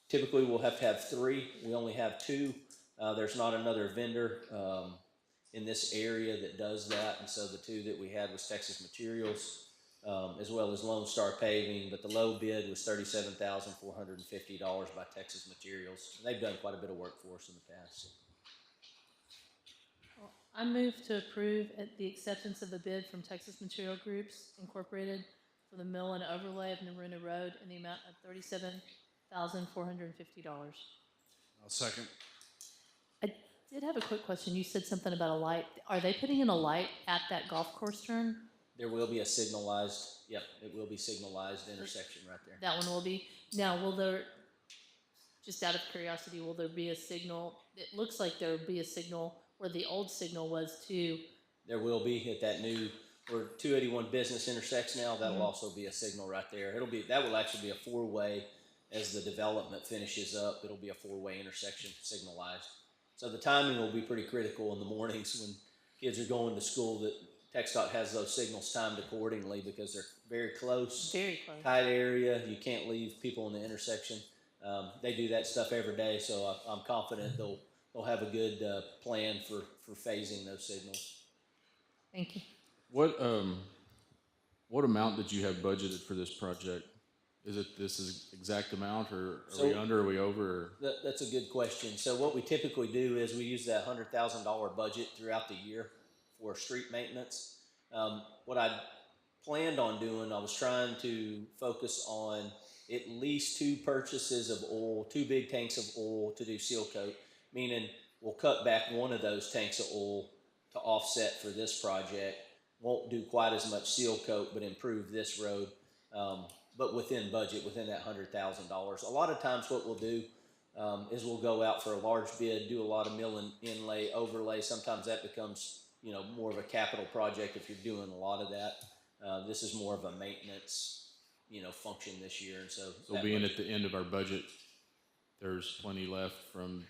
S3: Typically we'll have to have three. We only have two. There's not another vendor in this area that does that, and so the two that we had was Texas Materials, as well as Lone Star Paving, but the low bid was $37,450 by Texas Materials. And they've done quite a bit of work for us in the past.
S6: I move to approve the acceptance of the bid from Texas Material Groups Incorporated for the mill and overlay of Naruna Road in the amount of $37,450.
S4: I'll second.
S6: I did have a quick question. You said something about a light. Are they putting in a light at that golf course turn?
S3: There will be a signalized, yep, it will be signalized intersection right there.
S6: That one will be. Now, will there, just out of curiosity, will there be a signal? It looks like there will be a signal where the old signal was too.
S3: There will be at that new, where 281 business intersects now, that will also be a signal right there. That will actually be a four-way as the development finishes up. It'll be a four-way intersection signalized. So the timing will be pretty critical in the mornings when kids are going to school, that TxDOT has those signals timed accordingly because they're very close.
S6: Very close.
S3: Tight area. You can't leave people in the intersection. They do that stuff every day, so I'm confident they'll have a good plan for phasing those signals.
S6: Thank you.
S9: What amount did you have budgeted for this project? Is it this is exact amount, or are we under, are we over?
S3: That's a good question. So what we typically do is we use that $100,000 budget throughout the year for street maintenance. What I planned on doing, I was trying to focus on at least two purchases of oil, two big tanks of oil to do seal coat, meaning we'll cut back one of those tanks of oil to offset for this project. Won't do quite as much seal coat, but improve this road. But within budget, within that $100,000. A lot of times what we'll do is we'll go out for a large bid, do a lot of mill and inlay, overlay. Sometimes that becomes, more of a capital project if you're doing a lot of that. This is more of a maintenance, function this year. And so
S9: being at the end of our budget, there's plenty left from